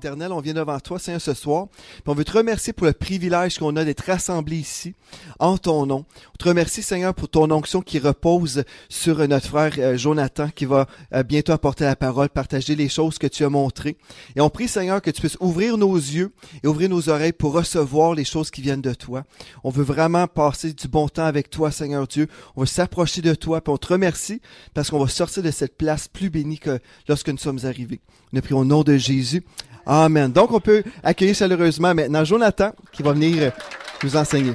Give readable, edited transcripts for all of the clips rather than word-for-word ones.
éternel, on vient devant toi, Seigneur, ce soir. Puis on veut te remercier pour le privilège qu'on a d'être rassemblés ici, en ton nom. On te remercie, Seigneur, pour ton onction qui repose sur notre frère Jonathan, qui va bientôt apporter la parole, partager les choses que tu as montrées. Et on prie, Seigneur, que tu puisses ouvrir nos yeux et ouvrir nos oreilles pour recevoir les choses qui viennent de toi. On veut vraiment passer du bon temps avec toi, Seigneur Dieu. On veut s'approcher de toi, puis on te remercie parce qu'on va sortir de cette place plus bénie que lorsque nous sommes arrivés. On a prié au nom de Jésus. Amen. Donc, on peut accueillir chaleureusement maintenant Jonathan qui va venir nous enseigner.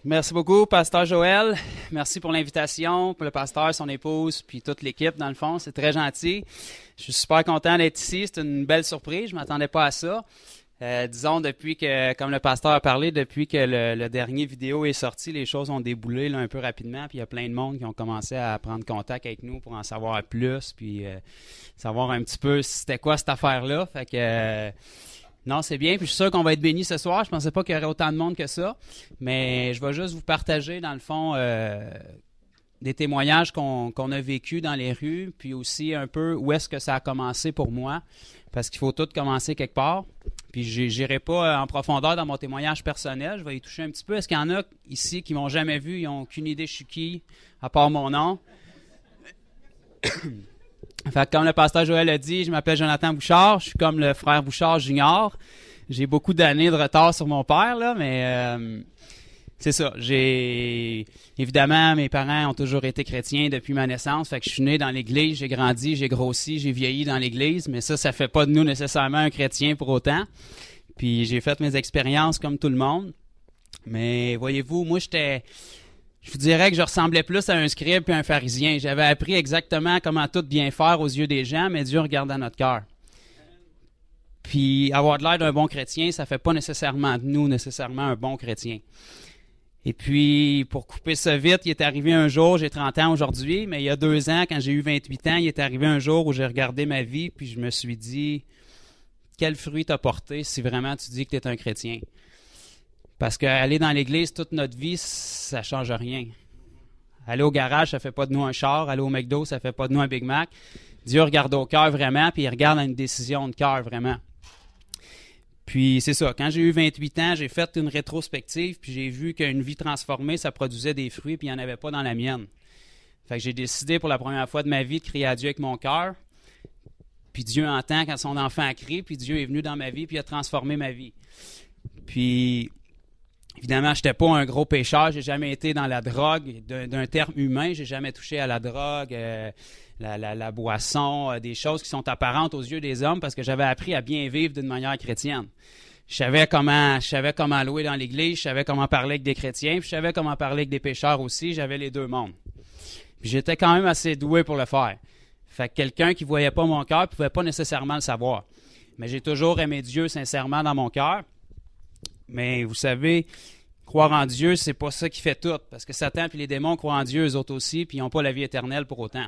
Merci beaucoup, Pasteur Joël. Merci pour l'invitation, pour le pasteur, son épouse, puis toute l'équipe, dans le fond. C'est très gentil. Je suis super content d'être ici. C'est une belle surprise. Je ne m'attendais pas à ça. Disons, depuis que, comme le pasteur a parlé, depuis que le dernier vidéo est sorti, les choses ont déboulé là, un peu rapidement. Puis il y a plein de monde qui ont commencé à prendre contact avec nous pour en savoir plus, puis savoir un petit peu c'était quoi cette affaire-là. Fait que non, c'est bien. Puis je suis sûr qu'on va être bénis ce soir. Je pensais pas qu'il y aurait autant de monde que ça. Mais je vais juste vous partager, dans le fond, des témoignages qu'on a vécus dans les rues, puis aussi un peu où est-ce que ça a commencé pour moi. Parce qu'il faut tout commencer quelque part. Puis je n'irai pas en profondeur dans mon témoignage personnel. Je vais y toucher un petit peu. Est-ce qu'il y en a ici qui ne m'ont jamais vu, ils n'ont aucune idée je suis qui, à part mon nom? Fait que comme le pasteur Joël a dit, je m'appelle Jonathan Bouchard. Je suis comme le frère Bouchard Junior. J'ai beaucoup d'années de retard sur mon père, là, mais c'est ça. Évidemment, mes parents ont toujours été chrétiens depuis ma naissance. Fait que je suis né dans l'Église, j'ai grandi, j'ai grossi, j'ai vieilli dans l'Église. Mais ça fait pas de nous nécessairement un chrétien pour autant. Puis j'ai fait mes expériences comme tout le monde. Mais voyez-vous, moi, je vous dirais que je ressemblais plus à un scribe et un pharisien. J'avais appris exactement comment tout bien faire aux yeux des gens, mais Dieu regarde dans notre cœur. Puis avoir de l'air d'un bon chrétien, ça fait pas nécessairement de nous nécessairement un bon chrétien. Et puis, pour couper ça vite, il est arrivé un jour, j'ai 30 ans aujourd'hui, mais il y a 2 ans, quand j'ai eu 28 ans, il est arrivé un jour où j'ai regardé ma vie, puis je me suis dit, quel fruit t'as porté si vraiment tu dis que tu es un chrétien? Parce qu'aller dans l'église toute notre vie, ça change rien. Aller au garage, ça fait pas de nous un char. Aller au McDo, ça fait pas de nous un Big Mac. Dieu regarde au cœur vraiment, puis il regarde à une décision de cœur vraiment. Puis c'est ça, quand j'ai eu 28 ans, j'ai fait une rétrospective, puis j'ai vu qu'une vie transformée, ça produisait des fruits, puis il n'y en avait pas dans la mienne. Fait que j'ai décidé pour la première fois de ma vie de crier à Dieu avec mon cœur. Puis Dieu entend quand son enfant crie, puis Dieu est venu dans ma vie, puis il a transformé ma vie. Puis évidemment, je n'étais pas un gros pécheur, j'ai jamais été dans la drogue, d'un terme humain, j'ai jamais touché à la drogue, la boisson, des choses qui sont apparentes aux yeux des hommes parce que j'avais appris à bien vivre d'une manière chrétienne. Je savais comment louer dans l'église, je savais comment parler avec des chrétiens, puis je savais comment parler avec des pécheurs aussi, j'avais les deux mondes. Puis j'étais quand même assez doué pour le faire. Fait que quelqu'un qui ne voyait pas mon cœur ne pouvait pas nécessairement le savoir. Mais j'ai toujours aimé Dieu sincèrement dans mon cœur. Mais vous savez, croire en Dieu, c'est pas ça qui fait tout. Parce que Satan et les démons croient en Dieu, eux autres aussi, puis ils n'ont pas la vie éternelle pour autant.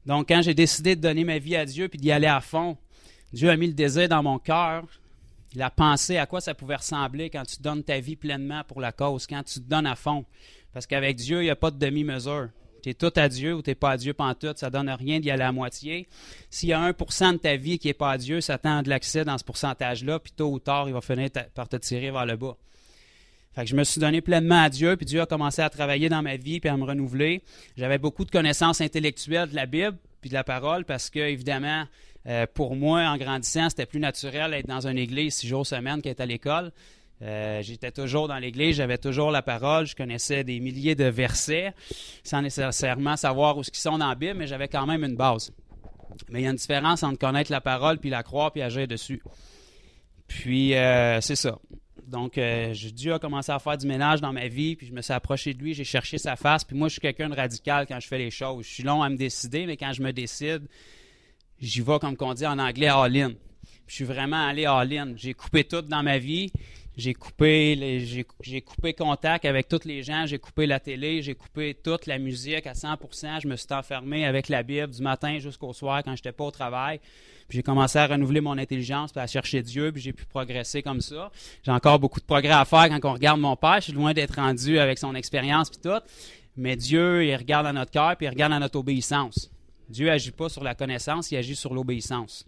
Donc, quand j'ai décidé de donner ma vie à Dieu puis d'y aller à fond, Dieu a mis le désir dans mon cœur. Il a pensé à quoi ça pouvait ressembler quand tu donnes ta vie pleinement pour la cause, quand tu te donnes à fond. Parce qu'avec Dieu, il n'y a pas de demi-mesure. Tu es tout à Dieu ou tu n'es pas à Dieu pantoute, ça ne donne rien d'y aller à moitié. S'il y a 1% de ta vie qui n'est pas à Dieu, Satan a de l'accès dans ce pourcentage-là, puis tôt ou tard, il va finir par te tirer vers le bas. Fait que je me suis donné pleinement à Dieu, puis Dieu a commencé à travailler dans ma vie, puis à me renouveler. J'avais beaucoup de connaissances intellectuelles de la Bible, puis de la parole, parce que, évidemment, pour moi, en grandissant, c'était plus naturel d'être dans une église 6 jours semaine qu'être à l'école. J'étais toujours dans l'église, j'avais toujours la parole, je connaissais des milliers de versets, sans nécessairement savoir où ils sont dans la Bible, mais j'avais quand même une base. Mais il y a une différence entre connaître la parole, puis la croire, puis agir dessus. Puis, c'est ça. Donc, Dieu a commencé à faire du ménage dans ma vie, puis je me suis approché de lui, j'ai cherché sa face, puis moi, je suis quelqu'un de radical quand je fais les choses. Je suis long à me décider, mais quand je me décide, j'y vais, comme on dit en anglais, all-in. Je suis vraiment allé all-in. J'ai coupé tout dans ma vie. J'ai coupé contact avec tous les gens, j'ai coupé la télé, j'ai coupé toute la musique à 100%. Je me suis enfermé avec la Bible du matin jusqu'au soir quand je n'étais pas au travail. Puis j'ai commencé à renouveler mon intelligence, puis à chercher Dieu, puis j'ai pu progresser comme ça. J'ai encore beaucoup de progrès à faire quand on regarde mon père. Je suis loin d'être rendu avec son expérience puis tout. Mais Dieu, il regarde à notre cœur, puis il regarde à notre obéissance. Dieu agit pas sur la connaissance, il agit sur l'obéissance.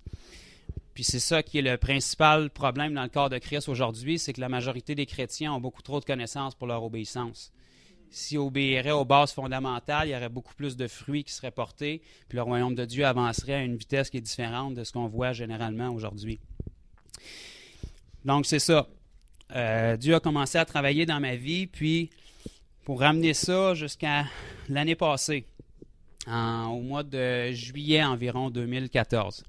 Puis c'est ça qui est le principal problème dans le corps de Christ aujourd'hui, c'est que la majorité des chrétiens ont beaucoup trop de connaissances pour leur obéissance. S'ils obéiraient aux bases fondamentales, il y aurait beaucoup plus de fruits qui seraient portés, puis le royaume de Dieu avancerait à une vitesse qui est différente de ce qu'on voit généralement aujourd'hui. Donc c'est ça. Dieu a commencé à travailler dans ma vie, puis pour ramener ça jusqu'à l'année passée, au mois de juillet environ 2014.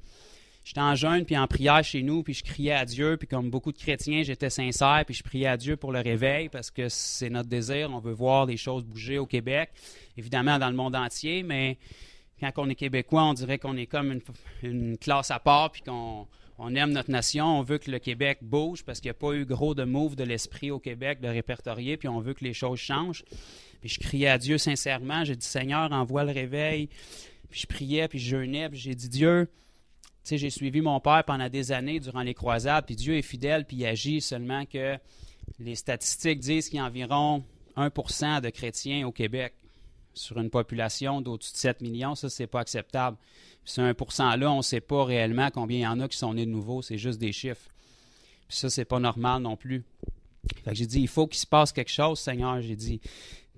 J'étais en jeûne puis en prière chez nous, puis je criais à Dieu, puis comme beaucoup de chrétiens, j'étais sincère, puis je priais à Dieu pour le réveil, parce que c'est notre désir, on veut voir les choses bouger au Québec, évidemment dans le monde entier, mais quand on est Québécois, on dirait qu'on est comme une classe à part, puis qu'on aime notre nation, on veut que le Québec bouge, parce qu'il n'y a pas eu gros de move de l'esprit au Québec, de répertorier, puis on veut que les choses changent. Puis je criais à Dieu sincèrement, j'ai dit « Seigneur, envoie le réveil », puis je priais, puis je jeûnais, puis j'ai dit « Dieu, tu sais, j'ai suivi mon père pendant des années durant les croisades, puis Dieu est fidèle, puis il agit seulement que les statistiques disent qu'il y a environ 1% de chrétiens au Québec sur une population d'au-dessus de 7 millions. Ça, c'est pas acceptable. Puis ce 1%-là, on ne sait pas réellement combien il y en a qui sont nés de nouveau. C'est juste des chiffres. Puis ça, c'est pas normal non plus. Fait que j'ai dit, il faut qu'il se passe quelque chose, Seigneur. J'ai dit,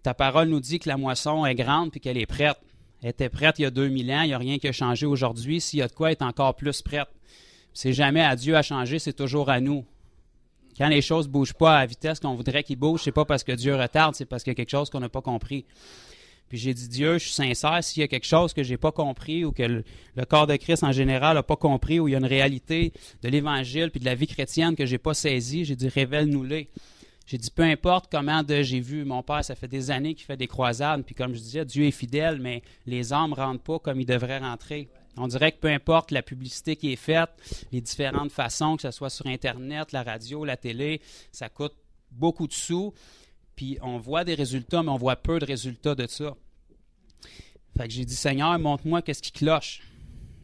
ta parole nous dit que la moisson est grande puis qu'elle est prête. Elle était prête il y a 2000 ans, il n'y a rien qui a changé aujourd'hui. S'il y a de quoi être encore plus prête. C'est jamais à Dieu à changer, c'est toujours à nous. Quand les choses ne bougent pas à la vitesse qu'on voudrait qu'ils bougent, c'est pas parce que Dieu retarde, c'est parce qu'il y a quelque chose qu'on n'a pas compris. Puis j'ai dit, Dieu, je suis sincère, s'il y a quelque chose que je n'ai pas compris ou que le corps de Christ en général n'a pas compris, ou il y a une réalité de l'Évangile puis de la vie chrétienne que je n'ai pas saisie, j'ai dit, révèle-nous-les. J'ai dit, peu importe comment j'ai vu mon père, ça fait des années qu'il fait des croisades, puis comme je disais, Dieu est fidèle, mais les âmes ne rentrent pas comme ils devraient rentrer. On dirait que peu importe la publicité qui est faite, les différentes façons, que ce soit sur Internet, la radio, la télé, ça coûte beaucoup de sous, puis on voit des résultats, mais on voit peu de résultats de ça. Fait que j'ai dit, Seigneur, montre-moi qu'est-ce qui cloche.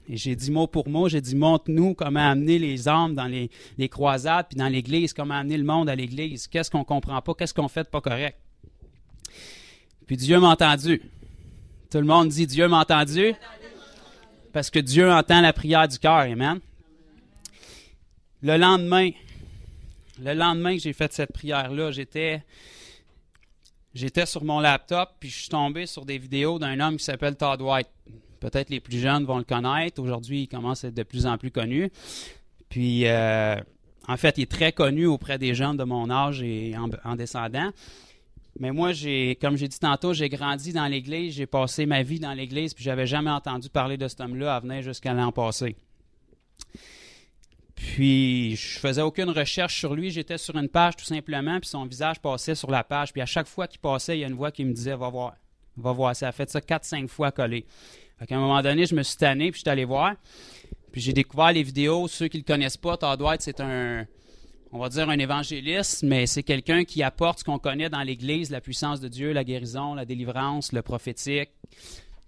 Et j'ai dit mot pour mot, j'ai dit, montre-nous comment amener les âmes dans les croisades, puis dans l'Église, comment amener le monde à l'Église. Qu'est-ce qu'on ne comprend pas, qu'est-ce qu'on fait de pas correct. Puis Dieu m'a entendu. Tout le monde dit, Dieu m'a entendu. Parce que Dieu entend la prière du cœur, amen. Le lendemain que j'ai fait cette prière-là, j'étais sur mon laptop, puis je suis tombé sur des vidéos d'un homme qui s'appelle Todd White. Peut-être les plus jeunes vont le connaître. Aujourd'hui, il commence à être de plus en plus connu. Puis, en fait, il est très connu auprès des jeunes de mon âge et en descendant. Mais moi, comme j'ai dit tantôt, j'ai grandi dans l'Église, j'ai passé ma vie dans l'Église, puis j'avais jamais entendu parler de cet homme-là à venir jusqu'à l'an passé. Puis, je faisais aucune recherche sur lui, j'étais sur une page tout simplement, puis son visage passait sur la page, puis à chaque fois qu'il passait, il y a une voix qui me disait « Va voir, va voir ». Ça a fait ça 4-5 fois collé. Fait qu'à un moment donné, je me suis tanné, puis je suis allé voir, puis j'ai découvert les vidéos. Ceux qui ne le connaissent pas, Todd White, c'est on va dire un évangéliste, mais c'est quelqu'un qui apporte ce qu'on connaît dans l'Église, la puissance de Dieu, la guérison, la délivrance, le prophétique,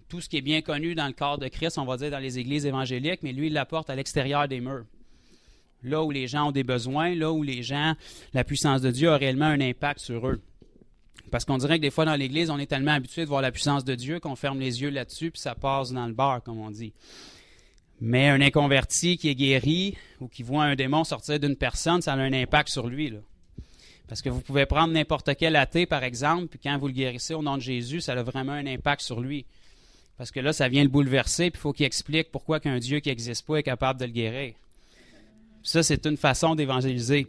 tout ce qui est bien connu dans le corps de Christ, on va dire dans les églises évangéliques, mais lui, il l'apporte à l'extérieur des murs. Là où les gens ont des besoins, là où les gens, la puissance de Dieu a réellement un impact sur eux. Parce qu'on dirait que des fois dans l'Église, on est tellement habitué de voir la puissance de Dieu qu'on ferme les yeux là-dessus, puis ça passe dans le beurre, comme on dit. Mais un inconverti qui est guéri ou qui voit un démon sortir d'une personne, ça a un impact sur lui, là. Parce que vous pouvez prendre n'importe quel athée, par exemple, puis quand vous le guérissez au nom de Jésus, ça a vraiment un impact sur lui. Parce que là, ça vient le bouleverser, puis il faut qu'il explique pourquoi qu'un Dieu qui n'existe pas est capable de le guérir. Puis ça, c'est une façon d'évangéliser.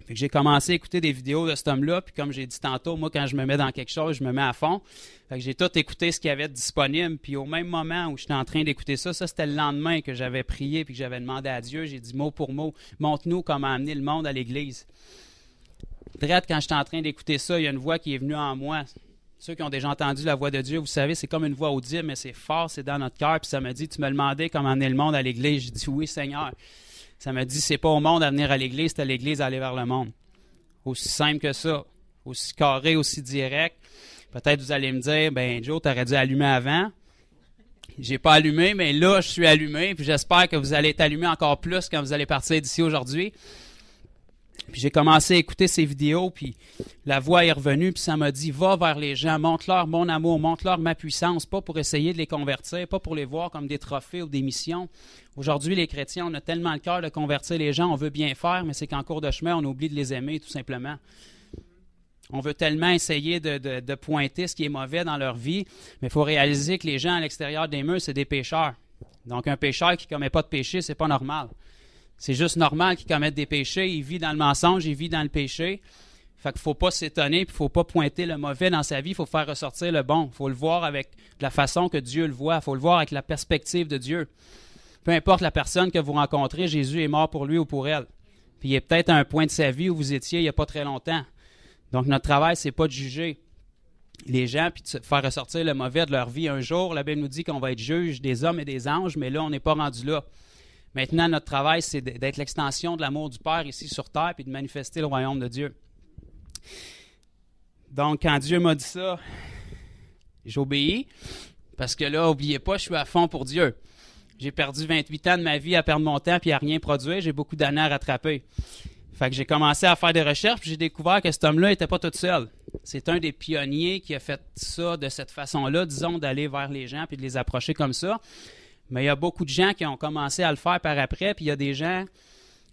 Fait que j'ai commencé à écouter des vidéos de cet homme-là, puis comme j'ai dit tantôt, moi, quand je me mets dans quelque chose, je me mets à fond. Fait que j'ai tout écouté ce qu'il y avait de disponible, puis au même moment où j'étais en train d'écouter ça, c'était le lendemain que j'avais prié, puis que j'avais demandé à Dieu, j'ai dit mot pour mot, montre-nous comment amener le monde à l'Église. Drette, quand j'étais en train d'écouter ça, il y a une voix qui est venue en moi. Ceux qui ont déjà entendu la voix de Dieu, vous savez, c'est comme une voix audible, mais c'est fort, c'est dans notre cœur, puis ça me dit, tu me demandais comment amener le monde à l'Église. J'ai dit, oui, Seigneur. Ça me dit, c'est pas au monde à venir à l'Église, c'est à l'Église à aller vers le monde. Aussi simple que ça, aussi carré, aussi direct. Peut-être vous allez me dire, ben Joe, tu aurais dû allumer avant. J'ai pas allumé, mais là, je suis allumé, puis j'espère que vous allez être allumé encore plus quand vous allez partir d'ici aujourd'hui. Puis j'ai commencé à écouter ses vidéos, puis la voix est revenue, puis ça m'a dit, va vers les gens, montre-leur mon amour, montre-leur ma puissance, pas pour essayer de les convertir, pas pour les voir comme des trophées ou des missions. Aujourd'hui, les chrétiens, on a tellement le cœur de convertir les gens, on veut bien faire, mais c'est qu'en cours de chemin, on oublie de les aimer, tout simplement. On veut tellement essayer de pointer ce qui est mauvais dans leur vie, mais il faut réaliser que les gens à l'extérieur des murs, c'est des pécheurs. Donc, un pécheur qui ne commet pas de péché, c'est pas normal. C'est juste normal qu'il commette des péchés. Il vit dans le mensonge, il vit dans le péché. Fait qu'il ne faut pas s'étonner, puis il ne faut pas pointer le mauvais dans sa vie. Il faut faire ressortir le bon. Il faut le voir avec la façon que Dieu le voit. Il faut le voir avec la perspective de Dieu. Peu importe la personne que vous rencontrez, Jésus est mort pour lui ou pour elle. Puis il est peut-être à un point de sa vie où vous étiez il n'y a pas très longtemps. Donc notre travail, c'est pas de juger les gens puis de faire ressortir le mauvais de leur vie. Un jour, la Bible nous dit qu'on va être juge des hommes et des anges, mais là, on n'est pas rendu là. Maintenant, notre travail, c'est d'être l'extension de l'amour du Père ici sur terre puis de manifester le royaume de Dieu. Donc, quand Dieu m'a dit ça, j'obéis parce que là, n'oubliez pas, je suis à fond pour Dieu. J'ai perdu 28 ans de ma vie à perdre mon temps puis à rien produire. J'ai beaucoup d'années à rattraper. Fait que j'ai commencé à faire des recherches puis j'ai découvert que cet homme-là n'était pas tout seul. C'est un des pionniers qui a fait ça de cette façon-là, disons, d'aller vers les gens puis de les approcher comme ça. Mais il y a beaucoup de gens qui ont commencé à le faire par après, puis il y a des gens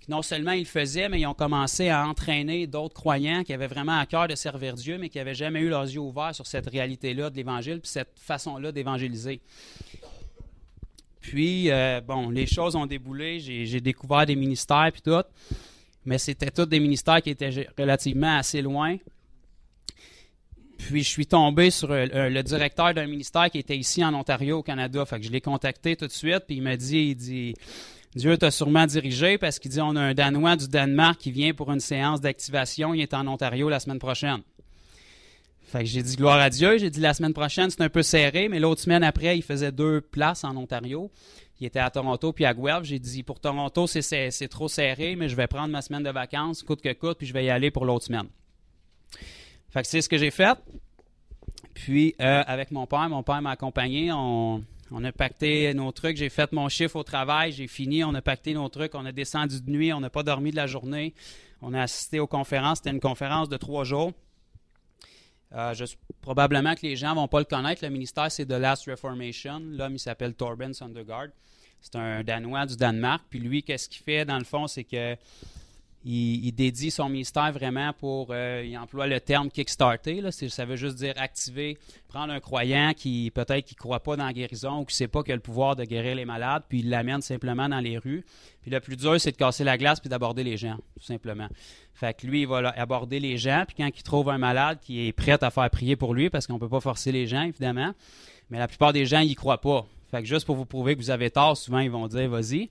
qui non seulement ils le faisaient, mais ils ont commencé à entraîner d'autres croyants qui avaient vraiment à cœur de servir Dieu, mais qui n'avaient jamais eu leurs yeux ouverts sur cette réalité-là de l'Évangile, puis cette façon-là d'évangéliser. Puis, les choses ont déboulé, j'ai découvert des ministères puis tout, mais c'était tous des ministères qui étaient relativement assez loin. Puis, je suis tombé sur le directeur d'un ministère qui était ici en Ontario, au Canada. Fait que je l'ai contacté tout de suite, puis il dit, Dieu t'a sûrement dirigé parce qu'il dit, on a un Danois du Danemark qui vient pour une séance d'activation. Il est en Ontario la semaine prochaine. Fait que j'ai dit, gloire à Dieu. J'ai dit, la semaine prochaine, c'est un peu serré, mais l'autre semaine après, il faisait 2 places en Ontario. Il était à Toronto puis à Guelph. J'ai dit, pour Toronto, c'est trop serré, mais je vais prendre ma semaine de vacances, coûte que coûte, puis je vais y aller pour l'autre semaine. Fait que c'est ce que j'ai fait. Puis, avec mon père m'a accompagné. On a pacté nos trucs. J'ai fait mon chiffre au travail. J'ai fini. On a pacté nos trucs. On a descendu de nuit. On n'a pas dormi de la journée. On a assisté aux conférences. C'était une conférence de 3 jours. Probablement que les gens ne vont pas le connaître. Le ministère, c'est The Last Reformation. L'homme, il s'appelle Torben Søndergaard. C'est un Danois du Danemark. Puis lui, qu'est-ce qu'il fait, dans le fond, c'est que il dédie son ministère vraiment pour, il emploie le terme kickstarter, là, ça veut juste dire activer, prendre un croyant qui peut-être qui ne croit pas dans la guérison ou qui ne sait pas qu'il a le pouvoir de guérir les malades, puis il l'amène simplement dans les rues. Puis le plus dur, c'est de casser la glace puis d'aborder les gens, tout simplement. Fait que lui, il va aborder les gens, puis quand il trouve un malade qui est prêt à faire prier pour lui, parce qu'on ne peut pas forcer les gens, évidemment, mais la plupart des gens, ils n'y croient pas. Fait que juste pour vous prouver que vous avez tort, souvent, ils vont dire « vas-y ».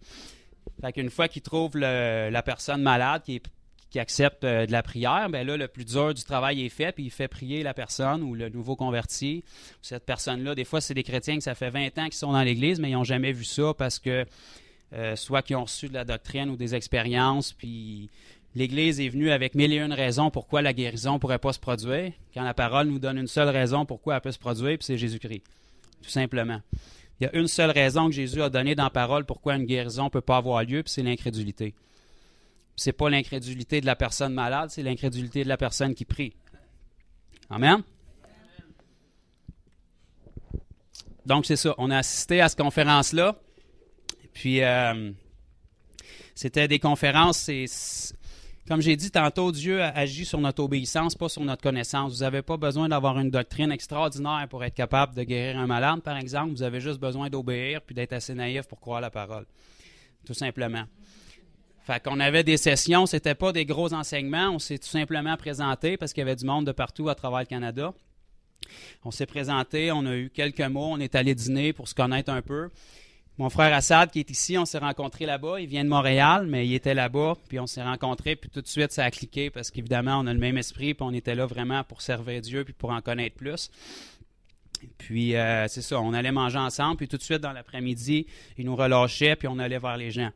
Fait qu'une fois qu'il trouve la personne malade qui accepte de la prière, bien là, le plus dur du travail est fait, puis il fait prier la personne ou le nouveau converti. Cette personne-là, des fois, c'est des chrétiens que ça fait 20 ans qu'ils sont dans l'Église, mais ils n'ont jamais vu ça parce que soit qu'ils ont reçu de la doctrine ou des expériences, puis l'Église est venue avec 1001 raisons pourquoi la guérison ne pourrait pas se produire, quand la parole nous donne une seule raison pourquoi elle peut se produire, puis c'est Jésus-Christ, tout simplement. Il y a une seule raison que Jésus a donnée dans la parole pourquoi une guérison ne peut pas avoir lieu, puis c'est l'incrédulité. Ce n'est pas l'incrédulité de la personne malade, c'est l'incrédulité de la personne qui prie. Amen? Donc, c'est ça. On a assisté à cette conférence-là. Puis, c'était des conférences, comme j'ai dit tantôt, Dieu agit sur notre obéissance, pas sur notre connaissance. Vous n'avez pas besoin d'avoir une doctrine extraordinaire pour être capable de guérir un malade, par exemple. Vous avez juste besoin d'obéir puis d'être assez naïf pour croire la parole, tout simplement. Fait qu'on avait des sessions, c'était pas des gros enseignements. On s'est tout simplement présenté parce qu'il y avait du monde de partout à travers le Canada. On s'est présenté, on a eu quelques mots, on est allé dîner pour se connaître un peu. Mon frère Assad, qui est ici, on s'est rencontrés là-bas. Il vient de Montréal, mais il était là-bas. Puis on s'est rencontrés, puis tout de suite, ça a cliqué parce qu'évidemment, on a le même esprit, puis on était là vraiment pour servir Dieu, puis pour en connaître plus. Puis c'est ça, on allait manger ensemble, puis tout de suite, dans l'après-midi, il nous relâchait, puis on allait vers les gens.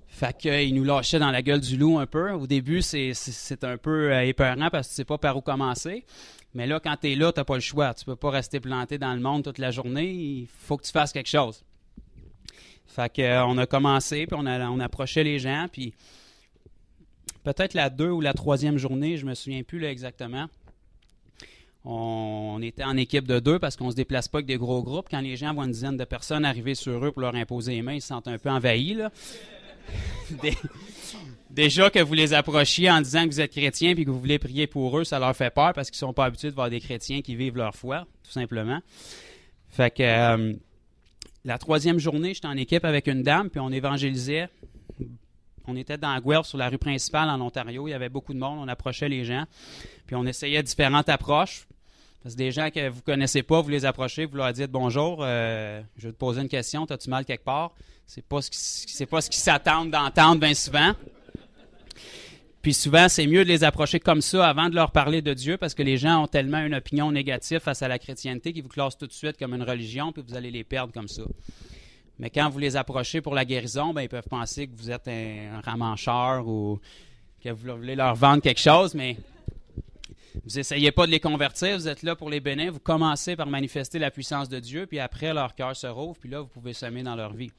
Fait qu'il nous lâchait dans la gueule du loup un peu. Au début, c'est un peu épeurant parce que tu sais pas par où commencer. Mais là, quand tu es là, tu n'as pas le choix. Tu peux pas rester planté dans le monde toute la journée. Il faut que tu fasses quelque chose. Fait qu'on a commencé, puis on approchait les gens, puis peut-être la 2 ou la 3e journée, je me souviens plus là, exactement. On était en équipe de 2 parce qu'on ne se déplace pas avec des gros groupes. Quand les gens voient une dizaine de personnes arriver sur eux pour leur imposer les mains, ils se sentent un peu envahis, là. Déjà que vous les approchiez en disant que vous êtes chrétien et que vous voulez prier pour eux, ça leur fait peur parce qu'ils ne sont pas habitués de voir des chrétiens qui vivent leur foi, tout simplement. Fait que la 3e journée, j'étais en équipe avec une dame, puis on évangélisait. On était dans Guelph, sur la rue principale en Ontario. Il y avait beaucoup de monde, on approchait les gens. Puis on essayait différentes approches. Parce que des gens que vous ne connaissez pas, vous les approchez, vous leur dites « Bonjour, je vais te poser une question, as-tu mal quelque part? » C'est pas ce qu'ils s'attendent d'entendre bien souvent. Puis souvent, c'est mieux de les approcher comme ça avant de leur parler de Dieu parce que les gens ont tellement une opinion négative face à la chrétienté qu'ils vous classent tout de suite comme une religion puis vous allez les perdre comme ça. Mais quand vous les approchez pour la guérison, ben ils peuvent penser que vous êtes un ramancheur ou que vous voulez leur vendre quelque chose, mais vous n'essayez pas de les convertir, vous êtes là pour les bénir, vous commencez par manifester la puissance de Dieu, puis après, leur cœur se rouvre, puis là, vous pouvez semer dans leur vie.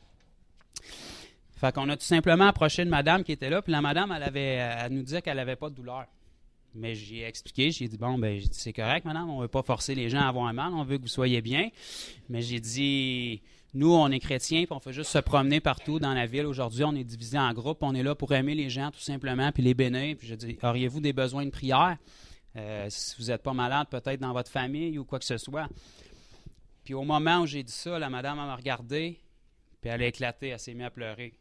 Fait qu'on a tout simplement approché une madame qui était là, puis la madame, elle nous disait qu'elle n'avait pas de douleur. Mais j'ai expliqué, j'ai dit, bon, ben, c'est correct, madame, on ne veut pas forcer les gens à avoir un mal, on veut que vous soyez bien. Mais j'ai dit, nous, on est chrétiens, puis on fait juste se promener partout dans la ville. Aujourd'hui, on est divisés en groupes, on est là pour aimer les gens, tout simplement, puis les bénir. Puis j'ai dit, auriez-vous des besoins de prière? Si vous n'êtes pas malade, peut-être dans votre famille ou quoi que ce soit. Puis au moment où j'ai dit ça, la madame m'a regardé, puis elle a éclaté, elle s'est mise à pleurer.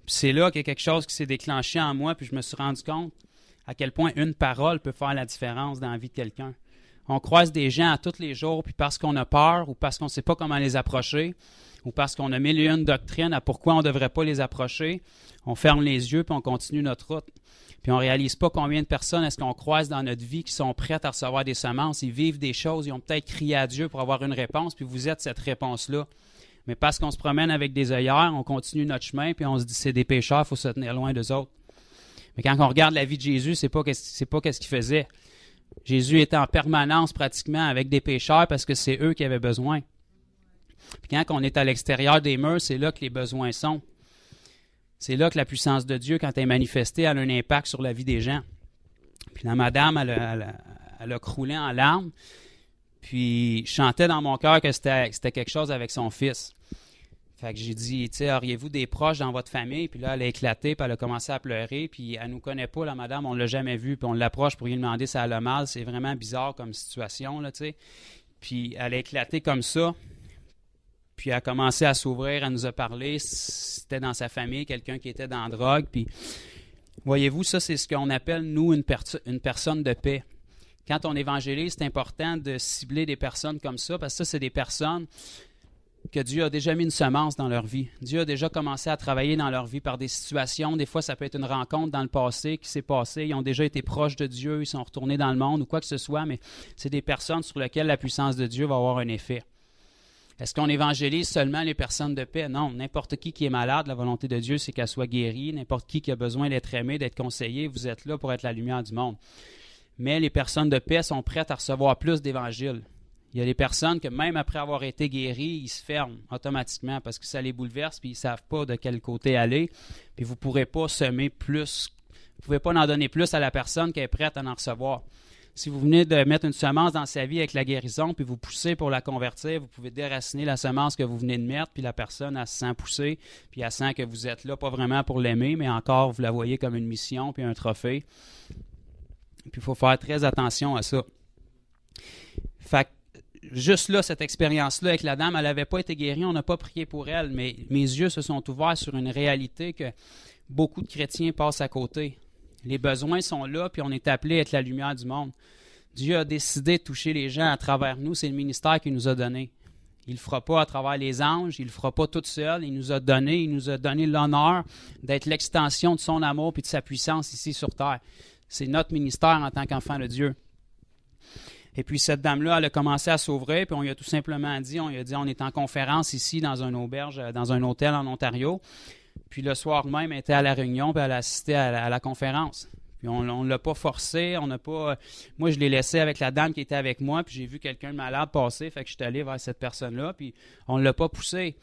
Puis c'est là qu'il y a quelque chose qui s'est déclenché en moi, puis je me suis rendu compte à quel point une parole peut faire la différence dans la vie de quelqu'un. On croise des gens à tous les jours, puis parce qu'on a peur, ou parce qu'on ne sait pas comment les approcher, ou parce qu'on a mille et une doctrines à pourquoi on ne devrait pas les approcher, on ferme les yeux, puis on continue notre route. Puis on ne réalise pas combien de personnes est-ce qu'on croise dans notre vie qui sont prêtes à recevoir des semences, ils vivent des choses, ils ont peut-être crié à Dieu pour avoir une réponse, puis vous êtes cette réponse-là. Mais parce qu'on se promène avec des œillères, on continue notre chemin, puis on se dit c'est des pécheurs, il faut se tenir loin d'eux autres. Mais quand on regarde la vie de Jésus, c'est pas qu'est-ce qu'il faisait. Jésus était en permanence pratiquement avec des pécheurs parce que c'est eux qui avaient besoin. Puis quand on est à l'extérieur des murs, c'est là que les besoins sont. C'est là que la puissance de Dieu, quand elle est manifestée, elle a un impact sur la vie des gens. Puis la madame, elle a croulé en larmes. Puis je chantais dans mon cœur que c'était quelque chose avec son fils. Fait que j'ai dit, tu sais, auriez-vous des proches dans votre famille? Puis là, elle a éclaté, puis elle a commencé à pleurer. Puis elle nous connaît pas, la madame, on l'a jamais vue. Puis on l'approche pour lui demander si elle a mal. C'est vraiment bizarre comme situation, là, tu sais. Puis elle a éclaté comme ça. Puis elle a commencé à s'ouvrir, elle nous a parlé. C'était dans sa famille, quelqu'un qui était dans la drogue. Puis voyez-vous, ça, c'est ce qu'on appelle, nous, une personne de paix. Quand on évangélise, c'est important de cibler des personnes comme ça, parce que ça, c'est des personnes que Dieu a déjà mis une semence dans leur vie. Dieu a déjà commencé à travailler dans leur vie par des situations. Des fois, ça peut être une rencontre dans le passé qui s'est passée. Ils ont déjà été proches de Dieu, ils sont retournés dans le monde ou quoi que ce soit, mais c'est des personnes sur lesquelles la puissance de Dieu va avoir un effet. Est-ce qu'on évangélise seulement les personnes de paix? Non, n'importe qui est malade, la volonté de Dieu, c'est qu'elle soit guérie. N'importe qui a besoin d'être aimé, d'être conseillé, vous êtes là pour être la lumière du monde. Mais les personnes de paix sont prêtes à recevoir plus d'évangiles. Il y a des personnes que même après avoir été guéris, ils se ferment automatiquement parce que ça les bouleverse puis ils ne savent pas de quel côté aller. Puis vous ne pourrez pas semer plus, vous ne pouvez pas en donner plus à la personne qui est prête à en recevoir. Si vous venez de mettre une semence dans sa vie avec la guérison, puis vous poussez pour la convertir, vous pouvez déraciner la semence que vous venez de mettre, puis la personne, elle se sent pousser, puis elle sent que vous êtes là, pas vraiment pour l'aimer, mais encore, vous la voyez comme une mission, puis un trophée. Puis il faut faire très attention à ça. Fait que, juste là, cette expérience-là avec la dame, elle n'avait pas été guérie, on n'a pas prié pour elle, mais mes yeux se sont ouverts sur une réalité que beaucoup de chrétiens passent à côté. Les besoins sont là, puis on est appelé à être la lumière du monde. Dieu a décidé de toucher les gens à travers nous, c'est le ministère qu'il nous a donné. Il ne le fera pas à travers les anges, il ne le fera pas tout seul, il nous a donné l'honneur d'être l'extension de son amour et de sa puissance ici sur terre. C'est notre ministère en tant qu'enfant de Dieu. Et puis cette dame-là, elle a commencé à s'ouvrir, puis on lui a tout simplement dit, on est en conférence ici dans une auberge, dans un hôtel en Ontario. Puis le soir même, elle était à la réunion, puis elle a assisté à la conférence. Puis on ne l'a pas forcé, on n'a pas... Moi, je l'ai laissé avec la dame qui était avec moi, puis j'ai vu quelqu'un de malade passer, fait que je suis allé vers cette personne-là, puis on ne l'a pas poussé.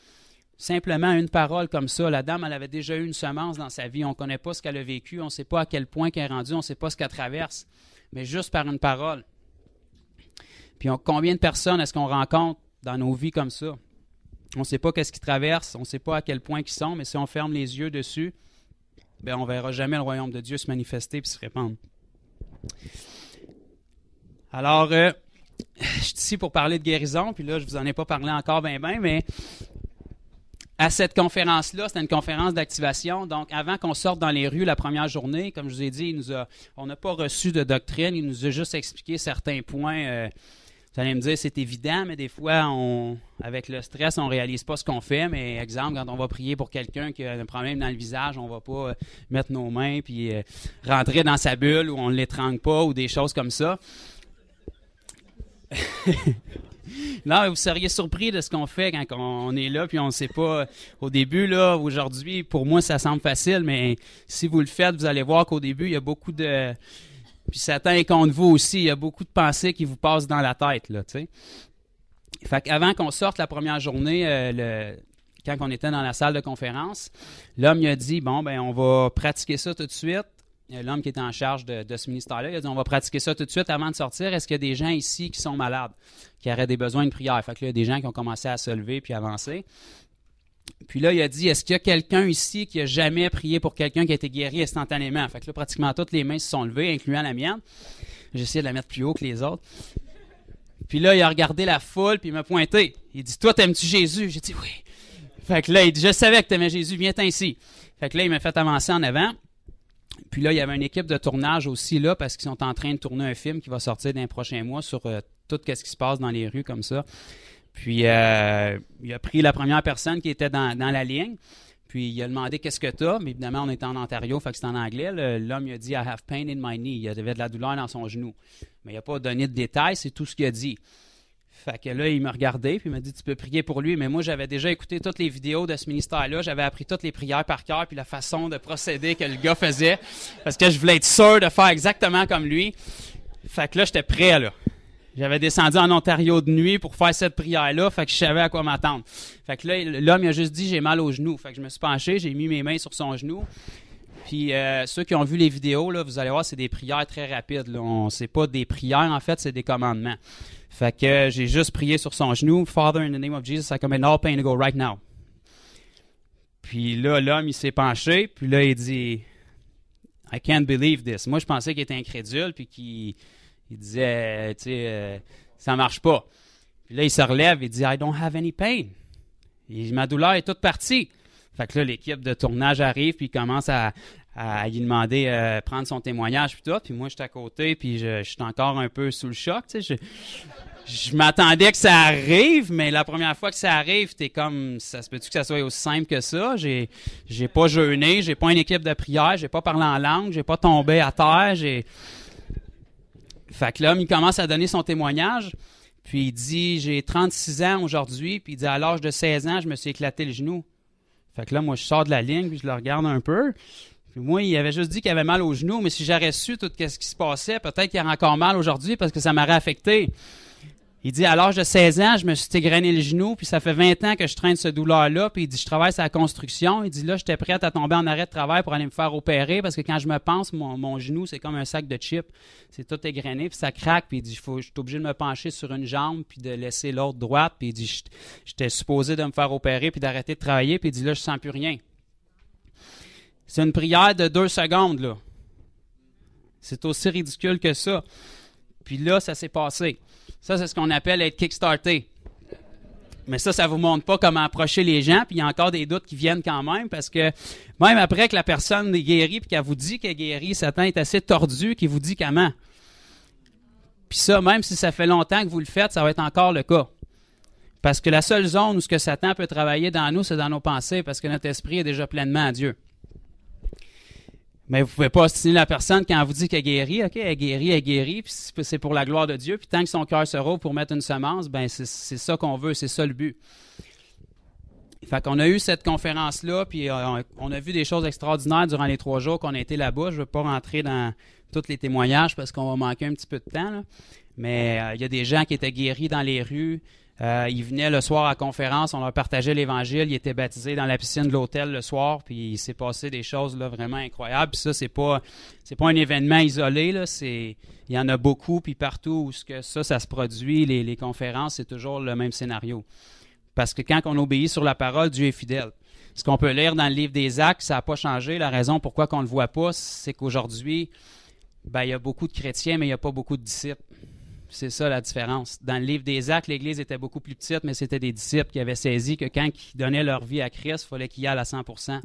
Simplement une parole comme ça. La dame, elle avait déjà eu une semence dans sa vie. On ne connaît pas ce qu'elle a vécu. On ne sait pas à quel point qu'elle est rendue. On ne sait pas ce qu'elle traverse. Mais juste par une parole. Puis combien de personnes est-ce qu'on rencontre dans nos vies comme ça? On ne sait pas qu'est-ce qu'ils traversent. On ne sait pas à quel point ils sont. Mais si on ferme les yeux dessus, bien, on ne verra jamais le royaume de Dieu se manifester et se répandre. Alors, je suis ici pour parler de guérison. Puis là, je ne vous en ai pas parlé encore mais... À cette conférence-là, c'était une conférence d'activation. Donc, avant qu'on sorte dans les rues la première journée, comme je vous ai dit, on n'a pas reçu de doctrine. Il nous a juste expliqué certains points. Vous allez me dire, c'est évident, mais des fois, avec le stress, on ne réalise pas ce qu'on fait. Mais exemple, quand on va prier pour quelqu'un qui a un problème dans le visage, on ne va pas mettre nos mains puis rentrer dans sa bulle ou on ne l'étrangle pas ou des choses comme ça. Non, vous seriez surpris de ce qu'on fait quand on est là, puis on ne sait pas. Au début, là, aujourd'hui, pour moi, ça semble facile, mais si vous le faites, vous allez voir qu'au début, il y a beaucoup de... Puis Satan est contre vous aussi, il y a beaucoup de pensées qui vous passent dans la tête, là, tu sais. Fait qu'avant qu'on sorte la première journée, quand on était dans la salle de conférence, l'homme il a dit, bon, ben on va pratiquer ça tout de suite. L'homme qui était en charge de ce ministère-là, il a dit, on va pratiquer ça tout de suite avant de sortir. Est-ce qu'il y a des gens ici qui sont malades, qui auraient des besoins de prière? Fait que là, il y a des gens qui ont commencé à se lever puis avancer. Puis là, il a dit, est-ce qu'il y a quelqu'un ici qui a jamais prié pour quelqu'un qui a été guéri instantanément? Fait que là, pratiquement toutes les mains se sont levées, incluant la mienne. J'ai essayé de la mettre plus haut que les autres. Puis là, il a regardé la foule puis il m'a pointé. Il dit, toi, t'aimes-tu Jésus? J'ai dit, oui. Fait que là, il dit, je savais que t'aimais Jésus, viens-t'en ici. Fait que là, il m'a fait avancer en avant. Puis là, il y avait une équipe de tournage aussi là parce qu'ils sont en train de tourner un film qui va sortir dans les prochains mois sur tout ce qui se passe dans les rues comme ça. Puis, il a pris la première personne qui était dans la ligne. Puis, il a demandé « Qu'est-ce que tu as? » Mais évidemment, on était en Ontario, fait que c'est en anglais. L'homme, il a dit « I have pain in my knee ». Il avait de la douleur dans son genou. Mais il n'a pas donné de détails, c'est tout ce qu'il a dit. Fait que là, il m'a regardé, puis il m'a dit « Tu peux prier pour lui ». Mais moi, j'avais déjà écouté toutes les vidéos de ce ministère-là. J'avais appris toutes les prières par cœur, puis la façon de procéder que le gars faisait. Parce que je voulais être sûr de faire exactement comme lui. Fait que là, j'étais prêt, là. J'avais descendu en Ontario de nuit pour faire cette prière-là, fait que je savais à quoi m'attendre. Fait que là, l'homme, il a juste dit « J'ai mal au genou ». Fait que je me suis penché, j'ai mis mes mains sur son genou. Puis ceux qui ont vu les vidéos, là, vous allez voir, c'est des prières très rapides. C'est pas des prières, en fait, c'est des commandements. Fait que j'ai juste prié sur son genou. « Father, in the name of Jesus, I command all pain to go right now. » Puis là, l'homme, il s'est penché, puis là, il dit « I can't believe this ». Moi, je pensais qu'il était incrédule, puis qu'il disait, tu sais, ça marche pas. Puis là, il se relève et dit « I don't have any pain ». Ma douleur est toute partie. Fait que là, l'équipe de tournage arrive, puis il commence à lui demander prendre son témoignage, puis tout. Puis moi, j'étais à côté, puis je suis encore un peu sous le choc, tu sais. Je m'attendais que ça arrive, mais la première fois que ça arrive, t'es comme, ça se peut-tu que ça soit aussi simple que ça? J'ai pas jeûné, j'ai pas une équipe de prière, j'ai pas parlé en langue, j'ai pas tombé à terre, Fait que l'homme, il commence à donner son témoignage, puis il dit, j'ai 36 ans aujourd'hui, puis il dit, à l'âge de 16 ans, je me suis éclaté le genou. Fait que là, moi, je sors de la ligne, puis je le regarde un peu. Puis moi, il avait juste dit qu'il avait mal au genou, mais si j'aurais su tout ce qui se passait, peut-être qu'il aurait encore mal aujourd'hui parce que ça m'aurait affecté. Il dit, à l'âge de 16 ans, je me suis égrené le genou, puis ça fait 20 ans que je traîne cette douleur-là, puis il dit, je travaille sur la construction. Il dit, là, j'étais prête à tomber en arrêt de travail pour aller me faire opérer, parce que quand je me pense, mon genou, c'est comme un sac de chips. C'est tout égrené, puis ça craque, puis il dit, je suis obligé de me pencher sur une jambe, puis de laisser l'autre droite, puis il dit, j'étais supposé de me faire opérer, puis d'arrêter de travailler, puis il dit, là, je sens plus rien. C'est une prière de 2 secondes, là. C'est aussi ridicule que ça. Puis là, ça s'est passé. Ça, c'est ce qu'on appelle être kickstarté. Mais ça vous montre pas comment approcher les gens, puis il y a encore des doutes qui viennent quand même, parce que même après que la personne est guérie, puis qu'elle vous dit qu'elle est guérie, Satan est assez tordu qu'il vous dit comment. Puis ça, même si ça fait longtemps que vous le faites, ça va être encore le cas. Parce que la seule zone où ce que Satan peut travailler dans nous, c'est dans nos pensées, parce que notre esprit est déjà pleinement à Dieu. Mais vous ne pouvez pas ostiner la personne quand elle vous dit qu'elle est guérie. OK, elle est guérie, puis c'est pour la gloire de Dieu. Puis tant que son cœur se rouvre pour mettre une semence, ben c'est ça qu'on veut, c'est ça le but. Fait qu'on a eu cette conférence-là, puis on a vu des choses extraordinaires durant les 3 jours qu'on a été là-bas. Je ne veux pas rentrer dans tous les témoignages parce qu'on va manquer un petit peu de temps, là. Mais il y a des gens qui étaient guéris dans les rues. Ils venaient le soir à la conférence, on leur partageait l'Évangile, ils étaient baptisés dans la piscine de l'hôtel le soir, puis il s'est passé des choses là, vraiment incroyables. Puis ça, c'est pas un événement isolé, là, il y en a beaucoup, puis partout où ça se produit, les conférences, c'est toujours le même scénario. Parce que quand on obéit sur la parole, Dieu est fidèle. Ce qu'on peut lire dans le livre des Actes, ça n'a pas changé. La raison pourquoi on ne le voit pas, c'est qu'aujourd'hui, il y a beaucoup de chrétiens, mais il n'y a pas beaucoup de disciples. C'est ça la différence. Dans le livre des Actes, l'Église était beaucoup plus petite, mais c'était des disciples qui avaient saisi que quand ils donnaient leur vie à Christ, il fallait qu'ils y aillent à 100%.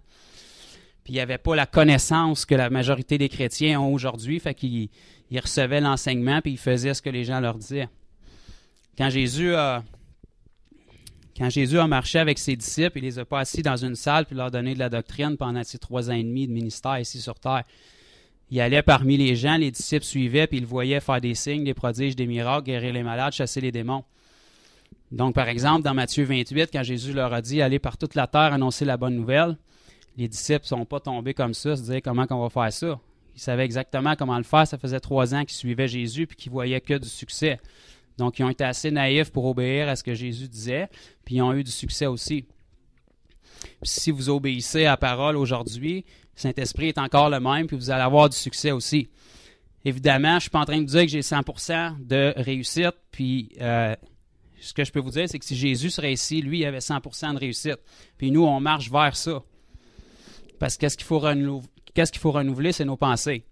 Puis il n'y avait pas la connaissance que la majorité des chrétiens ont aujourd'hui, fait qu'ils recevaient l'enseignement puis ils faisaient ce que les gens leur disaient. Quand Jésus a marché avec ses disciples, il ne les a pas assis dans une salle puis leur donné de la doctrine pendant ces 3 ans et demi de ministère ici sur terre. Il allait parmi les gens, les disciples suivaient, puis ils le voyaient faire des signes, des prodiges, des miracles, guérir les malades, chasser les démons. Donc, par exemple, dans Matthieu 28, quand Jésus leur a dit « Allez par toute la terre annoncer la bonne nouvelle », les disciples ne sont pas tombés comme ça, se disaient « Comment on va faire ça ?» Ils savaient exactement comment le faire. Ça faisait 3 ans qu'ils suivaient Jésus puis qu'ils voyaient que du succès. Donc, ils ont été assez naïfs pour obéir à ce que Jésus disait, puis ils ont eu du succès aussi. Puis si vous obéissez à la parole aujourd'hui, le Saint-Esprit est encore le même, puis vous allez avoir du succès aussi. Évidemment, je ne suis pas en train de dire que j'ai 100% de réussite, puis ce que je peux vous dire, c'est que si Jésus serait ici, lui, il avait 100% de réussite. Puis nous, on marche vers ça. Parce que qu'est-ce qu'il faut renouveler, c'est nos pensées.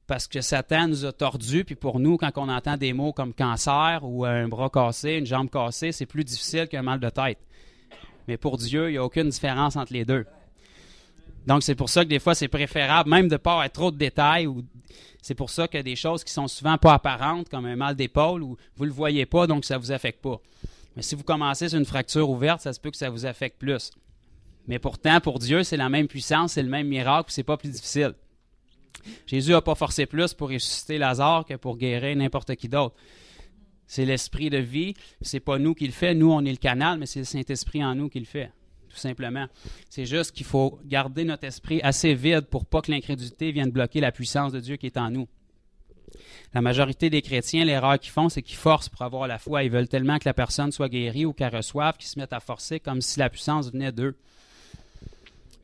Parce que Satan nous a tordus, puis pour nous, quand on entend des mots comme cancer ou un bras cassé, une jambe cassée, c'est plus difficile qu'un mal de tête. Mais pour Dieu, il n'y a aucune différence entre les deux. Donc, c'est pour ça que des fois, c'est préférable, même de ne pas avoir trop de détails. C'est pour ça que des choses qui sont souvent pas apparentes, comme un mal d'épaule, ou vous ne le voyez pas, donc ça ne vous affecte pas. Mais si vous commencez sur une fracture ouverte, ça se peut que ça vous affecte plus. Mais pourtant, pour Dieu, c'est la même puissance, c'est le même miracle, puis c'est pas plus difficile. Jésus n'a pas forcé plus pour ressusciter Lazare que pour guérir n'importe qui d'autre. C'est l'esprit de vie, c'est pas nous qui le fait, nous on est le canal, mais c'est le Saint-Esprit en nous qui le fait, tout simplement. C'est juste qu'il faut garder notre esprit assez vide pour pas que l'incrédulité vienne bloquer la puissance de Dieu qui est en nous. La majorité des chrétiens, l'erreur qu'ils font, c'est qu'ils forcent pour avoir la foi. Ils veulent tellement que la personne soit guérie ou qu'elle reçoive qu'ils se mettent à forcer comme si la puissance venait d'eux.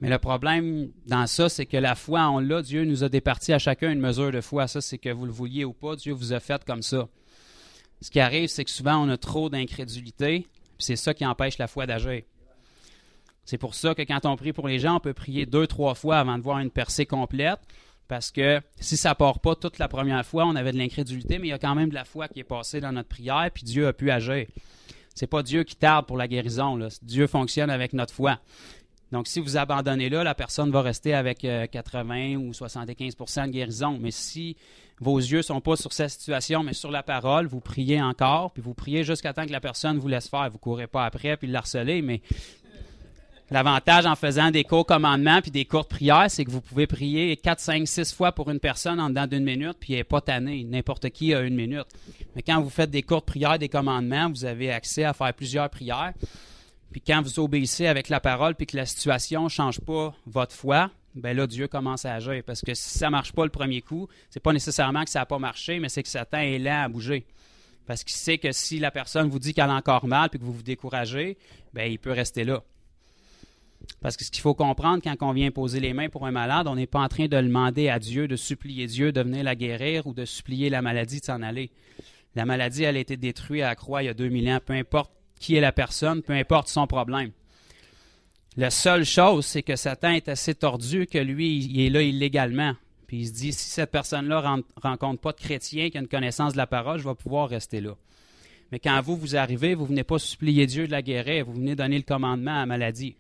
Mais le problème dans ça, c'est que la foi, on l'a. Dieu nous a départis à chacun une mesure de foi. Ça, c'est que vous le vouliez ou pas, Dieu vous a fait comme ça. Ce qui arrive, c'est que souvent, on a trop d'incrédulité, puis c'est ça qui empêche la foi d'agir. C'est pour ça que quand on prie pour les gens, on peut prier 2-3 fois avant de voir une percée complète, parce que si ça ne part pas toute la première fois, on avait de l'incrédulité, mais il y a quand même de la foi qui est passée dans notre prière, puis Dieu a pu agir. C'est pas Dieu qui tarde pour la guérison, là. Dieu fonctionne avec notre foi. Donc, si vous abandonnez là, la personne va rester avec 80 ou 75% de guérison. Mais si vos yeux ne sont pas sur sa situation, mais sur la parole, vous priez encore, puis vous priez jusqu'à temps que la personne vous laisse faire. Vous ne courez pas après puis l'harceler, mais l'avantage en faisant des courts commandements puis des courtes prières, c'est que vous pouvez prier 4, 5, 6 fois pour une personne en dedans d'1 minute, puis elle n'est pas tannée. N'importe qui a 1 minute. Mais quand vous faites des courtes prières, des commandements, vous avez accès à faire plusieurs prières. Puis quand vous obéissez avec la parole puis que la situation ne change pas votre foi, bien là, Dieu commence à agir. Parce que si ça ne marche pas le premier coup, c'est pas nécessairement que ça n'a pas marché, mais c'est que Satan est lent à bouger. Parce qu'il sait que si la personne vous dit qu'elle a encore mal puis que vous vous découragez, bien, il peut rester là. Parce que ce qu'il faut comprendre quand on vient poser les mains pour un malade, on n'est pas en train de demander à Dieu, de supplier Dieu de venir la guérir ou de supplier la maladie de s'en aller. La maladie, elle a été détruite à la croix il y a 2000 ans, peu importe qui est la personne, peu importe son problème. La seule chose, c'est que Satan est assez tordu que lui, il est là illégalement. Puis il se dit, si cette personne-là ne rencontre pas de chrétien qui a une connaissance de la parole, je vais pouvoir rester là. Mais quand vous arrivez, vous ne venez pas supplier Dieu de la guérir, vous venez donner le commandement à la maladie.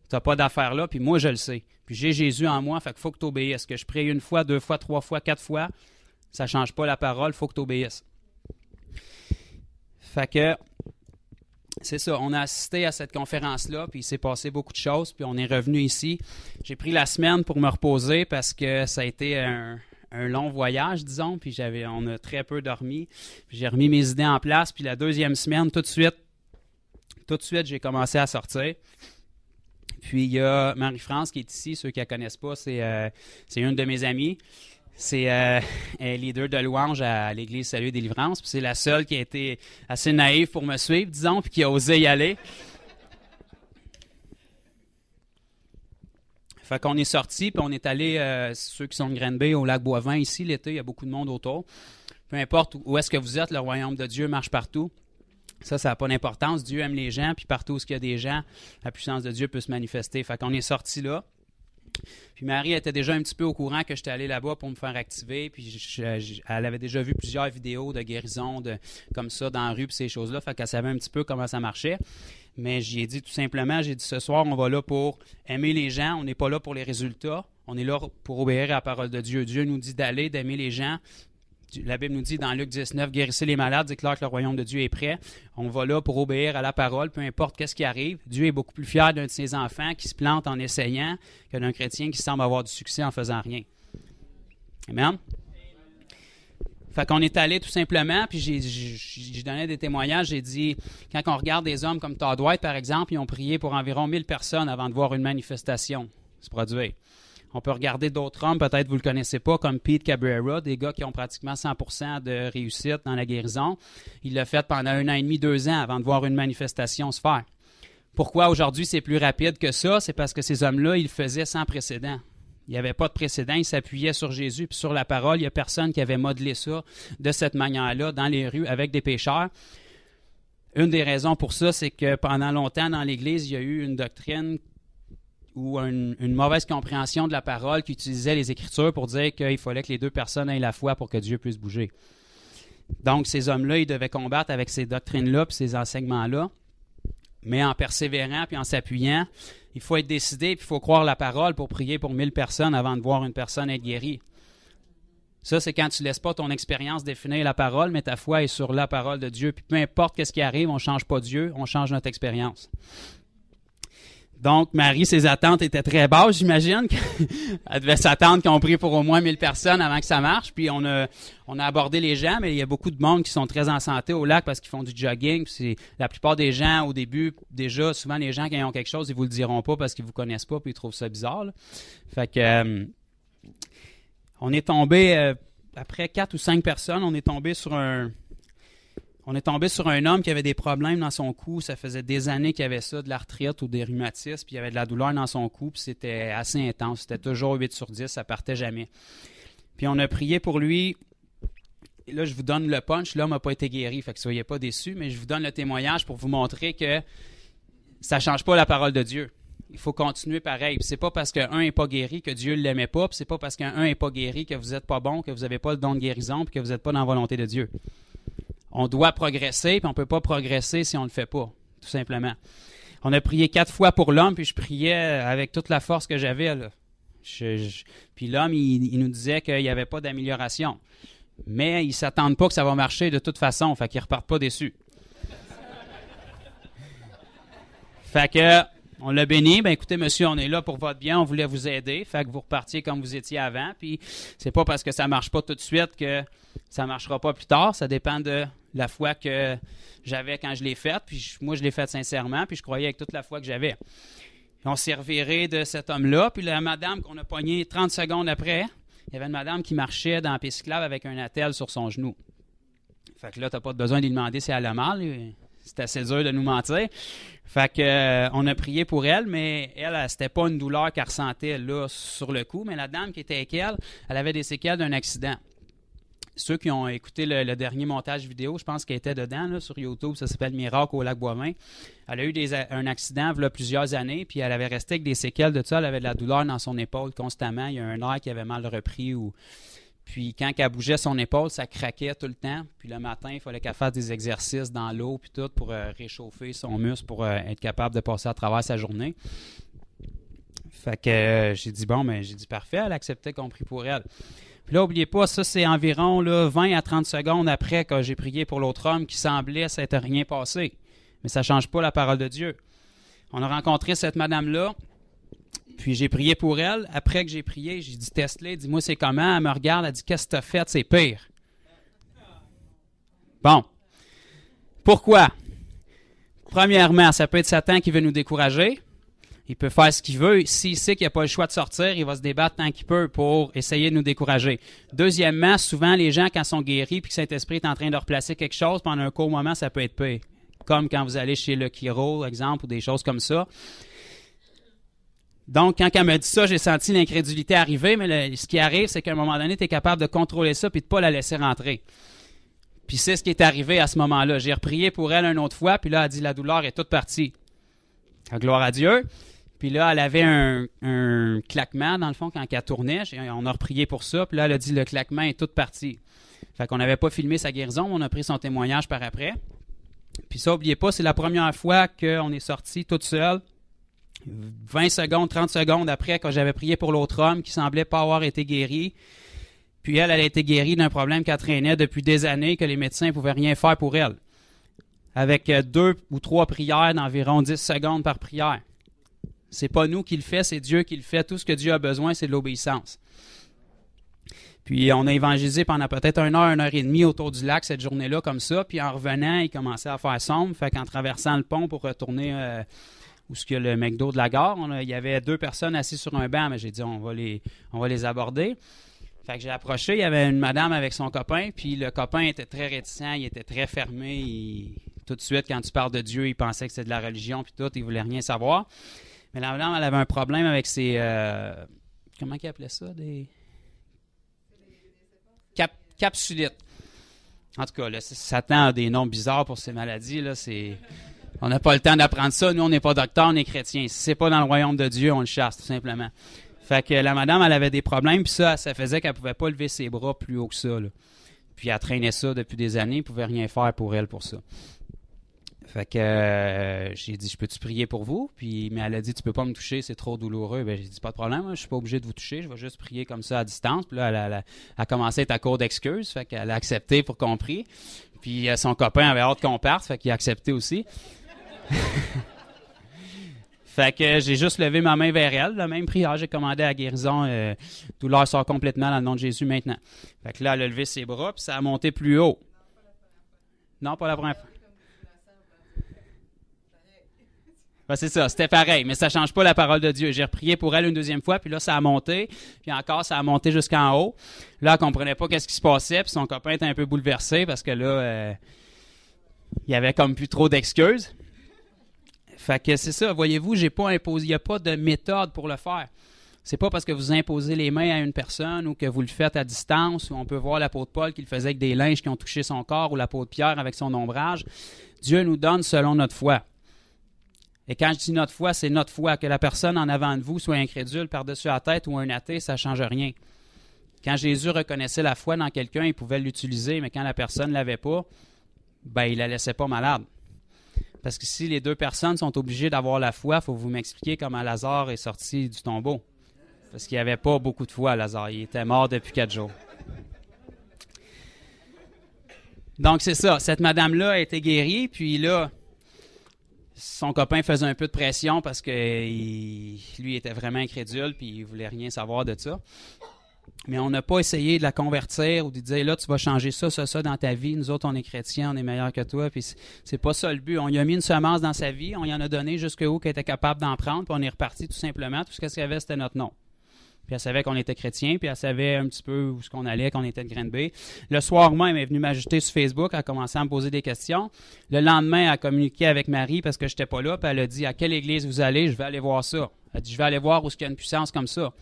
Tu n'as pas d'affaire là, puis moi, je le sais. Puis j'ai Jésus en moi, fait qu'il faut que tu obéisses. Que je prie 1 fois, 2 fois, 3 fois, 4 fois, ça ne change pas la parole, il faut que tu obéisses. Fait que c'est ça, on a assisté à cette conférence-là, puis il s'est passé beaucoup de choses, puis on est revenu ici. J'ai pris la semaine pour me reposer parce que ça a été un long voyage, disons, puis on a très peu dormi. Puis j'ai remis mes idées en place, puis la deuxième semaine, tout de suite, j'ai commencé à sortir. Puis il y a Marie-France qui est ici, ceux qui ne la connaissent pas, c'est une de mes amies. C'est leader de louange à l'Église Salut et Délivrance. Puis c'est la seule qui a été assez naïve pour me suivre, disons, puis qui a osé y aller. Fait qu'on est sortis, puis on est allé, ceux qui sont de Granby, au lac Boivin, ici, l'été, il y a beaucoup de monde autour. Peu importe où est-ce que vous êtes, le royaume de Dieu marche partout. Ça n'a pas d'importance. Dieu aime les gens, puis partout où il y a des gens, la puissance de Dieu peut se manifester. Fait qu'on est sortis là. Puis Marie était déjà un petit peu au courant que j'étais allé là-bas pour me faire activer. Puis elle avait déjà vu plusieurs vidéos de guérison comme ça dans la rue, puis ces choses-là. Fait qu'elle savait un petit peu comment ça marchait. Mais j'y ai dit tout simplement, ce soir, on va là pour aimer les gens. On n'est pas là pour les résultats. On est là pour obéir à la parole de Dieu. Dieu nous dit d'aller, d'aimer les gens. La Bible nous dit dans Luc 19, guérissez les malades, déclare que le royaume de Dieu est prêt. On va là pour obéir à la parole, peu importe qu'est-ce qui arrive. Dieu est beaucoup plus fier d'un de ses enfants qui se plante en essayant que d'un chrétien qui semble avoir du succès en faisant rien. Amen. Fait qu'on est allé tout simplement, puis j'ai donné des témoignages, j'ai dit, quand on regarde des hommes comme Todd White, par exemple, ils ont prié pour environ 1000 personnes avant de voir une manifestation se produire. On peut regarder d'autres hommes, peut-être vous ne le connaissez pas, comme Pete Cabrera, des gars qui ont pratiquement 100% de réussite dans la guérison. Il l'a fait pendant 1 an et demi, 2 ans avant de voir une manifestation se faire. Pourquoi aujourd'hui c'est plus rapide que ça? C'est parce que ces hommes-là, ils le faisaient sans précédent. Il n'y avait pas de précédent, ils s'appuyaient sur Jésus puis sur la parole. Il n'y a personne qui avait modelé ça de cette manière-là dans les rues avec des pécheurs. Une des raisons pour ça, c'est que pendant longtemps dans l'Église, il y a eu une doctrine ou une mauvaise compréhension de la parole qui utilisait les Écritures pour dire qu'il fallait que les deux personnes aient la foi pour que Dieu puisse bouger. Donc, ces hommes-là, ils devaient combattre avec ces doctrines-là puis ces enseignements-là, mais en persévérant puis en s'appuyant. Il faut être décidé puis il faut croire la parole pour prier pour 1000 personnes avant de voir une personne être guérie. Ça, c'est quand tu ne laisses pas ton expérience définir la parole, mais ta foi est sur la parole de Dieu. Puis peu importe ce qui arrive, on ne change pas Dieu, on change notre expérience. Donc, Marie, ses attentes étaient très basses, j'imagine. Elle devait s'attendre qu'on prie pour au moins 1000 personnes avant que ça marche. Puis on a abordé les gens, mais il y a beaucoup de monde qui sont très en santé au lac parce qu'ils font du jogging. Puis la plupart des gens, au début, déjà, souvent les gens, quand ils ont quelque chose, ils vous le diront pas parce qu'ils vous connaissent pas puis ils trouvent ça bizarre. Là. Fait que on est tombé, après 4 ou 5 personnes, on est tombé sur un homme qui avait des problèmes dans son cou. Ça faisait des années qu'il avait ça, de l'arthrite ou des rhumatismes, puis il avait de la douleur dans son cou, puis c'était assez intense. C'était toujours 8 sur 10, ça partait jamais. Puis on a prié pour lui. Et là, je vous donne le punch. L'homme n'a pas été guéri, fait que soyez pas déçus, mais je vous donne le témoignage pour vous montrer que ça ne change pas la parole de Dieu. Il faut continuer pareil. Puis c'est pas parce qu'un n'est pas guéri que Dieu ne l'aimait pas, puis c'est pas parce qu'un n'est pas guéri que vous n'êtes pas bon, que vous n'avez pas le don de guérison, puis que vous n'êtes pas dans la volonté de Dieu. On doit progresser, puis on ne peut pas progresser si on ne le fait pas, tout simplement. On a prié 4 fois pour l'homme, puis je priais avec toute la force que j'avais. Là. Puis l'homme, il nous disait qu'il n'y avait pas d'amélioration. Mais ils ne s'attendent pas que ça va marcher de toute façon, fait qu'ils ne repartent pas déçus. Fait que, on l'a béni. Ben écoutez, monsieur, on est là pour votre bien, on voulait vous aider. Fait que vous repartiez comme vous étiez avant. Puis c'est pas parce que ça ne marche pas tout de suite que ça ne marchera pas plus tard. Ça dépend de la foi que j'avais quand je l'ai faite. Puis moi, je l'ai faite sincèrement. Puis je croyais avec toute la foi que j'avais. Puis on s'est reviré de cet homme-là. Puis la madame qu'on a pognée 30 secondes après, il y avait une madame qui marchait dans la piste cyclable avec un attelle sur son genou. Fait que là, tu n'as pas besoin de lui demander si elle a mal. C'est assez dur de nous mentir. Fait que, on a prié pour elle, mais elle, c'était pas une douleur qu'elle ressentait là sur le coup. Mais la dame qui était avec elle, elle avait des séquelles d'un accident. Ceux qui ont écouté le dernier montage vidéo, je pense qu'elle était dedans là, sur YouTube, ça s'appelle Miracle au lac Boivin. Elle a eu un accident il y a plusieurs années, puis elle avait resté avec des séquelles de ça. Elle avait de la douleur dans son épaule constamment. Il y a un nerf qui avait mal repris. Puis quand elle bougeait son épaule, ça craquait tout le temps. Puis le matin, il fallait qu'elle fasse des exercices dans l'eau puis tout pour réchauffer son muscle pour être capable de passer à travers sa journée. Fait que j'ai dit parfait, elle acceptait qu'on prie pour elle. Puis là, n'oubliez pas, ça c'est environ là, 20 à 30 secondes après que j'ai prié pour l'autre homme qui semblait s'être rien passé. Mais ça ne change pas la parole de Dieu. On a rencontré cette madame-là. Puis j'ai prié pour elle. Après que j'ai prié, j'ai dit, Tesla, dis-moi c'est comment. Elle me regarde, elle dit, qu'est-ce que tu as fait? C'est pire. Bon. Pourquoi? Premièrement, ça peut être Satan qui veut nous décourager. Il peut faire ce qu'il veut. S'il sait qu'il n'a pas le choix de sortir, il va se débattre tant qu'il peut pour essayer de nous décourager. Deuxièmement, souvent, les gens, quand ils sont guéris et que Saint-Esprit est en train de replacer quelque chose, pendant un court moment, ça peut être pire. Comme quand vous allez chez le chiro, exemple, ou des choses comme ça. Donc, quand elle m'a dit ça, j'ai senti l'incrédulité arriver, mais ce qui arrive, c'est qu'à un moment donné, tu es capable de contrôler ça et de ne pas la laisser rentrer. Puis c'est ce qui est arrivé à ce moment-là. J'ai reprié pour elle une autre fois, puis là, elle a dit, la douleur est toute partie. Gloire à Dieu. Puis là, elle avait un claquement, dans le fond, quand elle tournait. On a reprié pour ça. Puis là, elle a dit, le claquement est toute partie. Fait qu'on n'avait pas filmé sa guérison, mais on a pris son témoignage par après. Puis ça, n'oubliez pas, c'est la première fois qu'on est sorti toute seule. 20 secondes, 30 secondes après, quand j'avais prié pour l'autre homme qui semblait pas avoir été guéri. Puis elle a été guérie d'un problème qu'elle traînait depuis des années, que les médecins ne pouvaient rien faire pour elle. Avec 2 ou 3 prières d'environ 10 secondes par prière. C'est pas nous qui le fait, c'est Dieu qui le fait. Tout ce que Dieu a besoin, c'est de l'obéissance. Puis on a évangélisé pendant peut-être 1 heure et demie autour du lac cette journée-là comme ça. Puis en revenant, il commençait à faire sombre. Fait qu'en traversant le pont pour retourner où est-ce qu'il y a le McDo de la gare, il y avait 2 personnes assises sur un banc. Mais j'ai dit, on va les aborder. Fait que j'ai approché, il y avait une madame avec son copain. Puis le copain était très réticent, il était très fermé. Tout de suite, quand tu parles de Dieu, il pensait que c'était de la religion. Puis tout, il voulait rien savoir. Mais la madame, elle avait un problème avec ses... comment il appelait ça? Des... capsulites. En tout cas, là, Satan a des noms bizarres pour ces maladies. Là, on n'a pas le temps d'apprendre ça. Nous, on n'est pas docteurs, on est chrétiens. Si c'est pas dans le royaume de Dieu, on le chasse, tout simplement. Fait que la madame, elle avait des problèmes, puis ça faisait qu'elle ne pouvait pas lever ses bras plus haut que ça. Là. Puis elle traînait ça depuis des années, elle ne pouvait rien faire pour elle pour ça. Fait que j'ai dit, je peux-tu prier pour vous? Mais elle a dit, tu peux pas me toucher, c'est trop douloureux. J'ai dit, pas de problème, je suis pas obligé de vous toucher, je vais juste prier comme ça à distance. Puis là, elle a commencé à être à court d'excuses, fait qu'elle a accepté pour qu'on prie. Puis son copain avait hâte qu'on parte, fait qu'il a accepté aussi. Fait que j'ai juste levé ma main vers elle, la même prière, j'ai commandé à la guérison, douleur sort complètement dans le nom de Jésus maintenant. Fait que là, elle a levé ses bras, puis ça a monté plus haut. Non, pas la première fois. Ben, c'est ça, c'était pareil, mais ça ne change pas la parole de Dieu. J'ai reprié pour elle une deuxième fois, puis là, ça a monté, puis encore, ça a monté jusqu'en haut. Là, elle ne comprenait pas qu'est-ce qui se passait, puis son copain était un peu bouleversé parce que là, il y avait comme plus trop d'excuses. Fait que c'est ça, voyez-vous, j'ai pas imposé, il n'y a pas de méthode pour le faire. C'est pas parce que vous imposez les mains à une personne ou que vous le faites à distance, ou on peut voir l'apôtre Paul qui le faisait avec des linges qui ont touché son corps, ou l'apôtre Pierre avec son ombrage. Dieu nous donne selon notre foi. Et quand je dis notre foi, c'est notre foi. Que la personne en avant de vous soit incrédule par-dessus la tête ou un athée, ça ne change rien. Quand Jésus reconnaissait la foi dans quelqu'un, il pouvait l'utiliser, mais quand la personne ne l'avait pas, ben, il ne la laissait pas malade. Parce que si les 2 personnes sont obligées d'avoir la foi, il faut vous m'expliquer comment Lazare est sorti du tombeau. Parce qu'il n'y avait pas beaucoup de foi, Lazare. Il était mort depuis 4 jours. Donc, c'est ça. Cette madame-là a été guérie, puis là, son copain faisait un peu de pression parce que lui était vraiment incrédule puis il voulait rien savoir de ça. Mais on n'a pas essayé de la convertir ou de dire là tu vas changer ça dans ta vie. Nous autres on est chrétiens, on est meilleurs que toi. Puis c'est pas ça le but. On lui a mis une semence dans sa vie, on y en a donné jusqu'où qu'elle était capable d'en prendre, puis on est reparti tout simplement. Tout ce qu'elle savait c'était notre nom. Puis elle savait qu'on était chrétiens, puis elle savait un petit peu où ce qu'on allait, qu'on était de Granby. Le soir même, elle est venue m'ajouter sur Facebook, elle a commencé à me poser des questions. Le lendemain, elle a communiqué avec Marie parce que je n'étais pas là, puis elle a dit « À quelle église vous allez? Je vais aller voir ça. » Elle a dit « Je vais aller voir où il y a une puissance comme ça. »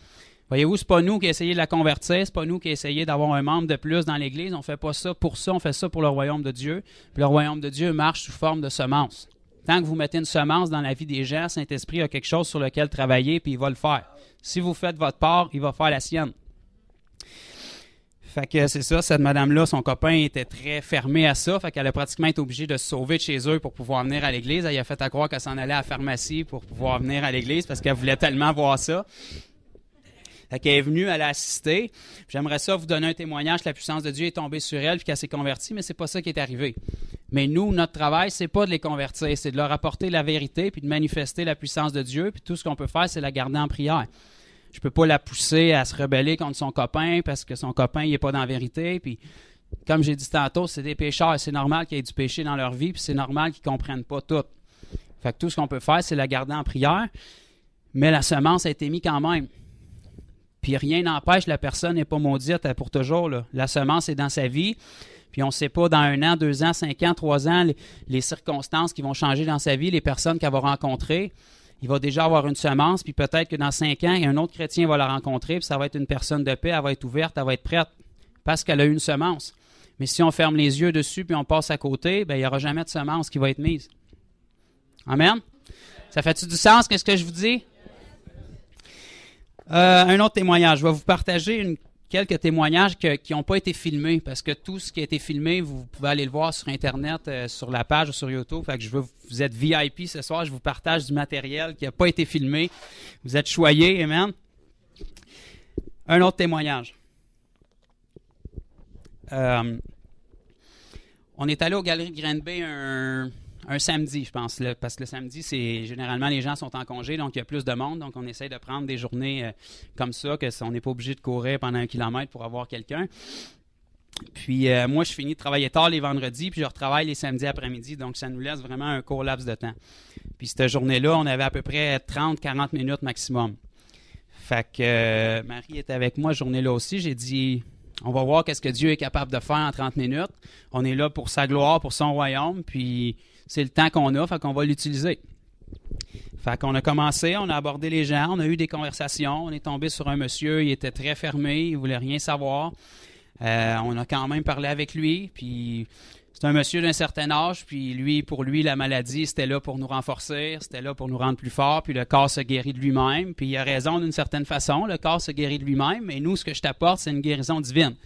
Voyez-vous, c'est pas nous qui essayons de la convertir, c'est pas nous qui essayons d'avoir un membre de plus dans l'église. On fait pas ça pour ça, on fait ça pour le royaume de Dieu. Puis le royaume de Dieu marche sous forme de semence. Tant que vous mettez une semence dans la vie des gens, Saint-Esprit a quelque chose sur lequel travailler, puis il va le faire. Si vous faites votre part, il va faire la sienne. Fait que c'est ça, cette madame-là, son copain était très fermé à ça, fait qu'elle a pratiquement été obligée de se sauver de chez eux pour pouvoir venir à l'église. Elle a fait à croire qu'elle s'en allait à la pharmacie pour pouvoir venir à l'église parce qu'elle voulait tellement voir ça. Fait qu'elle est venue, elle a assisté. J'aimerais ça vous donner un témoignage que la puissance de Dieu est tombée sur elle et qu'elle s'est convertie, mais c'est pas ça qui est arrivé. Mais nous, notre travail, c'est pas de les convertir, c'est de leur apporter la vérité puis de manifester la puissance de Dieu. Puis tout ce qu'on peut faire, c'est la garder en prière. Je peux pas la pousser à se rebeller contre son copain parce que son copain il est pas dans la vérité. Puis comme j'ai dit tantôt, c'est des pécheurs. C'est normal qu'il y ait du péché dans leur vie puis c'est normal qu'ils comprennent pas tout. Fait que tout ce qu'on peut faire, c'est la garder en prière. Mais la semence a été mise quand même. Puis rien n'empêche, la personne n'est pas maudite pour toujours, là. La semence est dans sa vie. Puis on ne sait pas dans 1 an, 2 ans, 5 ans, 3 ans, les circonstances qui vont changer dans sa vie, les personnes qu'elle va rencontrer. Il va déjà avoir une semence, puis peut-être que dans 5 ans, un autre chrétien va la rencontrer, puis ça va être une personne de paix, elle va être ouverte, elle va être prête, parce qu'elle a eu une semence. Mais si on ferme les yeux dessus, puis on passe à côté, bien, il n'y aura jamais de semence qui va être mise. Amen? Ça fait-tu du sens, qu'est-ce que je vous dis? Un autre témoignage. Je vais vous partager quelques témoignages qui n'ont pas été filmés, parce que tout ce qui a été filmé, vous pouvez aller le voir sur Internet, sur la page ou sur YouTube. Fait que vous êtes VIP ce soir, je vous partage du matériel qui n'a pas été filmé. Vous êtes choyés, amen. Un autre témoignage. On est allé aux Galeries de Green Bay un samedi, je pense, là, parce que le samedi, généralement les gens sont en congé, donc il y a plus de monde, donc on essaie de prendre des journées comme ça, on n'est pas obligé de courir pendant 1 kilomètre pour avoir quelqu'un. Puis moi, je finis de travailler tard les vendredis, puis je retravaille les samedis après-midi, donc ça nous laisse vraiment un court laps de temps. Puis cette journée-là, on avait à peu près 30-40 minutes maximum. Fait que Marie était avec moi cette journée-là aussi, j'ai dit... On va voir qu'est-ce que Dieu est capable de faire en 30 minutes. On est là pour sa gloire, pour son royaume, puis c'est le temps qu'on a, fait qu'on va l'utiliser. Fait qu'on a commencé, on a abordé les gens, on a eu des conversations, on est tombé sur un monsieur, il était très fermé, il voulait rien savoir. On a quand même parlé avec lui, puis c'est un monsieur d'un certain âge, puis pour lui, la maladie, c'était là pour nous renforcer, c'était là pour nous rendre plus forts, puis le corps se guérit de lui-même, puis il a raison d'une certaine façon, le corps se guérit de lui-même, et nous, ce que je t'apporte, c'est une guérison divine.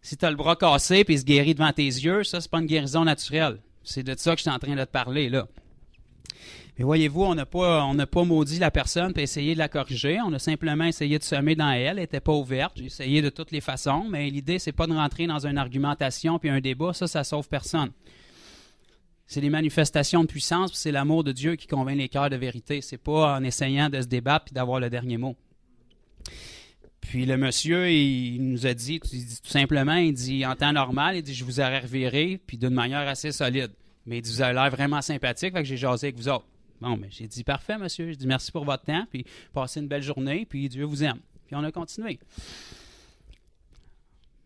Si tu as le bras cassé, puis il se guérit devant tes yeux, ça, c'est pas une guérison naturelle. C'est de ça que je suis en train de te parler, là. Mais voyez-vous, on n'a pas maudit la personne puis essayé de la corriger. On a simplement essayé de semer dans elle. Elle n'était pas ouverte. J'ai essayé de toutes les façons. Mais l'idée, c'est pas de rentrer dans une argumentation puis un débat. Ça sauve personne. C'est les manifestations de puissance puis c'est l'amour de Dieu qui convainc les cœurs de vérité. C'est pas en essayant de se débattre puis d'avoir le dernier mot. Puis le monsieur, il nous a dit tout simplement, il dit, en temps normal, il dit, je vous aurais reviré puis d'une manière assez solide. Mais il dit, vous avez l'air vraiment sympathique, fait que j'ai jasé avec vous autres. Bon, mais j'ai dit, parfait, monsieur. J'ai dit, merci pour votre temps, puis passez une belle journée, puis Dieu vous aime. Puis on a continué.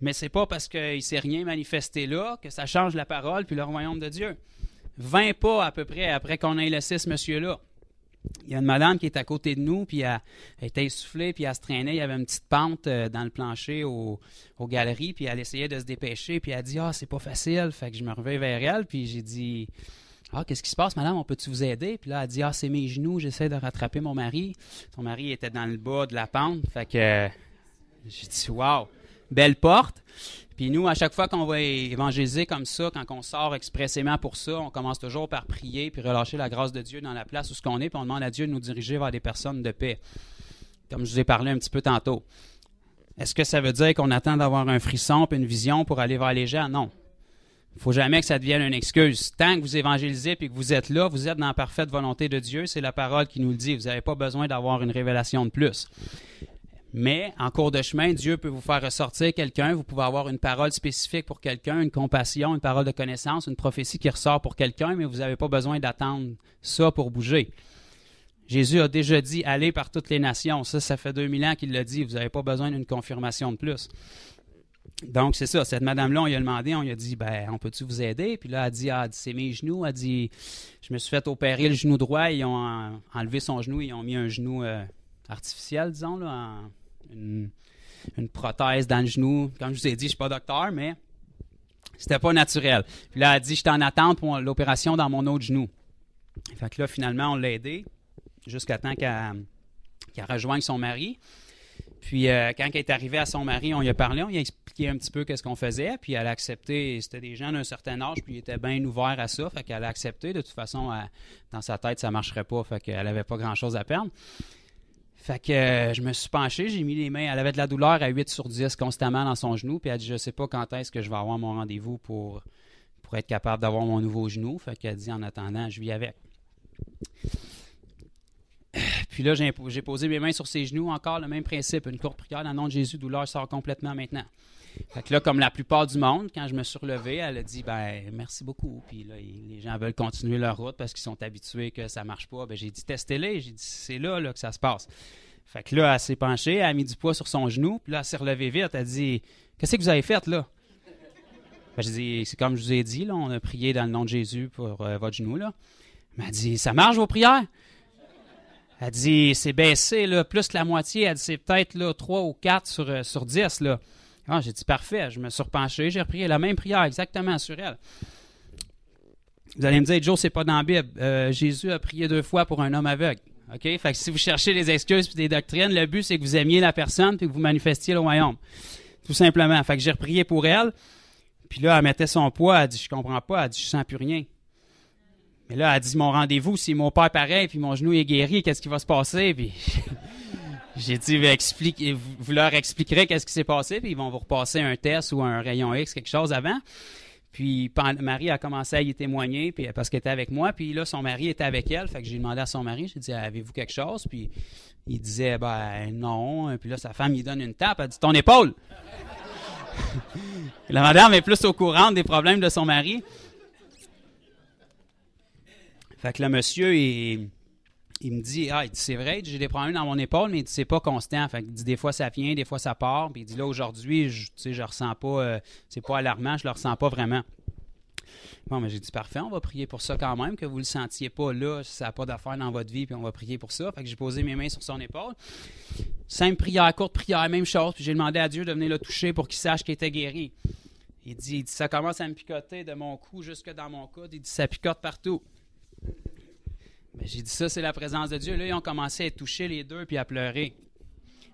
Mais c'est pas parce qu'il ne s'est rien manifesté là que ça change la parole puis le royaume de Dieu. 20 pas à peu près après qu'on ait laissé ce monsieur-là. Il y a une madame qui est à côté de nous, puis elle était essoufflée, puis elle se traînait. Il y avait une petite pente dans le plancher aux galeries, puis elle essayait de se dépêcher, puis elle a dit « Ah, c'est pas facile ». Fait que je me revais vers elle, puis j'ai dit « Ah, qu'est-ce qui se passe, madame? On peut-tu vous aider? » Puis là, elle a dit « Ah, c'est mes genoux, j'essaie de rattraper mon mari. » Son mari était dans le bas de la pente, fait que j'ai dit « Wow, belle porte ». Puis nous, à chaque fois qu'on va évangéliser comme ça, quand on sort expressément pour ça, on commence toujours par prier puis relâcher la grâce de Dieu dans la place où ce qu'on est, puis on demande à Dieu de nous diriger vers des personnes de paix, comme je vous ai parlé un petit peu tantôt. Est-ce que ça veut dire qu'on attend d'avoir un frisson puis une vision pour aller vers les gens? Non. Il ne faut jamais que ça devienne une excuse. Tant que vous évangélisez et que vous êtes là, vous êtes dans la parfaite volonté de Dieu, c'est la parole qui nous le dit. Vous n'avez pas besoin d'avoir une révélation de plus. Mais, en cours de chemin, Dieu peut vous faire ressortir quelqu'un. Vous pouvez avoir une parole spécifique pour quelqu'un, une compassion, une parole de connaissance, une prophétie qui ressort pour quelqu'un, mais vous n'avez pas besoin d'attendre ça pour bouger. Jésus a déjà dit « Allez par toutes les nations ». Ça fait 2000 ans qu'il l'a dit. Vous n'avez pas besoin d'une confirmation de plus. Donc, c'est ça. Cette madame-là, on lui a demandé, on lui a dit « Ben, on peut-tu vous aider? » Puis là, elle a dit « c'est mes genoux. » Elle a dit « Je me suis fait opérer le genou droit. » Ils ont enlevé son genou. Ils ont mis un genou artificiel, disons, là, une prothèse dans le genou. Comme je vous ai dit, je ne suis pas docteur, mais c'était pas naturel. Puis là, elle a dit, j'étais en attente pour l'opération dans mon autre genou. Fait que là, finalement, on l'a aidé jusqu'à temps qu'elle rejoigne son mari. Puis quand elle est arrivée à son mari, on lui a parlé, on lui a expliqué un petit peu qu'est-ce qu'on faisait, puis elle a accepté. C'était des gens d'un certain âge, puis ils étaient bien ouverts à ça, fait qu'elle a accepté. De toute façon, dans sa tête, ça ne marcherait pas, fait qu'elle n'avait pas grand-chose à perdre. Fait que je me suis penché, j'ai mis les mains. Elle avait de la douleur à 8 sur 10 constamment dans son genou. Puis elle dit, je ne sais pas quand est-ce que je vais avoir mon rendez-vous pour être capable d'avoir mon nouveau genou. Fait qu'elle dit, en attendant, je vis avec. Puis là, j'ai posé mes mains sur ses genoux. Encore le même principe. Une courte prière dans le nom de Jésus. Douleur sort complètement maintenant. Fait que là, comme la plupart du monde, quand je me suis relevé, elle a dit, ben merci beaucoup. Puis là, les gens veulent continuer leur route parce qu'ils sont habitués que ça marche pas. Ben j'ai dit, testez-les. J'ai dit, c'est là que ça se passe. Fait que là, elle s'est penchée, elle a mis du poids sur son genou, puis là, elle s'est relevée vite. Elle a dit, qu'est-ce que vous avez fait là? Ben, j'ai dit, c'est comme je vous ai dit, là, on a prié dans le nom de Jésus pour votre genou, là. Elle m'a dit, ça marche vos prières? Elle dit, c'est baissé, là, plus que la moitié. Elle dit, c'est peut-être là, 3 ou 4 sur 10, là. Ah, j'ai dit, parfait. Je me suis repenché, j'ai reprié la même prière exactement sur elle. Vous allez me dire, Joe, c'est pas dans la Bible. Jésus a prié 2 fois pour un homme aveugle. OK? Fait que si vous cherchez des excuses et des doctrines, le but, c'est que vous aimiez la personne et que vous manifestiez le royaume. Tout simplement. Fait que j'ai reprié pour elle. Puis là, elle mettait son poids. Elle dit, je comprends pas. Elle dit, je sens plus rien. Mais là, elle dit, mon rendez-vous, c'est mon père pareil, puis mon genou est guéri. Qu'est-ce qui va se passer? Puis j'ai dit, vous leur expliquerez qu'est-ce qui s'est passé, puis ils vont vous repasser un test ou un rayon X, quelque chose avant. Puis Marie a commencé à y témoigner puis, parce qu'elle était avec moi. Puis là, son mari était avec elle. Fait que j'ai demandé à son mari, j'ai dit, avez-vous quelque chose? Puis il disait, ben non. Puis là, sa femme, il donne une tape. Elle dit, ton épaule! La madame est plus au courant des problèmes de son mari. Fait que le monsieur, il me dit, il dit, c'est vrai, j'ai des problèmes dans mon épaule, mais il dit, c'est pas constant. Fait qu'il dit, des fois ça vient, des fois ça part. Puis il dit, là, aujourd'hui, je ressens pas, c'est pas alarmant, je le ressens pas vraiment. Bon, mais j'ai dit, parfait, on va prier pour ça quand même, que vous le sentiez pas là, ça n'a pas d'affaire dans votre vie, puis on va prier pour ça. Fait que j'ai posé mes mains sur son épaule. Simple prière, courte prière, même chose. Puis j'ai demandé à Dieu de venir le toucher pour qu'il sache qu'il était guéri. Il dit, ça commence à me picoter de mon cou jusque dans mon coude. Il dit, ça picote partout. Mais j'ai dit, ça, c'est la présence de Dieu. Là, ils ont commencé à être touchés les deux puis à pleurer.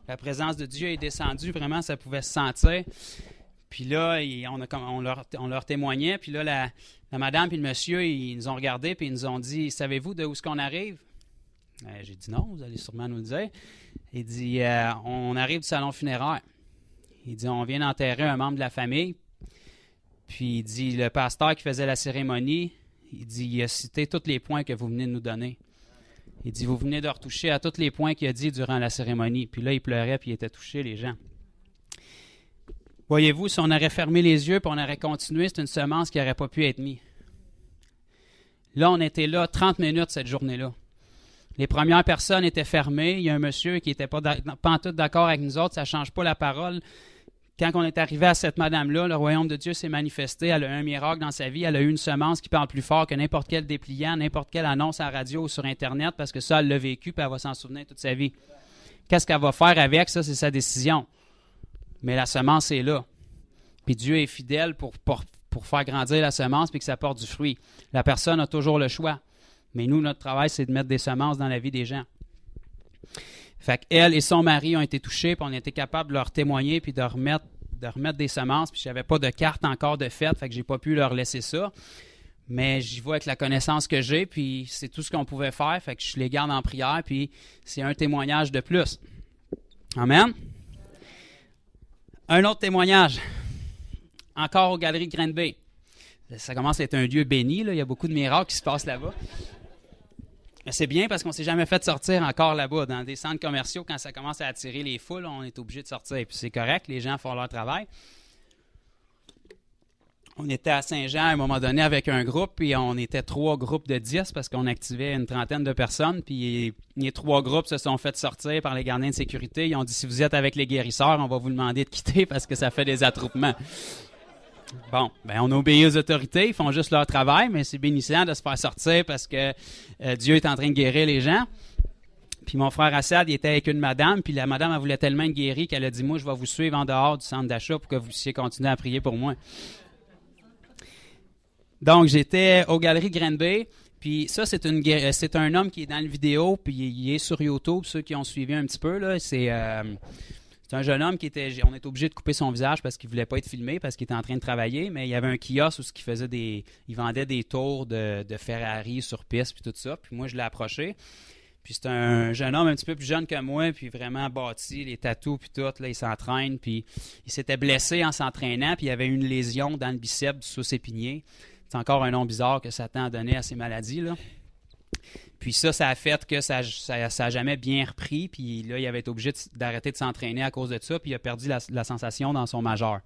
La présence de Dieu est descendue, vraiment, ça pouvait se sentir. Puis là, on leur témoignait. Puis là, la madame et le monsieur, ils nous ont regardés puis ils nous ont dit, savez-vous d'où est-ce qu'on arrive? J'ai dit non, vous allez sûrement nous le dire. Il dit, on arrive du salon funéraire. Il dit, on vient d'enterrer un membre de la famille. Puis il dit, le pasteur qui faisait la cérémonie, il dit, il a cité tous les points que vous venez de nous donner. Il dit, vous venez de retoucher à tous les points qu'il a dit durant la cérémonie. Puis là, il pleurait puis il était touché, les gens. Voyez-vous, si on aurait fermé les yeux puis on aurait continué, c'est une semence qui n'aurait pas pu être mise. Là, on était là 30 minutes cette journée-là. Les premières personnes étaient fermées. Il y a un monsieur qui n'était pas en tout d'accord avec nous autres. Ça ne change pas la parole. Quand on est arrivé à cette madame-là, le royaume de Dieu s'est manifesté. Elle a eu un miracle dans sa vie. Elle a eu une semence qui parle plus fort que n'importe quel dépliant, n'importe quelle annonce à la radio ou sur Internet, parce que ça, elle l'a vécu et elle va s'en souvenir toute sa vie. Qu'est-ce qu'elle va faire avec ça? C'est sa décision. Mais la semence est là. Puis Dieu est fidèle pour faire grandir la semence et que ça porte du fruit. La personne a toujours le choix. Mais nous, notre travail, c'est de mettre des semences dans la vie des gens. Fait qu'elle et son mari ont été touchés, puis on a été capable de leur témoigner, puis de remettre des semences. Puis je n'avais pas de carte encore de fête, fait que j'ai pas pu leur laisser ça. Mais j'y vais avec la connaissance que j'ai, puis c'est tout ce qu'on pouvait faire. Fait que je les garde en prière, puis c'est un témoignage de plus. Amen. Un autre témoignage. Encore aux Galeries de Green Bay. Ça commence à être un lieu béni, là. Il y a beaucoup de miracles qui se passent là-bas. C'est bien parce qu'on ne s'est jamais fait sortir encore là-bas. Dans des centres commerciaux, quand ça commence à attirer les foules, on est obligé de sortir. Puis c'est correct, les gens font leur travail. On était à Saint-Jean à un moment donné avec un groupe, puis on était 3 groupes de 10 parce qu'on activait une trentaine de personnes. Puis les 3 groupes se sont fait sortir par les gardiens de sécurité. Ils ont dit, si vous êtes avec les guérisseurs, on va vous demander de quitter parce que ça fait des attroupements. Bon, ben on obéit aux autorités, ils font juste leur travail, mais c'est bénissant de se faire sortir parce que Dieu est en train de guérir les gens. Puis mon frère Assad, il était avec une madame, puis la madame, elle voulait tellement être guérie qu'elle a dit, moi, je vais vous suivre en dehors du centre d'achat pour que vous puissiez continuer à prier pour moi. Donc, j'étais aux Galeries Green Bay, puis ça, c'est un homme qui est dans la vidéo, puis il est sur YouTube, ceux qui ont suivi un petit peu, là, c'est un jeune homme on était obligé de couper son visage parce qu'il voulait pas être filmé, parce qu'il était en train de travailler, mais il y avait un kiosque où il vendait des tours de Ferrari sur piste, puis tout ça, puis moi, je l'ai approché. Puis c'est un jeune homme un petit peu plus jeune que moi, puis vraiment bâti, les tatous, puis tout, là, il s'entraîne, puis il s'était blessé en s'entraînant, puis il avait une lésion dans le biceps du sauce-épinier. C'est encore un nom bizarre que Satan a donné à ces maladies, là. Puis ça a fait que ça a jamais bien repris. Puis là, il avait été obligé d'arrêter de s'entraîner à cause de ça. Puis il a perdu la sensation dans son majeur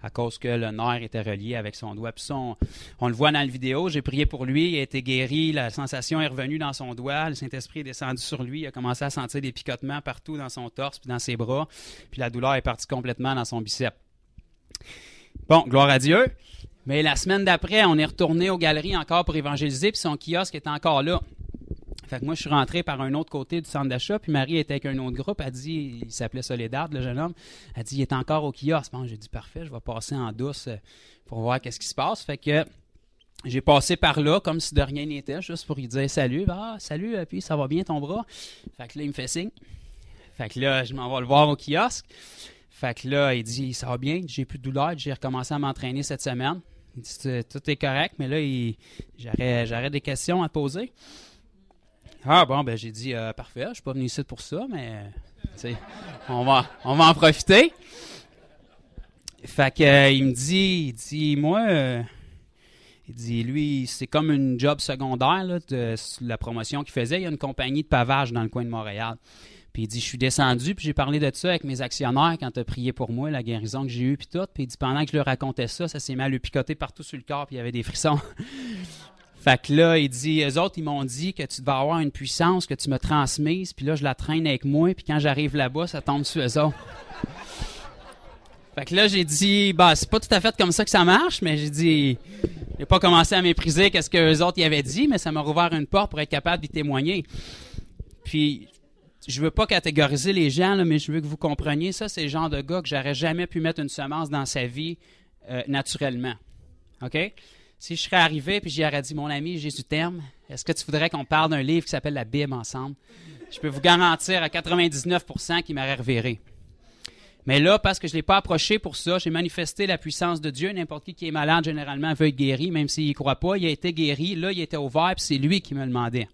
à cause que le nerf était relié avec son doigt. Puis ça, on le voit dans la vidéo. J'ai prié pour lui. Il a été guéri. La sensation est revenue dans son doigt. Le Saint-Esprit est descendu sur lui. Il a commencé à sentir des picotements partout dans son torse puis dans ses bras. Puis la douleur est partie complètement dans son biceps. Bon, gloire à Dieu. Mais la semaine d'après, on est retourné aux galeries encore pour évangéliser. Puis son kiosque était encore là. Fait que moi, je suis rentré par un autre côté du centre d'achat, puis Marie était avec un autre groupe. Elle dit, il s'appelait Soledad, le jeune homme. Elle dit, il est encore au kiosque. Bon, j'ai dit, parfait, je vais passer en douce pour voir qu'est-ce qui se passe. Fait que j'ai passé par là, comme si de rien n'était, juste pour lui dire salut. Ah, salut, puis ça va bien ton bras? Fait que là, il me fait signe. Fait que là, je m'en vais le voir au kiosque. Fait que là, il dit, ça va bien, j'ai plus de douleur, j'ai recommencé à m'entraîner cette semaine. Il dit, tout est correct, mais là, j'aurais des questions à te poser. Ah bon, ben j'ai dit, parfait, je suis pas venu ici pour ça, mais on va en profiter. Fait que il me dit, moi, il dit, lui, c'est comme une job secondaire là, de la promotion qu'il faisait. Il y a une compagnie de pavage dans le coin de Montréal. Puis il dit, je suis descendu, puis j'ai parlé de ça avec mes actionnaires quand tu as prié pour moi, la guérison que j'ai eue, puis tout. Puis il dit, pendant que je leur racontais ça s'est mis à le picoter partout sur le corps, puis il y avait des frissons. Fait que là, il dit, eux autres, ils m'ont dit que tu devais avoir une puissance que tu m'as transmise, puis là, je la traîne avec moi, puis quand j'arrive là-bas, ça tombe sur eux autres. Fait que là, j'ai dit, bah, c'est pas tout à fait comme ça que ça marche, mais j'ai dit, j'ai pas commencé à mépriser qu'est-ce qu'eux autres y avaient dit, mais ça m'a rouvert une porte pour être capable d'y témoigner. Puis, je veux pas catégoriser les gens, là, mais je veux que vous compreniez, ça, c'est le genre de gars que j'aurais jamais pu mettre une semence dans sa vie naturellement. OK? Si je serais arrivé et j'y aurais dit, mon ami, Jésus t'aime, est-ce que tu voudrais qu'on parle d'un livre qui s'appelle la Bible ensemble? Je peux vous garantir à 99% qu'il m'aurait reviré. Mais là, parce que je ne l'ai pas approché pour ça, j'ai manifesté la puissance de Dieu. N'importe qui est malade, généralement, veut être guéri, même s'il n'y croit pas. Il a été guéri, là, il était ouvert, puis c'est lui qui me le demandait.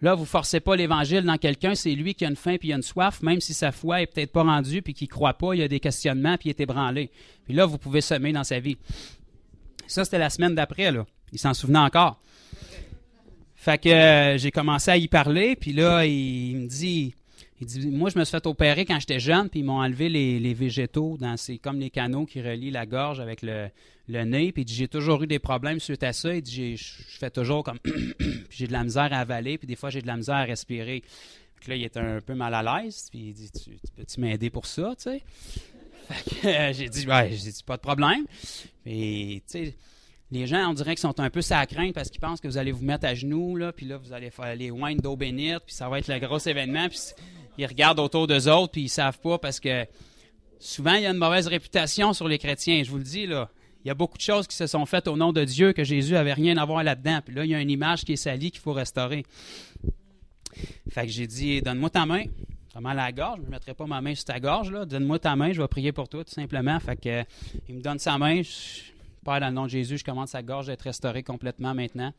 Là, vous ne forcez pas l'Évangile dans quelqu'un, c'est lui qui a une faim puis il a une soif, même si sa foi n'est peut-être pas rendue puis qu'il ne croit pas, il a des questionnements puis il est ébranlé. Puis là, vous pouvez semer dans sa vie. Ça, c'était la semaine d'après, là. Il s'en souvenait encore. Fait que j'ai commencé à y parler, puis là, il me dit, moi, je me suis fait opérer quand j'étais jeune, puis ils m'ont enlevé les végétaux, c'est comme les canaux qui relient la gorge avec le nez, puis j'ai toujours eu des problèmes suite à ça. Il dit, je fais toujours comme, puis j'ai de la misère à avaler, puis des fois, j'ai de la misère à respirer. Puis là, il était un peu mal à l'aise, puis il dit, tu peux-tu m'aider pour ça, tu sais? Fait que j'ai dit, pas de problème. Et, tu sais, les gens, on dirait qu'ils sont un peu sacrants parce qu'ils pensent que vous allez vous mettre à genoux, là, puis là, vous allez faire les ointes d'eau bénite, puis ça va être le gros événement, puis ils regardent autour d'eux autres, puis ils savent pas parce que souvent, il y a une mauvaise réputation sur les chrétiens. Je vous le dis, là, il y a beaucoup de choses qui se sont faites au nom de Dieu que Jésus avait rien à voir là-dedans. Puis là, il y a une image qui est salie qu'il faut restaurer. Fait que j'ai dit, donne-moi ta main. T'as mal à la gorge, je ne mettrai pas ma main sur ta gorge, là. Donne-moi ta main, je vais prier pour toi, tout simplement. Fait que, il me donne sa main, Père, dans le nom de Jésus, je commande sa gorge à être restaurée complètement maintenant.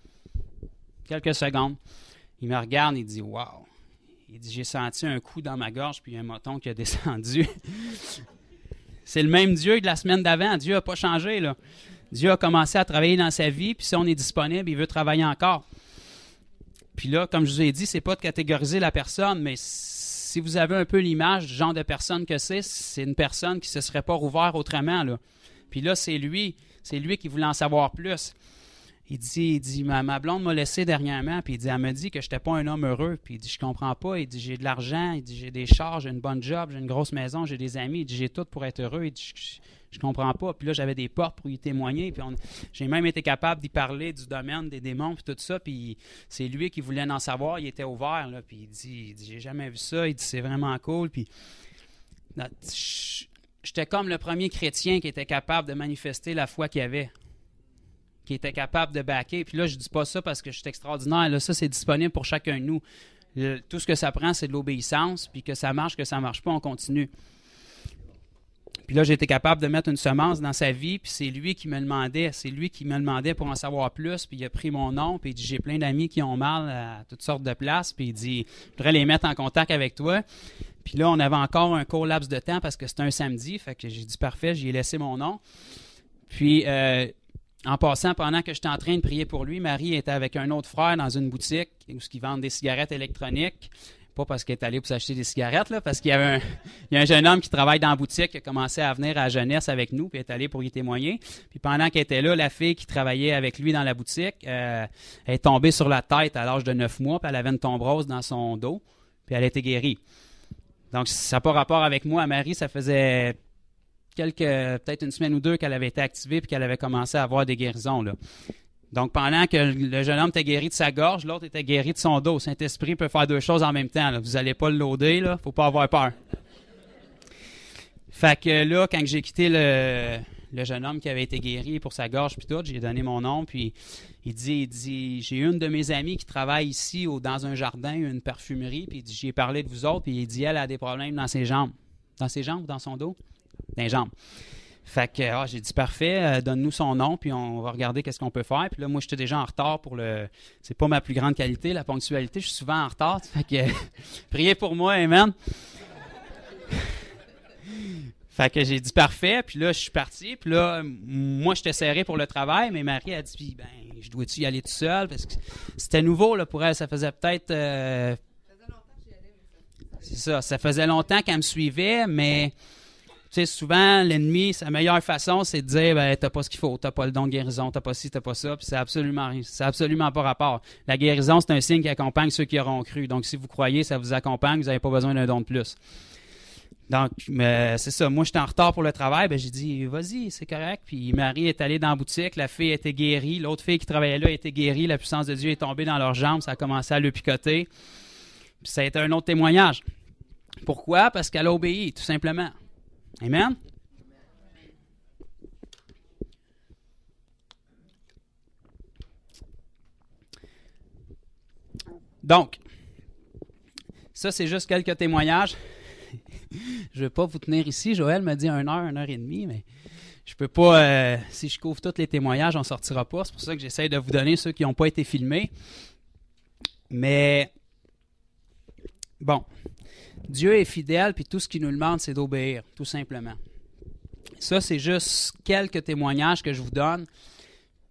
Quelques secondes. Il me regarde, il dit, wow. Il dit, j'ai senti un coup dans ma gorge, puis un moton qui a descendu. C'est le même Dieu que la semaine d'avant. Dieu n'a pas changé, là. Dieu a commencé à travailler dans sa vie, puis si on est disponible, il veut travailler encore. Puis là, comme je vous ai dit, c'est pas de catégoriser la personne, mais si vous avez un peu l'image du genre de personne que c'est une personne qui ne se serait pas rouvert autrement, là. Puis là, c'est lui qui voulait en savoir plus. Il dit, ma blonde m'a laissé dernièrement, puis il dit, elle me dit que je n'étais pas un homme heureux. Puis il dit, je comprends pas. Il dit, j'ai de l'argent, il dit, j'ai des chars, j'ai une bonne job, j'ai une grosse maison, j'ai des amis. Il dit, j'ai tout pour être heureux. Il dit, je comprends pas. Puis là, j'avais des portes pour y témoigner. Puis j'ai même été capable d'y parler du domaine des démons, puis tout ça. Puis c'est lui qui voulait en savoir. Il était ouvert, là. Puis il dit, j'ai jamais vu ça. Il dit, c'est vraiment cool. Puis j'étais comme le premier chrétien qui était capable de manifester la foi qu'il avait, qui était capable de backer. Puis là, je dis pas ça parce que je suis extraordinaire. Là, ça, c'est disponible pour chacun de nous. Tout ce que ça prend, c'est de l'obéissance. Puis que ça marche pas, on continue. Puis là, j'ai été capable de mettre une semence dans sa vie, puis c'est lui qui me demandait. C'est lui qui me demandait pour en savoir plus, puis il a pris mon nom, puis il dit, j'ai plein d'amis qui ont mal à toutes sortes de places, puis il dit, je voudrais les mettre en contact avec toi. Puis là, on avait encore un court laps de temps parce que c'était un samedi, fait que j'ai dit, parfait, j'y ai laissé mon nom. Puis, en passant, pendant que j'étais en train de prier pour lui, Marie était avec un autre frère dans une boutique où ils vendent des cigarettes électroniques. Pas parce qu'elle est allée pour s'acheter des cigarettes, là, parce qu'il y a un jeune homme qui travaille dans la boutique qui a commencé à venir à la jeunesse avec nous, puis elle est allée pour y témoigner. Puis pendant qu'elle était là, la fille qui travaillait avec lui dans la boutique elle est tombée sur la tête à l'âge de 9 mois, puis elle avait une thrombose dans son dos, puis elle a été guérie. Donc, ça n'a pas rapport avec moi. Marie, ça faisait peut-être une semaine ou deux qu'elle avait été activée puis qu'elle avait commencé à avoir des guérisons, là. Donc, pendant que le jeune homme était guéri de sa gorge, l'autre était guéri de son dos. Saint-Esprit peut faire deux choses en même temps, là. Vous n'allez pas le loader, là. Faut pas avoir peur. Fait que là, quand j'ai quitté le jeune homme qui avait été guéri pour sa gorge puis tout, j'ai donné mon nom, puis il dit, j'ai une de mes amies qui travaille ici dans un jardin, une parfumerie, puis j'y ai parlé de vous autres, puis il dit, elle a des problèmes dans ses jambes. Dans ses jambes ou dans son dos? Dans les jambes. Fait que j'ai dit parfait, donne-nous son nom, puis on va regarder qu'est-ce qu'on peut faire. Puis là, moi, j'étais déjà en retard pour c'est pas ma plus grande qualité, la ponctualité, je suis souvent en retard. Fait que priez pour moi, amen. Fait que j'ai dit parfait, puis là, je suis parti. Puis là, moi, j'étais serré pour le travail, mais Marie a dit, ben, je dois-tu y aller tout seul? Parce que c'était nouveau là, pour elle, ça faisait peut-être... c'est ça, ça faisait longtemps qu'elle me suivait, mais... Tu sais, souvent, l'ennemi, sa meilleure façon, c'est de dire, ben, t'as pas ce qu'il faut, t'as pas le don de guérison, t'as pas ci, t'as pas ça, puis c'est absolument pas rapport. La guérison, c'est un signe qui accompagne ceux qui auront cru. Donc, si vous croyez, ça vous accompagne, vous n'avez pas besoin d'un don de plus. Donc, c'est ça. Moi, j'étais en retard pour le travail, ben, j'ai dit, vas-y, c'est correct. Puis Marie est allée dans la boutique, la fille était guérie, l'autre fille qui travaillait là était guérie, la puissance de Dieu est tombée dans leurs jambes, ça a commencé à le picoter. Puis ça a été un autre témoignage. Pourquoi? Parce qu'elle a obéi, tout simplement. Amen? Donc, ça, c'est juste quelques témoignages. Je ne vais pas vous tenir ici. Joël m'a dit 1 heure et demie, mais je peux pas, si je couvre tous les témoignages, on ne sortira pas. C'est pour ça que j'essaie de vous donner ceux qui n'ont pas été filmés. Mais, bon, Dieu est fidèle, puis tout ce qu'il nous demande, c'est d'obéir, tout simplement. Ça, c'est juste quelques témoignages que je vous donne,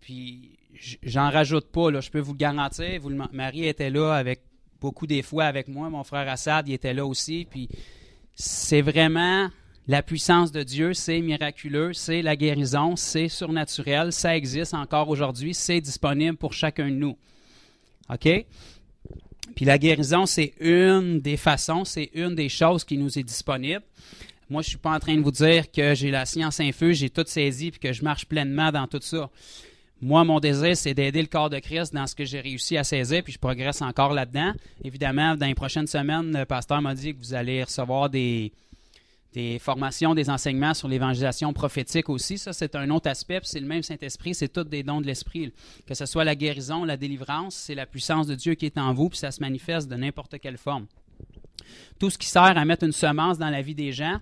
puis j'en rajoute pas, là, je peux vous le garantir. Marie était là avec beaucoup des fois avec moi, mon frère Assad, il était là aussi, puis c'est vraiment la puissance de Dieu, c'est miraculeux, c'est la guérison, c'est surnaturel, ça existe encore aujourd'hui, c'est disponible pour chacun de nous. OK? Puis la guérison, c'est une des façons, c'est une des choses qui nous est disponible. Moi, je ne suis pas en train de vous dire que j'ai la science infuse, j'ai tout saisi puis que je marche pleinement dans tout ça. Moi, mon désir, c'est d'aider le corps de Christ dans ce que j'ai réussi à saisir, puis je progresse encore là-dedans. Évidemment, dans les prochaines semaines, le pasteur m'a dit que vous allez recevoir des formations, des enseignements sur l'évangélisation prophétique aussi. Ça, c'est un autre aspect, puis c'est le même Saint-Esprit, c'est tous des dons de l'Esprit. Que ce soit la guérison, la délivrance, c'est la puissance de Dieu qui est en vous, puis ça se manifeste de n'importe quelle forme. Tout ce qui sert à mettre une semence dans la vie des gens,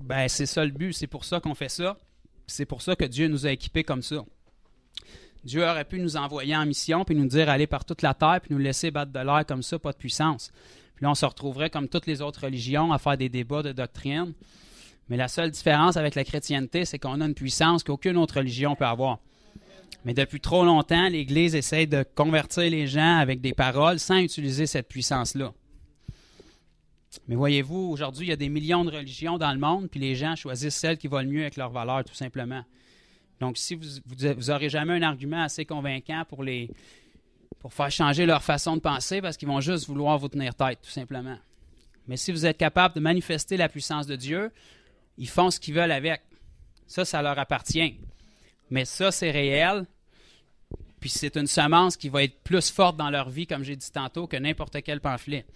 ben c'est ça le but, c'est pour ça qu'on fait ça. C'est pour ça que Dieu nous a équipés comme ça. Dieu aurait pu nous envoyer en mission, puis nous dire aller par toute la terre, puis nous laisser battre de l'air comme ça, pas de puissance. Puis là, on se retrouverait comme toutes les autres religions à faire des débats de doctrine. Mais la seule différence avec la chrétienté, c'est qu'on a une puissance qu'aucune autre religion peut avoir. Mais depuis trop longtemps, l'Église essaie de convertir les gens avec des paroles sans utiliser cette puissance-là. Mais voyez-vous, aujourd'hui, il y a des millions de religions dans le monde, puis les gens choisissent celles qui vont le mieux avec leurs valeurs, tout simplement. Donc, si vous n'aurez jamais un argument assez convaincant pour faire changer leur façon de penser, parce qu'ils vont juste vouloir vous tenir tête, tout simplement. Mais si vous êtes capable de manifester la puissance de Dieu, ils font ce qu'ils veulent avec. Ça leur appartient. Mais ça, c'est réel. Puis c'est une semence qui va être plus forte dans leur vie, comme j'ai dit tantôt, que n'importe quel pamphlet.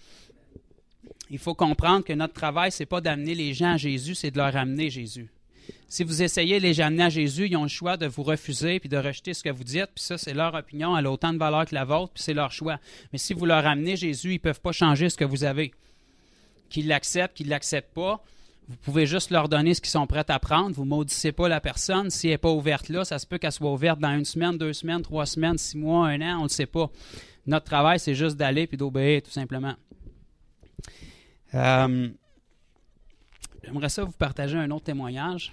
Il faut comprendre que notre travail, ce n'est pas d'amener les gens à Jésus, c'est de leur amener Jésus. Si vous essayez de les amener à Jésus, ils ont le choix de vous refuser puis de rejeter ce que vous dites, puis ça, c'est leur opinion, elle a autant de valeur que la vôtre, puis c'est leur choix. Mais si vous leur amenez Jésus, ils ne peuvent pas changer ce que vous avez. Qu'ils l'acceptent, qu'ils ne l'acceptent pas, vous pouvez juste leur donner ce qu'ils sont prêts à prendre. Vous ne maudissez pas la personne. Si elle n'est pas ouverte là, ça se peut qu'elle soit ouverte dans 1 semaine, 2 semaines, 3 semaines, 6 mois, 1 an, on ne le sait pas. Notre travail, c'est juste d'aller puis d'obéir, tout simplement. J'aimerais ça vous partager un autre témoignage.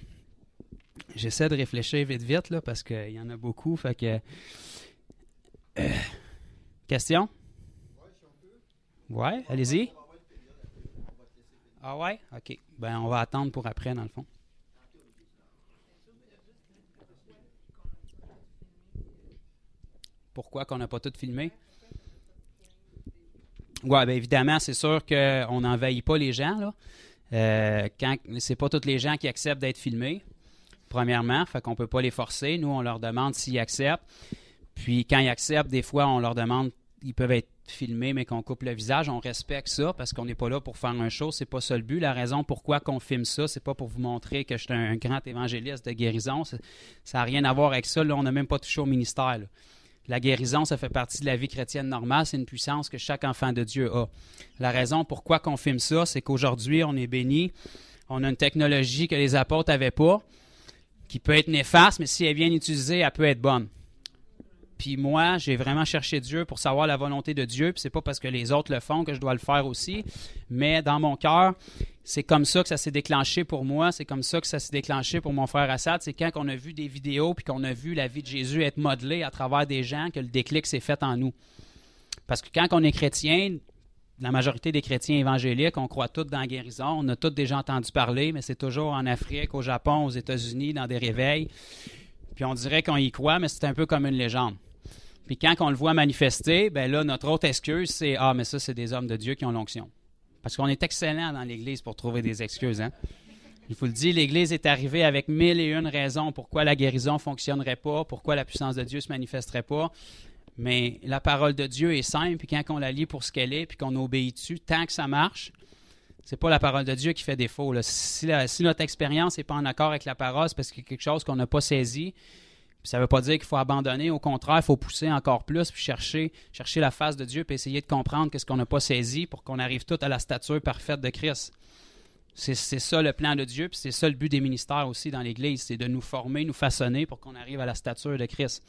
j'essaie de réfléchir vite, là, parce qu'il y en a beaucoup. Fait que. Question? Ouais, allez-y. Ah ouais? OK. Ben, on va attendre pour après, dans le fond. Pourquoi qu'on n'a pas tout filmé? Oui, bien évidemment, c'est sûr qu'on n'envahit pas les gens, là. C'est pas tous les gens qui acceptent d'être filmés, premièrement, fait qu'on ne peut pas les forcer. Nous, on leur demande s'ils acceptent. Puis quand ils acceptent, des fois, on leur demande, ils peuvent être filmés, mais qu'on coupe le visage. On respecte ça parce qu'on n'est pas là pour faire un show. C'est pas ça le but. La raison pourquoi qu'on filme ça, c'est pas pour vous montrer que je suis un grand évangéliste de guérison. Ça n'a rien à voir avec ça. Là, on n'a même pas touché au ministère, là. La guérison, ça fait partie de la vie chrétienne normale. C'est une puissance que chaque enfant de Dieu a. La raison pourquoi qu'on filme ça, c'est qu'aujourd'hui, on est béni. On a une technologie que les apôtres n'avaient pas, qui peut être néfaste, mais si elle est bien utilisée, elle peut être bonne. Puis moi, j'ai vraiment cherché Dieu pour savoir la volonté de Dieu. Puis c'est pas parce que les autres le font que je dois le faire aussi. Mais dans mon cœur, c'est comme ça que ça s'est déclenché pour moi. C'est comme ça que ça s'est déclenché pour mon frère Assad. C'est quand on a vu des vidéos puis qu'on a vu la vie de Jésus être modelée à travers des gens que le déclic s'est fait en nous. Parce que quand on est chrétien, la majorité des chrétiens évangéliques, on croit tous dans la guérison. On a tous déjà entendu parler, mais c'est toujours en Afrique, au Japon, aux États-Unis, dans des réveils. Puis on dirait qu'on y croit, mais c'est un peu comme une légende. Puis quand on le voit manifester, bien là, notre autre excuse, c'est « Ah, mais ça, c'est des hommes de Dieu qui ont l'onction. » Parce qu'on est excellent dans l'Église pour trouver des excuses. Hein? Il faut le dire, l'Église est arrivée avec 1001 raisons pourquoi la guérison ne fonctionnerait pas, pourquoi la puissance de Dieu ne se manifesterait pas. Mais la parole de Dieu est simple, puis quand on la lit pour ce qu'elle est, puis qu'on obéit dessus, tant que ça marche, c'est pas la parole de Dieu qui fait défaut, là. Si notre expérience n'est pas en accord avec la parole, c'est parce qu'il y a quelque chose qu'on n'a pas saisi. Puis ça ne veut pas dire qu'il faut abandonner. Au contraire, il faut pousser encore plus, puis chercher la face de Dieu, puis essayer de comprendre ce qu'on n'a pas saisi pour qu'on arrive tous à la stature parfaite de Christ. C'est ça le plan de Dieu, puis c'est ça le but des ministères aussi dans l'Église, c'est de nous former, nous façonner pour qu'on arrive à la stature de Christ.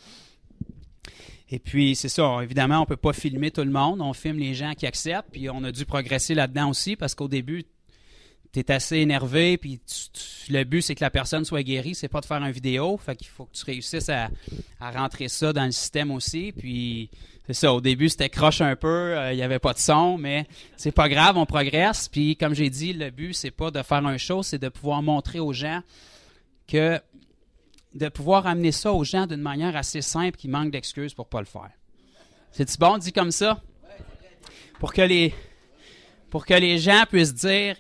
Et puis, c'est ça, évidemment, on ne peut pas filmer tout le monde, on filme les gens qui acceptent, puis on a dû progresser là-dedans aussi, parce qu'au début, tu es assez énervé, puis le but, c'est que la personne soit guérie, c'est pas de faire une vidéo, fait qu'il faut que tu réussisses à rentrer ça dans le système aussi, puis c'est ça, au début, c'était croche un peu, il n'y avait pas de son, mais c'est pas grave, on progresse, puis comme j'ai dit, le but, c'est pas de faire un show, c'est de pouvoir montrer aux gens que, de pouvoir amener ça aux gens d'une manière assez simple qui manque d'excuses pour pas le faire. C'est-tu bon, dit comme ça? Pour que les gens puissent dire,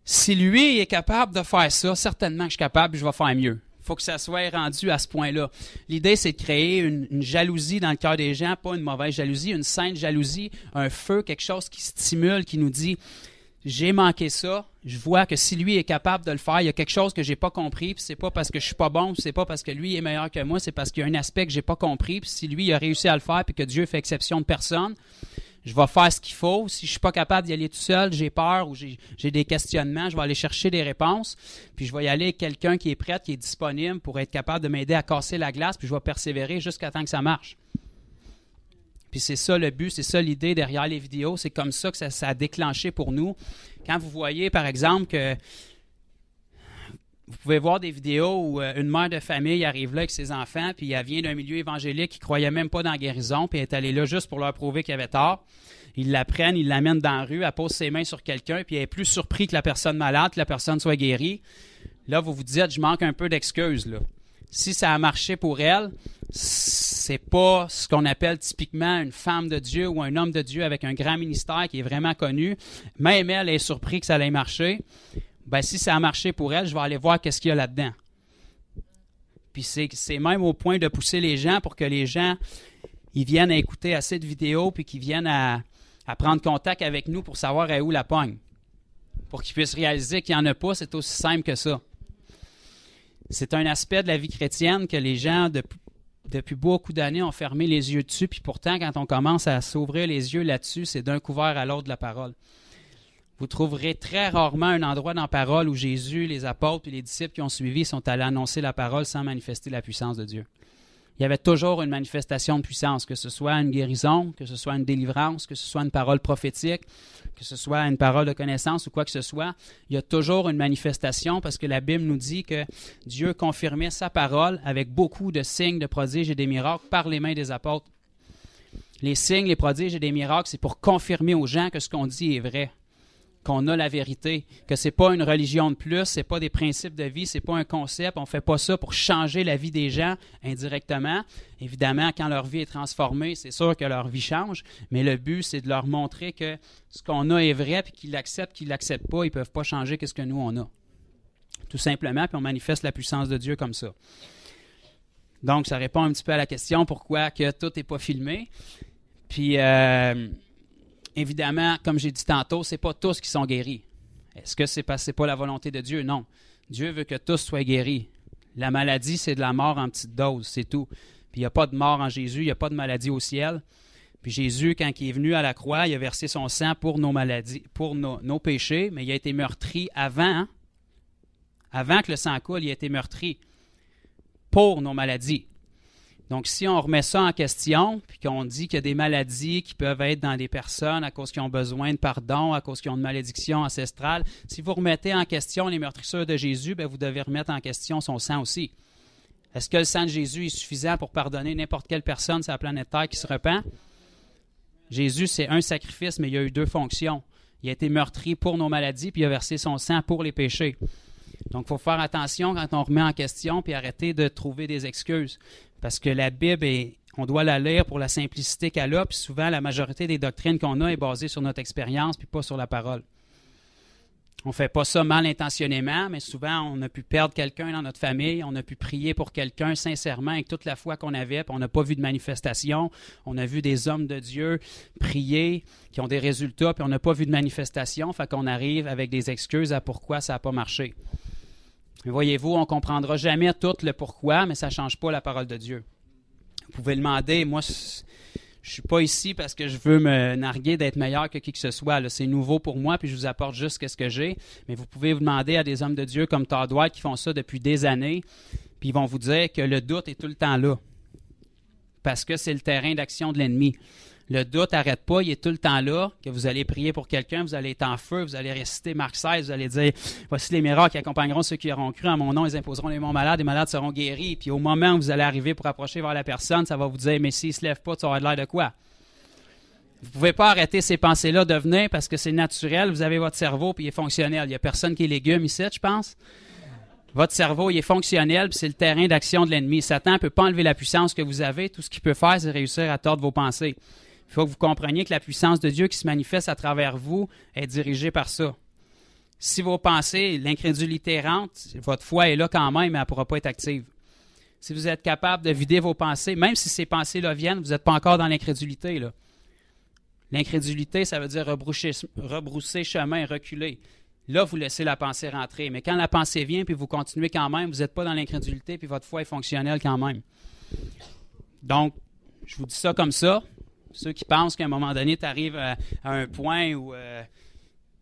si lui est capable de faire ça, certainement que je suis capable et je vais faire mieux. Il faut que ça soit rendu à ce point-là. L'idée, c'est de créer une jalousie dans le cœur des gens, pas une mauvaise jalousie, une sainte jalousie, un feu, quelque chose qui stimule, qui nous dit « J'ai manqué ça, je vois que si lui est capable de le faire, il y a quelque chose que j'ai pas compris, puis c'est pas parce que je suis pas bon, puis c'est pas parce que lui est meilleur que moi, c'est parce qu'il y a un aspect que j'ai pas compris, puis si lui il a réussi à le faire, puis que Dieu fait exception de personne, je vais faire ce qu'il faut. Si je suis pas capable d'y aller tout seul, j'ai peur ou j'ai des questionnements, je vais aller chercher des réponses, puis je vais y aller avec quelqu'un qui est prêt, qui est disponible pour être capable de m'aider à casser la glace, puis je vais persévérer jusqu'à temps que ça marche. Puis c'est ça le but, c'est ça l'idée derrière les vidéos, c'est comme ça que ça a déclenché pour nous. Quand vous voyez, par exemple, que vous pouvez voir des vidéos où une mère de famille arrive là avec ses enfants, puis elle vient d'un milieu évangélique qui ne croyait même pas dans la guérison, puis elle est allée là juste pour leur prouver qu'il avait tort. Ils la prennent, ils l'amènent dans la rue, elle pose ses mains sur quelqu'un, puis elle est plus surprise que la personne malade, que la personne soit guérie. Là, vous vous dites, je manque un peu d'excuses, là. Si ça a marché pour elle, c'est pas ce qu'on appelle typiquement une femme de Dieu ou un homme de Dieu avec un grand ministère qui est vraiment connu. Même elle est surprise que ça allait marcher. Ben, si ça a marché pour elle, je vais aller voir qu'est-ce qu'il y a là-dedans. Puis c'est même au point de pousser les gens pour que les gens ils viennent à écouter assez de vidéos puis qu'ils viennent à prendre contact avec nous pour savoir à où la pogne. Pour qu'ils puissent réaliser qu'il n'y en a pas, c'est aussi simple que ça. C'est un aspect de la vie chrétienne que les gens, depuis beaucoup d'années, ont fermé les yeux dessus. Puis pourtant, quand on commence à s'ouvrir les yeux là-dessus, c'est d'un couvert à l'autre de la parole. Vous trouverez très rarement un endroit dans la parole où Jésus, les apôtres et les disciples qui ont suivi sont allés annoncer la parole sans manifester la puissance de Dieu. il y avait toujours une manifestation de puissance, que ce soit une guérison, que ce soit une délivrance, que ce soit une parole prophétique, que ce soit une parole de connaissance ou quoi que ce soit. Il y a toujours une manifestation parce que la Bible nous dit que Dieu confirmait sa parole avec beaucoup de signes, de prodiges et des miracles par les mains des apôtres. Les signes, les prodiges et des miracles, c'est pour confirmer aux gens que ce qu'on dit est vrai, qu'on a la vérité, que ce n'est pas une religion de plus, ce n'est pas des principes de vie, ce n'est pas un concept. On ne fait pas ça pour changer la vie des gens indirectement. Évidemment, quand leur vie est transformée, c'est sûr que leur vie change, mais le but, c'est de leur montrer que ce qu'on a est vrai, puis qu'ils l'acceptent, pas, ils ne peuvent pas changer ce que nous, on a. Tout simplement, puis on manifeste la puissance de Dieu comme ça. Donc, ça répond un petit peu à la question pourquoi que tout n'est pas filmé. Puis, évidemment, comme j'ai dit tantôt, ce n'est pas tous qui sont guéris. Est-ce que c'est parce que ce n'est pas la volonté de Dieu? Non. Dieu veut que tous soient guéris. La maladie, c'est de la mort en petite dose, c'est tout. Puis il n'y a pas de mort en Jésus, il n'y a pas de maladie au ciel. Puis Jésus, quand il est venu à la croix, il a versé son sang pour nos maladies, pour nos péchés, mais il a été meurtri avant. Avant que le sang coule, il a été meurtri pour nos maladies. Donc, si on remet ça en question, puis qu'on dit qu'il y a des maladies qui peuvent être dans des personnes à cause qu'ils ont besoin de pardon, à cause qu'ils ont une malédiction ancestrale, si vous remettez en question les meurtrissures de Jésus, bien, vous devez remettre en question son sang aussi. Est-ce que le sang de Jésus est suffisant pour pardonner n'importe quelle personne sur la planète Terre qui se repent? Jésus, c'est un sacrifice, mais il y a eu deux fonctions. Il a été meurtri pour nos maladies, puis il a versé son sang pour les péchés. Donc, il faut faire attention quand on remet en question, puis arrêter de trouver des excuses. Parce que la Bible, on doit la lire pour la simplicité qu'elle a, puis souvent, la majorité des doctrines qu'on a est basée sur notre expérience, puis pas sur la parole. On ne fait pas ça mal intentionnément, mais souvent, on a pu perdre quelqu'un dans notre famille, on a pu prier pour quelqu'un sincèrement avec toute la foi qu'on avait, puis on n'a pas vu de manifestation. On a vu des hommes de Dieu prier, qui ont des résultats, puis on n'a pas vu de manifestation, fait qu'on arrive avec des excuses à pourquoi ça n'a pas marché. Voyez-vous, on ne comprendra jamais tout le pourquoi, mais ça ne change pas la parole de Dieu. Vous pouvez demander, moi, je ne suis pas ici parce que je veux me narguer d'être meilleur que qui que ce soit. Là. C'est nouveau pour moi, puis je vous apporte juste ce que j'ai. Mais vous pouvez vous demander à des hommes de Dieu comme Todd White qui font ça depuis des années, puis ils vont vous dire que le doute est tout le temps là, parce que c'est le terrain d'action de l'ennemi. Le doute n'arrête pas, il est tout le temps là, que vous allez prier pour quelqu'un, vous allez être en feu, vous allez réciter Marc 16, vous allez dire « Voici les miracles qui accompagneront ceux qui auront cru en mon nom, ils imposeront les mains malades, les malades seront guéris. » Puis au moment où vous allez arriver pour approcher vers la personne, ça va vous dire « Mais s'il ne se lève pas, tu auras l'air de quoi? » Vous ne pouvez pas arrêter ces pensées-là de venir parce que c'est naturel, vous avez votre cerveau puis il est fonctionnel. Il n'y a personne qui est légume ici, je pense. Votre cerveau, il est fonctionnel, puis c'est le terrain d'action de l'ennemi. Satan ne peut pas enlever la puissance que vous avez. Tout ce qu'il peut faire, c'est réussir à tordre vos pensées. Il faut que vous compreniez que la puissance de Dieu qui se manifeste à travers vous est dirigée par ça. Si vos pensées, l'incrédulité rentre, votre foi est là quand même, mais elle ne pourra pas être active. Si vous êtes capable de vider vos pensées, même si ces pensées-là viennent, vous n'êtes pas encore dans l'incrédulité. Là. L'incrédulité, ça veut dire rebrousser chemin, reculer. Là, vous laissez la pensée rentrer. Mais quand la pensée vient, puis vous continuez quand même, vous n'êtes pas dans l'incrédulité, puis votre foi est fonctionnelle quand même. Donc, je vous dis ça comme ça. Ceux qui pensent qu'à un moment donné, tu arrives à un point où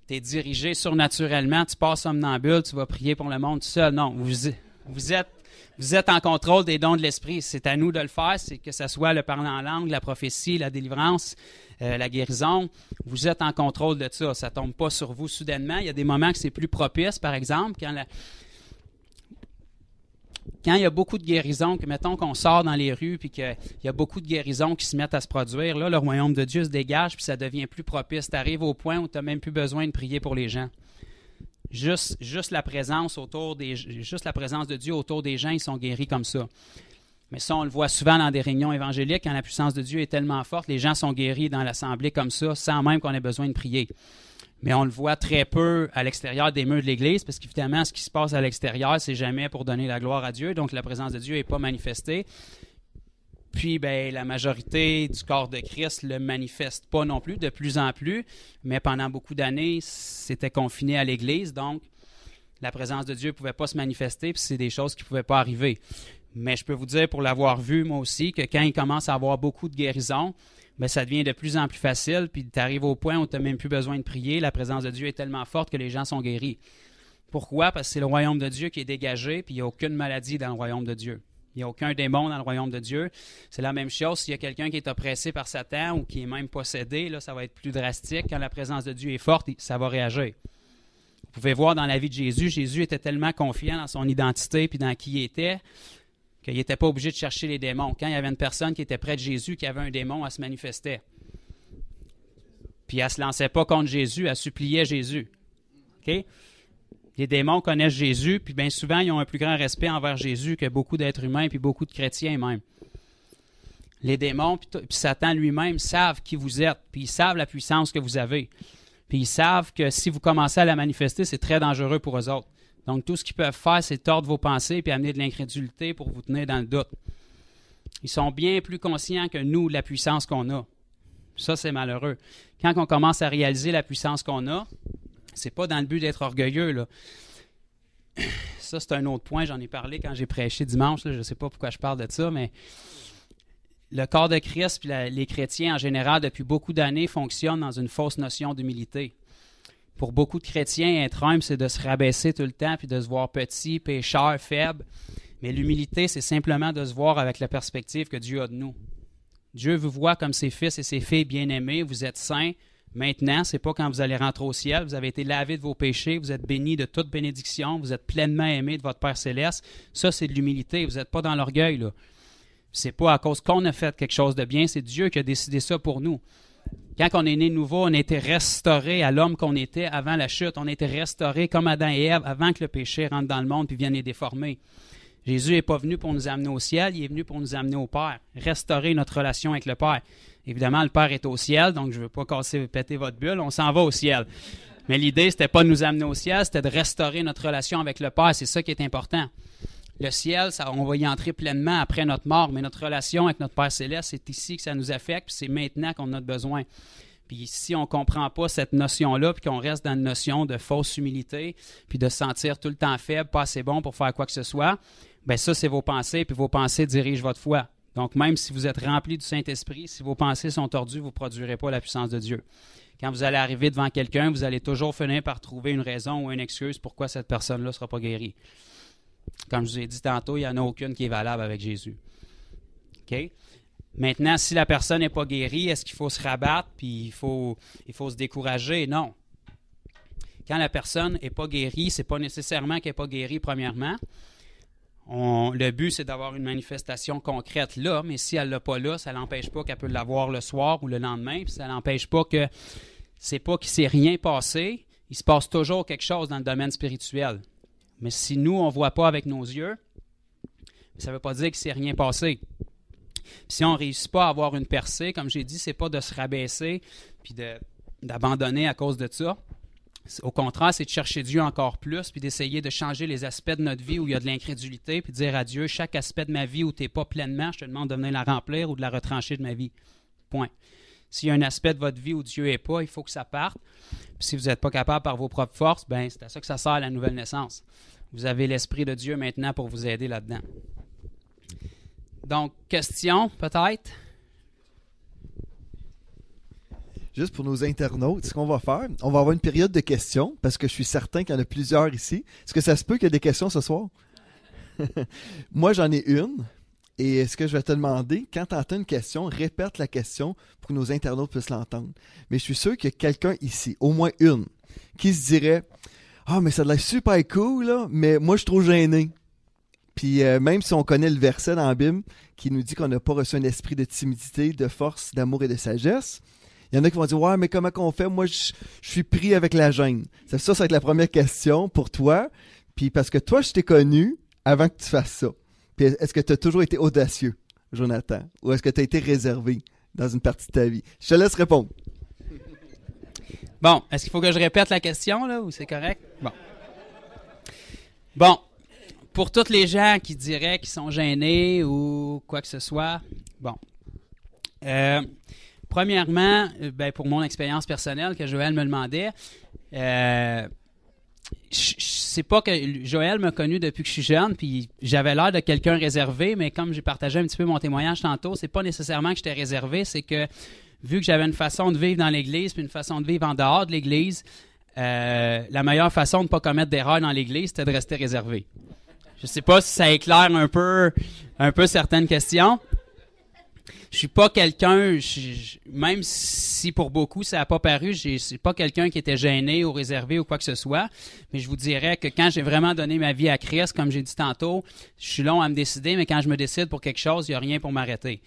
tu es dirigé surnaturellement, tu passes somnambule, tu vas prier pour le monde tout seul. Non, vous êtes en contrôle des dons de l'Esprit. C'est à nous de le faire, c'est que ce soit le parler en langue, la prophétie, la délivrance, la guérison. Vous êtes en contrôle de ça. Ça ne tombe pas sur vous soudainement. Il y a des moments que c'est plus propice, par exemple, quand il y a beaucoup de guérisons, que mettons qu'on sort dans les rues puis qu'il y a beaucoup de guérisons qui se mettent à se produire, là, le royaume de Dieu se dégage puis ça devient plus propice. Tu arrives au point où tu n'as même plus besoin de prier pour les gens. Juste la présence de Dieu autour des gens, ils sont guéris comme ça. Mais ça, on le voit souvent dans des réunions évangéliques, quand la puissance de Dieu est tellement forte, les gens sont guéris dans l'assemblée comme ça, sans même qu'on ait besoin de prier. Mais on le voit très peu à l'extérieur des murs de l'Église, parce qu'évidemment, ce qui se passe à l'extérieur, c'est jamais pour donner la gloire à Dieu, donc la présence de Dieu n'est pas manifestée. Puis, la majorité du corps de Christ ne le manifeste pas non plus, de plus en plus, mais pendant beaucoup d'années, c'était confiné à l'Église, donc la présence de Dieu ne pouvait pas se manifester, puis c'est des choses qui ne pouvaient pas arriver. Mais je peux vous dire, pour l'avoir vu, moi aussi, que quand il commence à avoir beaucoup de guérisons, ça devient de plus en plus facile, puis tu arrives au point où tu n'as même plus besoin de prier. La présence de Dieu est tellement forte que les gens sont guéris. Pourquoi? Parce que c'est le royaume de Dieu qui est dégagé, puis il n'y a aucune maladie dans le royaume de Dieu. Il n'y a aucun démon dans le royaume de Dieu. C'est la même chose s'il y a quelqu'un qui est oppressé par Satan ou qui est même possédé, là, ça va être plus drastique. Quand la présence de Dieu est forte, ça va réagir. Vous pouvez voir dans la vie de Jésus, Jésus était tellement confiant dans son identité puis dans qui il était qu'il n'était pas obligé de chercher les démons. Quand il y avait une personne qui était près de Jésus, qui avait un démon, elle se manifestait. Puis elle ne se lançait pas contre Jésus, elle suppliait Jésus. OK? Les démons connaissent Jésus, puis bien souvent, ils ont un plus grand respect envers Jésus que beaucoup d'êtres humains, puis beaucoup de chrétiens même. Les démons, puis Satan lui-même savent qui vous êtes, puis ils savent la puissance que vous avez. Puis ils savent que si vous commencez à la manifester, c'est très dangereux pour eux autres. Donc tout ce qu'ils peuvent faire, c'est tordre vos pensées puis amener de l'incrédulité pour vous tenir dans le doute. Ils sont bien plus conscients que nous de la puissance qu'on a. Ça, c'est malheureux. Quand on commence à réaliser la puissance qu'on a, c'est pas dans le but d'être orgueilleux, là. Ça, c'est un autre point. J'en ai parlé quand j'ai prêché dimanche. Là. Je ne sais pas pourquoi je parle de ça, mais le corps de Christ et les chrétiens en général, depuis beaucoup d'années, fonctionnent dans une fausse notion d'humilité. Pour beaucoup de chrétiens, être humble, c'est de se rabaisser tout le temps puis de se voir petit, pécheur, faible. Mais l'humilité, c'est simplement de se voir avec la perspective que Dieu a de nous. Dieu vous voit comme ses fils et ses filles bien-aimés. Vous êtes saints. Maintenant, ce n'est pas quand vous allez rentrer au ciel. Vous avez été lavé de vos péchés. Vous êtes bénis de toute bénédiction. Vous êtes pleinement aimés de votre Père céleste. Ça, c'est de l'humilité. Vous n'êtes pas dans l'orgueil, là. Ce n'est pas à cause qu'on a fait quelque chose de bien. C'est Dieu qui a décidé ça pour nous. Quand on est né nouveau, on a été restauré à l'homme qu'on était avant la chute. On a été restauré comme Adam et Ève avant que le péché rentre dans le monde puis vienne les déformer. Jésus n'est pas venu pour nous amener au ciel, il est venu pour nous amener au Père, restaurer notre relation avec le Père. Évidemment, le Père est au ciel, donc je ne veux pas péter votre bulle, on s'en va au ciel. Mais l'idée, ce n'était pas de nous amener au ciel, c'était de restaurer notre relation avec le Père, c'est ça qui est important. Le ciel, on va y entrer pleinement après notre mort, mais notre relation avec notre Père céleste, c'est ici que ça nous affecte, puis c'est maintenant qu'on a besoin. Puis si on ne comprend pas cette notion-là, puis qu'on reste dans une notion de fausse humilité, puis de se sentir tout le temps faible, pas assez bon pour faire quoi que ce soit, bien ça, c'est vos pensées, puis vos pensées dirigent votre foi. Donc même si vous êtes rempli du Saint-Esprit, si vos pensées sont tordues, vous ne produirez pas la puissance de Dieu. Quand vous allez arriver devant quelqu'un, vous allez toujours finir par trouver une raison ou une excuse pourquoi cette personne-là ne sera pas guérie. Comme je vous ai dit tantôt, il n'y en a aucune qui est valable avec Jésus. OK? Maintenant, si la personne n'est pas guérie, est-ce qu'il faut se rabattre puis il faut se décourager? Non. Quand la personne n'est pas guérie, ce n'est pas nécessairement qu'elle n'est pas guérie, premièrement. Le but, c'est d'avoir une manifestation concrète là, mais si elle ne l'a pas là, ça ne l'empêche pas qu'elle peut l'avoir le soir ou le lendemain, puis ça ne l'empêche pas que c'est pas qu'il ne s'est rien passé, il se passe toujours quelque chose dans le domaine spirituel. Mais si nous, on ne voit pas avec nos yeux, ça ne veut pas dire qu'il ne s'est rien passé. Si on ne réussit pas à avoir une percée, comme j'ai dit, ce n'est pas de se rabaisser puis d'abandonner à cause de ça. Au contraire, c'est de chercher Dieu encore plus puis d'essayer de changer les aspects de notre vie où il y a de l'incrédulité puis de dire à Dieu, chaque aspect de ma vie où tu n'es pas pleinement, je te demande de venir la remplir ou de la retrancher de ma vie. Point. S'il y a un aspect de votre vie où Dieu n'est pas, il faut que ça parte. Puis si vous n'êtes pas capable par vos propres forces, bien, c'est à ça que ça sert la nouvelle naissance. Vous avez l'Esprit de Dieu maintenant pour vous aider là-dedans. Donc, question peut-être? Juste pour nos internautes, ce qu'on va faire, on va avoir une période de questions, parce que je suis certain qu'il y en a plusieurs ici. Est-ce que ça se peut qu'il y ait des questions ce soir? Moi, j'en ai une. Et ce que je vais te demander, quand tu entends une question, répète la question pour que nos internautes puissent l'entendre. Mais je suis sûr qu'il y a quelqu'un ici, au moins une, qui se dirait « Ah, mais ça a l'air super cool, là, mais moi, je suis trop gêné. » Puis même si on connaît le verset dans la Bible qui nous dit qu'on n'a pas reçu un esprit de timidité, de force, d'amour et de sagesse, il y en a qui vont dire « Ouais, mais comment qu'on fait? Moi, je suis pris avec la gêne. » Ça va être la première question pour toi. Puis parce que toi, je t'ai connu avant que tu fasses ça. Puis est-ce que tu as toujours été audacieux, Jonathan? Ou est-ce que tu as été réservé dans une partie de ta vie? Je te laisse répondre. Bon, est-ce qu'il faut que je répète la question, là, ou c'est correct? Bon. Pour tous les gens qui diraient qu'ils sont gênés ou quoi que ce soit, bon. Premièrement, pour mon expérience personnelle que Joël me demandait, c'est pas que Joël m'a connu depuis que je suis jeune, puis j'avais l'air de quelqu'un réservé, mais comme j'ai partagé un petit peu mon témoignage tantôt, c'est pas nécessairement que j'étais réservé, c'est que vu que j'avais une façon de vivre dans l'Église puis une façon de vivre en dehors de l'Église, la meilleure façon de ne pas commettre d'erreur dans l'Église, c'était de rester réservé. Je sais pas si ça éclaire un peu certaines questions. Je suis pas quelqu'un, même si pour beaucoup ça n'a pas paru, c'est pas quelqu'un qui était gêné ou réservé ou quoi que ce soit, mais je vous dirais que quand j'ai vraiment donné ma vie à Christ, comme j'ai dit tantôt, je suis long à me décider, mais quand je me décide pour quelque chose, il n'y a rien pour m'arrêter.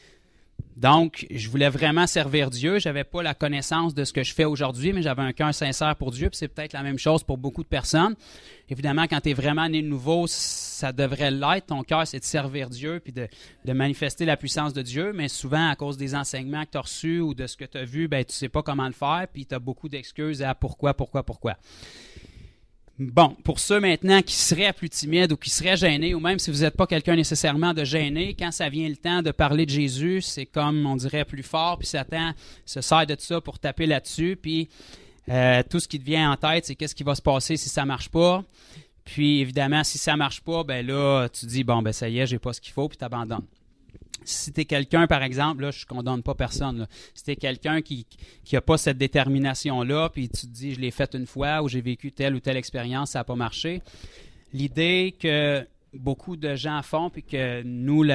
Donc, je voulais vraiment servir Dieu. J'avais pas la connaissance de ce que je fais aujourd'hui, mais j'avais un cœur sincère pour Dieu. Puis c'est peut-être la même chose pour beaucoup de personnes. Évidemment, quand tu es vraiment né de nouveau, ça devrait l'être. Ton cœur, c'est de servir Dieu puis de manifester la puissance de Dieu. Mais souvent, à cause des enseignements que tu as reçus ou de ce que tu as vu, ben, tu sais pas comment le faire. Puis tu as beaucoup d'excuses à pourquoi. Bon, pour ceux maintenant qui seraient plus timides ou qui seraient gênés, ou même si vous n'êtes pas quelqu'un nécessairement de gêné, quand ça vient le temps de parler de Jésus, c'est comme, on dirait, plus fort, puis Satan se sert de ça pour taper là-dessus, puis tout ce qui te vient en tête, c'est qu'est-ce qui va se passer si ça marche pas. Puis évidemment, si ça marche pas, ben là, tu dis, bon, ben ça y est, j'ai pas ce qu'il faut, puis tu abandonnes. Si tu es quelqu'un, par exemple, là, je ne condamne pas personne, là. Si tu es quelqu'un qui n'a pas cette détermination-là, puis tu te dis, je l'ai fait une fois ou j'ai vécu telle ou telle expérience, ça n'a pas marché. L'idée que beaucoup de gens font, puis que nous,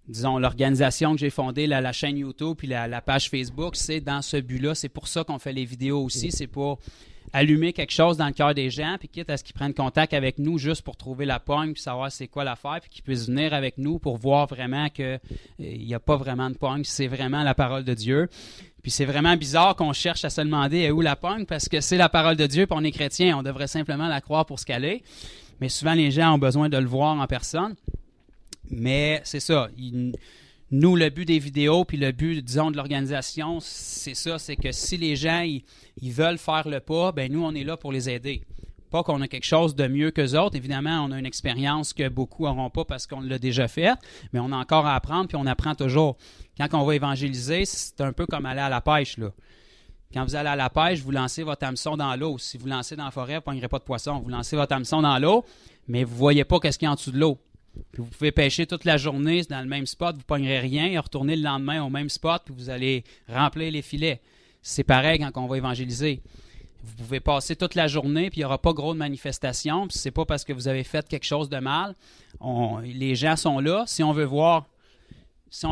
disons, l'organisation que j'ai fondée, la chaîne YouTube, puis la page Facebook, c'est dans ce but-là. C'est pour ça qu'on fait les vidéos aussi. C'est pour allumer quelque chose dans le cœur des gens, puis quitte à ce qu'ils prennent contact avec nous juste pour trouver la pogne, puis savoir c'est quoi l'affaire, puis qu'ils puissent venir avec nous pour voir vraiment qu'il n'y a pas vraiment de pogne, c'est vraiment la parole de Dieu. Puis c'est vraiment bizarre qu'on cherche à se demander où la pogne, parce que c'est la parole de Dieu, puis on est chrétien, on devrait simplement la croire pour ce qu'elle est. Mais souvent, les gens ont besoin de le voir en personne. Mais c'est ça. Nous, le but des vidéos, puis le but, disons, de l'organisation, c'est ça, c'est que si les gens, ils veulent faire le pas, ben nous, on est là pour les aider. Pas qu'on a quelque chose de mieux qu'eux autres. Évidemment, on a une expérience que beaucoup n'auront pas parce qu'on l'a déjà faite, mais on a encore à apprendre, puis on apprend toujours. Quand on va évangéliser, c'est un peu comme aller à la pêche, là. Quand vous allez à la pêche, vous lancez votre hameçon dans l'eau. Si vous lancez dans la forêt, vous ne pognerez pas de poisson. Vous lancez votre hameçon dans l'eau, mais vous ne voyez pas qu'est-ce qu'il y a en dessous de l'eau. Puis vous pouvez pêcher toute la journée dans le même spot, vous ne pognerez rien, et retourner le lendemain au même spot, puis vous allez remplir les filets. C'est pareil quand on va évangéliser. Vous pouvez passer toute la journée, puis il n'y aura pas gros de manifestations, puis c'est pas parce que vous avez fait quelque chose de mal. Les gens sont là. Si on veut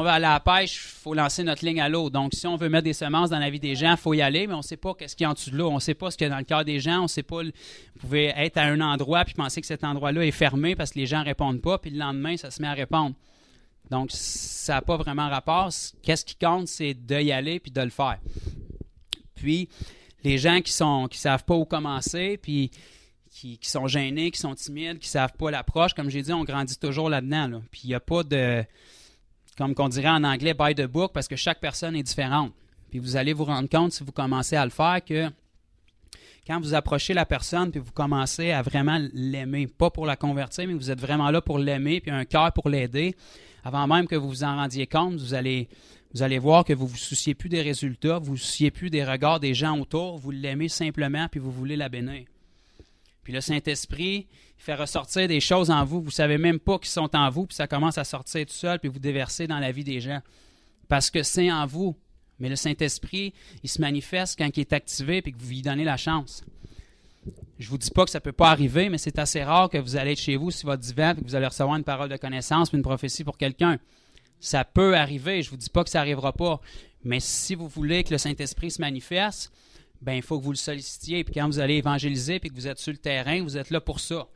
aller à la pêche, il faut lancer notre ligne à l'eau. Donc, si on veut mettre des semences dans la vie des gens, il faut y aller, mais on ne sait pas qu'est-ce qu'il y a en dessous de l'eau. On ne sait pas ce qu'il y a dans le cœur des gens. On ne sait pas. Vous pouvez être à un endroit puis penser que cet endroit-là est fermé parce que les gens ne répondent pas, puis le lendemain, ça se met à répondre. Donc, ça n'a pas vraiment rapport. Qu'est-ce qui compte, c'est d'y aller puis de le faire. Puis, les gens qui savent pas où commencer, puis qui sont gênés, qui sont timides, qui ne savent pas l'approche, comme j'ai dit, on grandit toujours là-dedans. Là. Puis, il n'y a pas de... Comme qu'on dirait en anglais, by the book, parce que chaque personne est différente. Puis vous allez vous rendre compte, si vous commencez à le faire, que quand vous approchez la personne, puis vous commencez à vraiment l'aimer, pas pour la convertir, mais vous êtes vraiment là pour l'aimer, puis un cœur pour l'aider, avant même que vous vous en rendiez compte, vous allez voir que vous ne vous souciez plus des résultats, vous ne vous souciez plus des regards des gens autour, vous l'aimez simplement, puis vous voulez la bénir. Puis le Saint-Esprit, il fait ressortir des choses en vous. Vous ne savez même pas qu'ils sont en vous, puis ça commence à sortir tout seul, puis vous déverser dans la vie des gens. Parce que c'est en vous. Mais le Saint-Esprit, il se manifeste quand il est activé, puis que vous lui donnez la chance. Je ne vous dis pas que ça ne peut pas arriver, mais c'est assez rare que vous allez être chez vous sur votre divan, puis que vous allez recevoir une parole de connaissance, puis une prophétie pour quelqu'un. Ça peut arriver, je ne vous dis pas que ça n'arrivera pas. Mais si vous voulez que le Saint-Esprit se manifeste, ben il faut que vous le sollicitiez. Puis quand vous allez évangéliser puis que vous êtes sur le terrain, vous êtes là pour ça.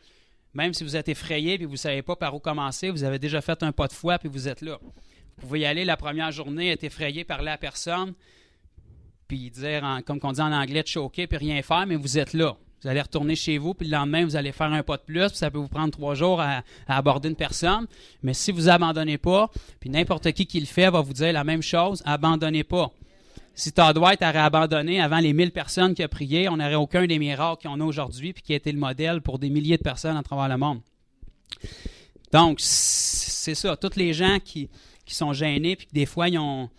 Même si vous êtes effrayé puis vous ne savez pas par où commencer, vous avez déjà fait un pas de foi puis vous êtes là. Vous pouvez y aller la première journée, être effrayé, parler à personne, puis dire, comme on dit en anglais, choquer puis rien faire, mais vous êtes là. Vous allez retourner chez vous, puis le lendemain, vous allez faire un pas de plus, puis ça peut vous prendre 3 jours à aborder une personne. Mais si vous n'abandonnez pas, puis n'importe qui le fait va vous dire la même chose, abandonnez pas. Si Todd White aurait abandonné avant les 1000 personnes qui ont prié, on n'aurait aucun des miracles qu'on a aujourd'hui puis qui a été le modèle pour des milliers de personnes à travers le monde. Donc, c'est ça. Tous les gens qui sont gênés puis que des fois, ils n'ont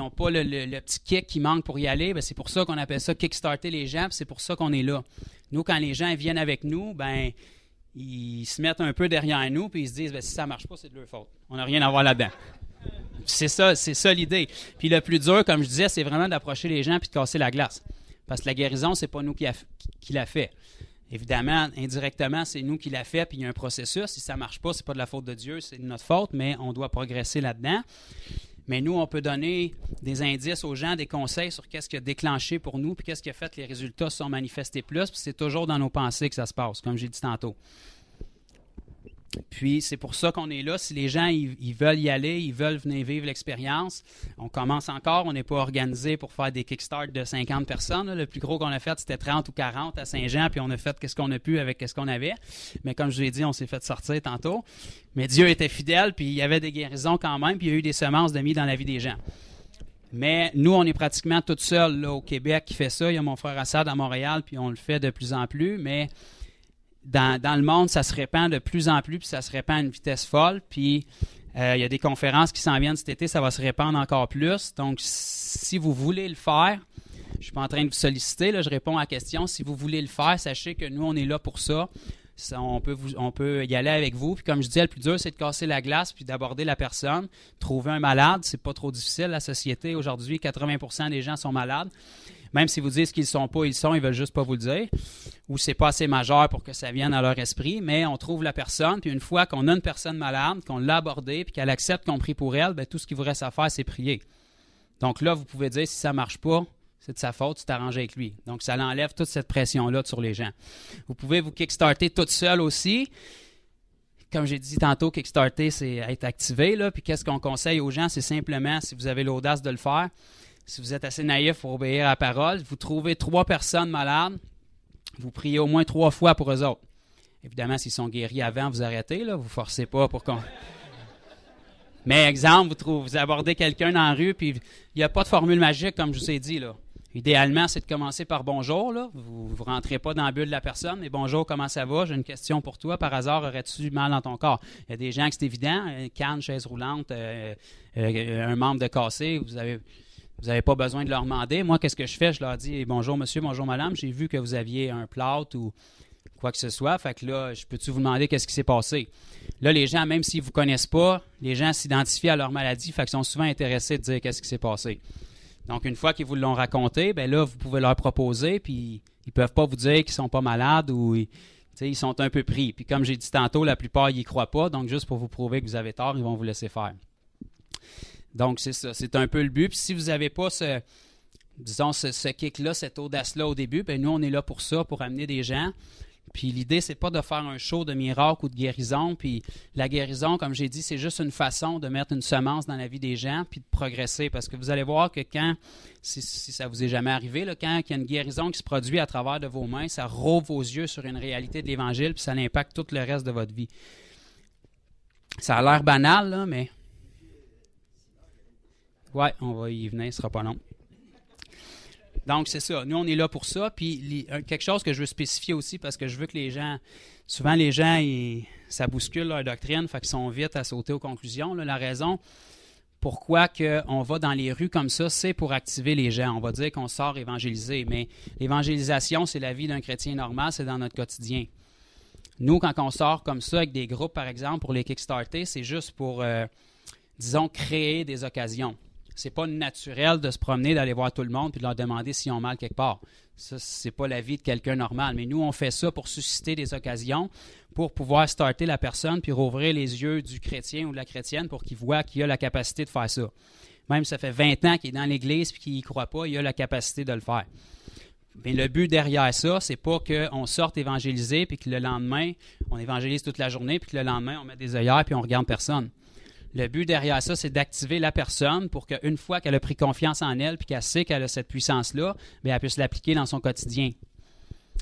pas le petit kick qui manque pour y aller, ben c'est pour ça qu'on appelle ça kickstarter les gens, puis c'est pour ça qu'on est là. Nous, quand les gens viennent avec nous, ben ils se mettent un peu derrière nous puis ils se disent, ben si ça ne marche pas, c'est de leur faute. On n'a rien à voir là-dedans. C'est ça l'idée. Puis le plus dur, comme je disais, c'est vraiment d'approcher les gens puis de casser la glace. Parce que la guérison, c'est pas nous qui l'a fait. Évidemment, indirectement, c'est nous qui l'a fait, puis il y a un processus. Si ça ne marche pas, ce n'est pas de la faute de Dieu, c'est de notre faute, mais on doit progresser là-dedans. Mais nous, on peut donner des indices aux gens, des conseils sur qu'est-ce qui a déclenché pour nous, puis qu'est-ce qui a fait que les résultats se sont manifestés plus, puis c'est toujours dans nos pensées que ça se passe, comme j'ai dit tantôt. Puis, c'est pour ça qu'on est là. Si les gens ils veulent y aller, ils veulent venir vivre l'expérience, on commence encore. On n'est pas organisé pour faire des kickstarts de 50 personnes. Là. Le plus gros qu'on a fait, c'était 30 ou 40 à Saint-Jean, puis on a fait ce qu'on a pu avec ce qu'on avait. Mais comme je vous l'ai dit, on s'est fait sortir tantôt. Mais Dieu était fidèle, puis il y avait des guérisons quand même, puis il y a eu des semences de mis dans la vie des gens. Mais nous, on est pratiquement tout seuls là, au Québec qui fait ça. Il y a mon frère Assad à Montréal, puis on le fait de plus en plus, mais... Dans le monde, ça se répand de plus en plus, puis ça se répand à une vitesse folle. Puis, il y a des conférences qui s'en viennent cet été, ça va se répandre encore plus. Donc, si vous voulez le faire, je ne suis pas en train de vous solliciter, là, je réponds à la question. Si vous voulez le faire, sachez que nous, on est là pour ça. On peut y aller avec vous. Puis, comme je disais, le plus dur, c'est de casser la glace puis d'aborder la personne. Trouver un malade, c'est pas trop difficile. La société, aujourd'hui, 80% des gens sont malades. Même si vous disent qu'ils ne sont pas, ils veulent juste pas vous le dire. Ou c'est pas assez majeur pour que ça vienne à leur esprit. Mais on trouve la personne, puis une fois qu'on a une personne malade, qu'on l'a abordée, puis qu'elle accepte qu'on prie pour elle, bien, tout ce qu'il vous reste à faire, c'est prier. Donc là, vous pouvez dire, si ça ne marche pas, c'est de sa faute, tu t'arranges avec lui. Donc ça enlève toute cette pression-là sur les gens. Vous pouvez vous kickstarter toute seule aussi. Comme j'ai dit tantôt, kickstarter, c'est être activé. Là. Puis qu'est-ce qu'on conseille aux gens? C'est simplement, si vous avez l'audace de le faire, si vous êtes assez naïf pour obéir à la parole, vous trouvez 3 personnes malades, vous priez au moins 3 fois pour eux autres. Évidemment, s'ils sont guéris avant, vous arrêtez, là, vous ne forcez pas pour qu'on... Mais exemple, vous abordez quelqu'un dans la rue, puis il n'y a pas de formule magique, comme je vous ai dit. Là. Idéalement, c'est de commencer par bonjour. Là. Vous ne rentrez pas dans le bulle de la personne, mais bonjour, comment ça va? J'ai une question pour toi. Par hasard, aurais-tu mal dans ton corps? Il y a des gens que c'est évident, canne, chaise roulante, un membre de cassé, vous n'avez pas besoin de leur demander. Moi, qu'est-ce que je fais? Je leur dis « Bonjour monsieur, bonjour madame, j'ai vu que vous aviez un plâtre ou quoi que ce soit. Fait que là, peux-tu vous demander qu'est-ce qui s'est passé? » Là, les gens, même s'ils ne vous connaissent pas, les gens s'identifient à leur maladie, fait qu'ils sont souvent intéressés de dire qu'est-ce qui s'est passé. Donc, une fois qu'ils vous l'ont raconté, bien là, vous pouvez leur proposer, puis ils ne peuvent pas vous dire qu'ils ne sont pas malades ou ils sont un peu pris. Puis comme j'ai dit tantôt, la plupart, ils n'y croient pas. Donc, juste pour vous prouver que vous avez tort, ils vont vous laisser faire. Donc, c'est ça. C'est un peu le but. Puis si vous n'avez pas ce kick-là, cette audace-là au début, bien nous, on est là pour ça, pour amener des gens. Puis l'idée, c'est pas de faire un show de miracle ou de guérison. Puis la guérison, comme j'ai dit, c'est juste une façon de mettre une semence dans la vie des gens puis de progresser. Parce que vous allez voir que quand, si ça vous est jamais arrivé, là, quand il y a une guérison qui se produit à travers de vos mains, ça rouvre vos yeux sur une réalité de l'Évangile puis ça impacte tout le reste de votre vie. Ça a l'air banal, là, mais... Ouais, on va y venir, ce sera pas long. Donc, c'est ça. Nous, on est là pour ça. Puis, quelque chose que je veux spécifier aussi, parce que je veux que les gens... Souvent, les gens, ça bouscule leur doctrine, fait qu'ils sont vite à sauter aux conclusions. Là, la raison pourquoi on va dans les rues comme ça, c'est pour activer les gens. On va dire qu'on sort évangéliser, mais l'évangélisation, c'est la vie d'un chrétien normal, c'est dans notre quotidien. Nous, quand on sort comme ça, avec des groupes, par exemple, pour les kickstarter, c'est juste pour, disons, créer des occasions. C'est pas naturel de se promener, d'aller voir tout le monde puis de leur demander s'ils ont mal quelque part. Ça, c'est pas la vie de quelqu'un normal. Mais nous, on fait ça pour susciter des occasions, pour pouvoir starter la personne puis rouvrir les yeux du chrétien ou de la chrétienne pour qu'il voit qu'il a la capacité de faire ça. Même si ça fait 20 ans qu'il est dans l'Église puis qu'il n'y croit pas, il a la capacité de le faire. Mais le but derrière ça, c'est pas qu'on sorte évangéliser puis que le lendemain, on évangélise toute la journée puis que le lendemain, on met des œillères puis on regarde personne. Le but derrière ça, c'est d'activer la personne pour qu'une fois qu'elle a pris confiance en elle puis qu'elle sait qu'elle a cette puissance-là, bien, elle puisse l'appliquer dans son quotidien.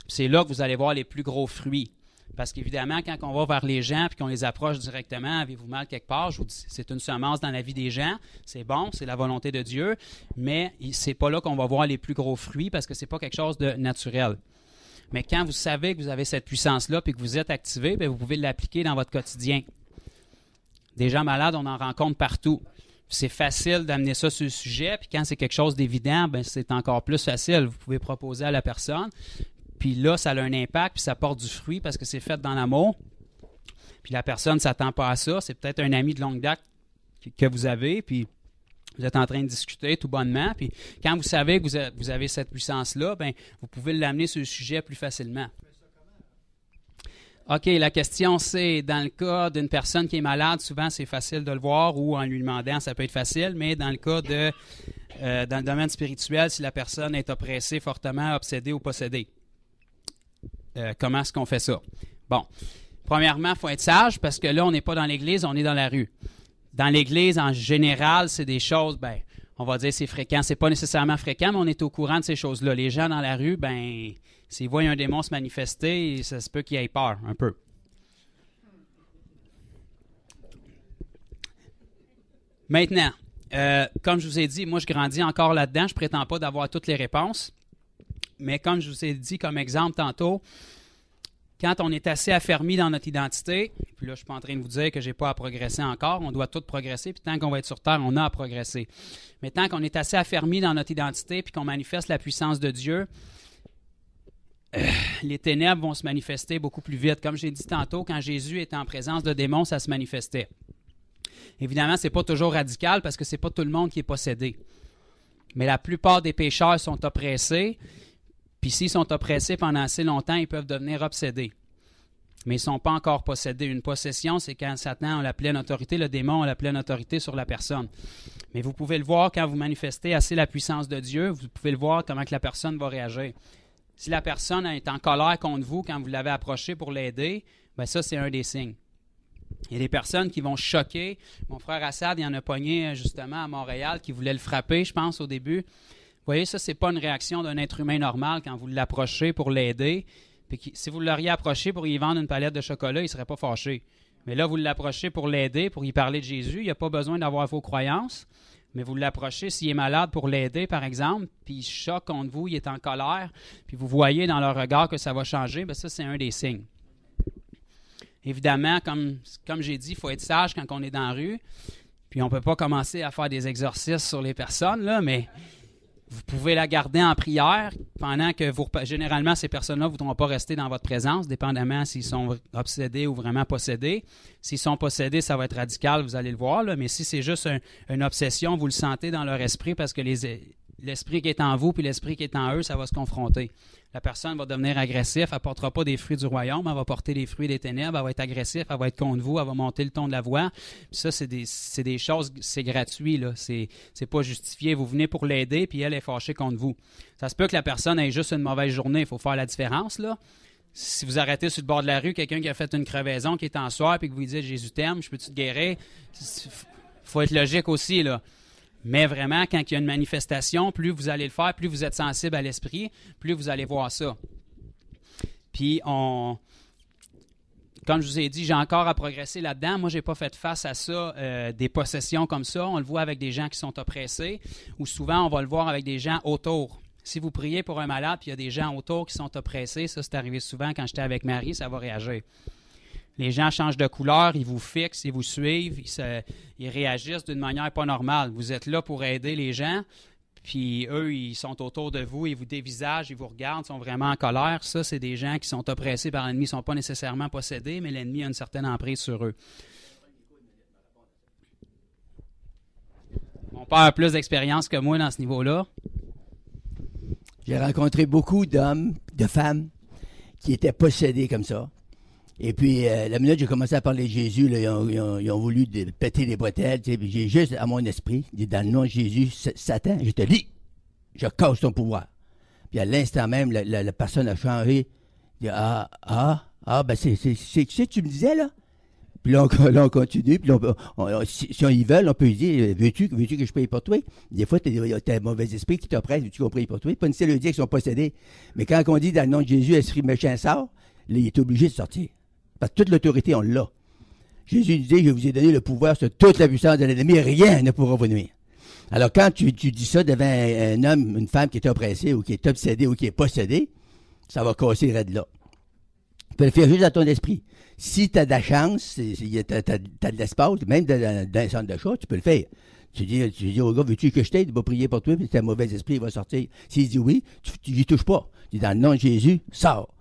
C'est là que vous allez voir les plus gros fruits. Parce qu'évidemment, quand on va vers les gens et qu'on les approche directement, avez-vous mal quelque part, je vous dis, c'est une semence dans la vie des gens, c'est bon, c'est la volonté de Dieu, mais c'est pas là qu'on va voir les plus gros fruits parce que c'est pas quelque chose de naturel. Mais quand vous savez que vous avez cette puissance-là et que vous êtes activé, bien, vous pouvez l'appliquer dans votre quotidien. Des gens malades, on en rencontre partout. C'est facile d'amener ça sur le sujet, puis quand c'est quelque chose d'évident, bien, c'est encore plus facile. Vous pouvez proposer à la personne, puis là, ça a un impact, puis ça porte du fruit parce que c'est fait dans l'amour. Puis la personne ne s'attend pas à ça. C'est peut-être un ami de longue date que vous avez, puis vous êtes en train de discuter tout bonnement. Puis quand vous savez que vous avez cette puissance-là, bien, vous pouvez l'amener sur le sujet plus facilement. OK, la question c'est, dans le cas d'une personne qui est malade, souvent c'est facile de le voir ou en lui demandant, ça peut être facile, mais dans le cas de, dans le domaine spirituel, si la personne est oppressée, fortement obsédée ou possédée, comment est-ce qu'on fait ça? Bon, premièrement, il faut être sage parce que là, on n'est pas dans l'église, on est dans la rue. Dans l'église, en général, c'est des choses, on va dire c'est fréquent. C'est pas nécessairement fréquent, mais on est au courant de ces choses-là. Les gens dans la rue, s'ils voient un démon se manifester, ça se peut qu'ils aient peur un peu. Maintenant, comme je vous ai dit, moi je grandis encore là-dedans. Je ne prétends pas d'avoir toutes les réponses. Mais comme je vous ai dit comme exemple tantôt, quand on est assez affermi dans notre identité, puis là je ne suis pas en train de vous dire que je n'ai pas à progresser encore, on doit tout progresser, puis tant qu'on va être sur Terre, on a à progresser. Mais tant qu'on est assez affermi dans notre identité, puis qu'on manifeste la puissance de Dieu, les ténèbres vont se manifester beaucoup plus vite. Comme j'ai dit tantôt, quand Jésus était en présence de démons, ça se manifestait. Évidemment, ce n'est pas toujours radical parce que ce n'est pas tout le monde qui est possédé. Mais la plupart des pécheurs sont oppressés, puis s'ils sont oppressés pendant assez longtemps, ils peuvent devenir obsédés. Mais ils ne sont pas encore possédés. Une possession, c'est quand Satan a la pleine autorité, le démon a la pleine autorité sur la personne. Mais vous pouvez le voir quand vous manifestez assez la puissance de Dieu, vous pouvez le voir comment que la personne va réagir. Si la personne est en colère contre vous quand vous l'avez approché pour l'aider, ça, c'est un des signes. Il y a des personnes qui vont choquer. Mon frère Assad, il en a pogné justement à Montréal qui voulait le frapper, je pense, au début. Vous voyez, ça, c'est pas une réaction d'un être humain normal quand vous l'approchez pour l'aider. Puis si vous l'auriez approché pour y vendre une palette de chocolat, il ne serait pas fâché. Mais là, vous l'approchez pour l'aider, pour y parler de Jésus. Il n'y a pas besoin d'avoir vos croyances. Mais vous l'approchez s'il est malade pour l'aider, par exemple, puis il choque contre vous, il est en colère, puis vous voyez dans leur regard que ça va changer, ça, c'est un des signes. Évidemment, comme j'ai dit, il faut être sage quand on est dans la rue, puis on ne peut pas commencer à faire des exorcismes sur les personnes, là, mais vous pouvez la garder en prière pendant que généralement, ces personnes-là ne voudront pas rester dans votre présence, dépendamment s'ils sont obsédés ou vraiment possédés. S'ils sont possédés, ça va être radical, vous allez le voir, là, mais si c'est juste une obsession, vous le sentez dans leur esprit parce que l'esprit qui est en vous puis l'esprit qui est en eux, ça va se confronter. La personne va devenir agressive, elle ne portera pas des fruits du royaume, elle va porter les fruits des ténèbres, elle va être agressive, elle va être contre vous, elle va monter le ton de la voix. Puis ça, c'est des choses, c'est gratuit, là. C'est pas justifié. Vous venez pour l'aider, puis elle est fâchée contre vous. Ça se peut que la personne ait juste une mauvaise journée, il faut faire la différence, là. Si vous arrêtez sur le bord de la rue, quelqu'un qui a fait une crevaison, qui est en sueur, puis que vous lui dites « Jésus t'aime, je peux-tu te guérir? » Il faut être logique aussi, là. Mais vraiment, quand il y a une manifestation, plus vous allez le faire, plus vous êtes sensible à l'esprit, plus vous allez voir ça. Puis, comme je vous ai dit, j'ai encore à progresser là-dedans. Moi, je n'ai pas fait face à ça, des possessions comme ça. On le voit avec des gens qui sont oppressés, ou souvent, on va le voir avec des gens autour. Si vous priez pour un malade, puis il y a des gens autour qui sont oppressés, ça, c'est arrivé souvent quand j'étais avec Marie, ça va réagir. Les gens changent de couleur, ils vous fixent, ils vous suivent, ils réagissent d'une manière pas normale. Vous êtes là pour aider les gens, puis eux, ils sont autour de vous, ils vous dévisagent, ils vous regardent, ils sont vraiment en colère. Ça, c'est des gens qui sont oppressés par l'ennemi. Ils ne sont pas nécessairement possédés, mais l'ennemi a une certaine emprise sur eux. Mon père a plus d'expérience que moi dans ce niveau-là. J'ai rencontré beaucoup d'hommes, de femmes qui étaient possédés comme ça. Et puis, la minute j'ai commencé à parler de Jésus, là, ils ont voulu péter les bretelles. Puis j'ai juste à mon esprit dit, dans le nom de Jésus, Satan, je te dis, je casse ton pouvoir. Puis à l'instant même, la personne a changé. Il dit, ben c'est ce que tu me disais, là? Puis là, on continue. Puis là, si on y veut, on peut lui dire, veux-tu que je prie pour toi? Des fois, t'as un mauvais esprit qui t'oppresse, veux-tu qu'on prie pour toi? Pas nécessairement le dire qu'ils sont possédés. Mais quand on dit, dans le nom de Jésus, esprit méchant sort, là, il est obligé de sortir. Parce que toute l'autorité, on l'a. Jésus disait, je vous ai donné le pouvoir sur toute la puissance de l'ennemi, rien ne pourra vous nuire. Alors, quand tu dis ça devant un homme, une femme qui est oppressée, ou qui est obsédée, ou qui est possédée, ça va casser le raid là. Tu peux le faire juste dans ton esprit. Si tu as de la chance, tu as de l'espace, même dans un centre de chat, tu peux le faire. Tu dis au gars, veux-tu que je t'aide? Il va prier pour toi, puis un mauvais esprit, il va sortir. S'il dit oui, tu n'y touches pas. Tu dis, dans le nom de Jésus, sors.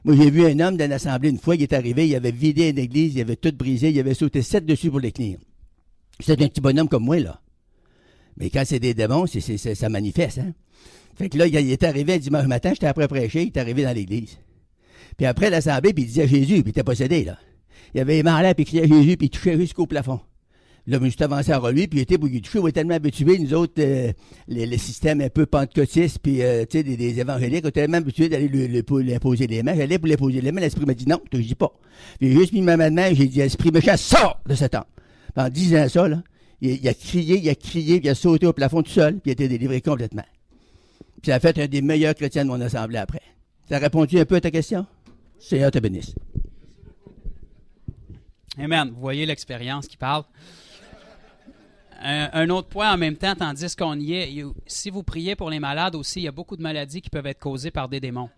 Moi, j'ai vu un homme dans l'assemblée une fois, il est arrivé, il avait vidé une église, il avait tout brisé, il avait sauté 7 dessus pour les tenir. C'est un petit bonhomme comme moi, là. Mais quand c'est des démons, ça manifeste, hein. Fait que là, il est arrivé un dimanche matin, j'étais après prêcher, il est arrivé dans l'église. Puis après l'assemblée, puis il disait Jésus, puis il était possédé, là. Il avait les mains en l'air, puis il criait Jésus, puis il touchait jusqu'au plafond. Là, je me suis avancé à lui, puis il était pour lui toucher. On était tellement habitués, nous autres, les systèmes un peu pentecôtistes, puis tu sais, des évangéliques, on était tellement habitués d'aller lui imposer les mains. J'allais pour lui imposer les mains, l'esprit m'a dit non, je te dis pas. Puis j'ai juste mis ma main de main, j'ai dit, esprit méchant, sors de cet homme. Puis en disant ça, là, il a crié, puis il a sauté au plafond tout seul, puis il a été délivré complètement. Puis ça a fait un des meilleurs chrétiens de mon assemblée après. Ça a répondu un peu à ta question? Seigneur te bénisse. Amen. Vous voyez l'expérience qui parle. Un autre point en même temps, tandis qu'on y est, si vous priez pour les malades aussi, il y a beaucoup de maladies qui peuvent être causées par des démons.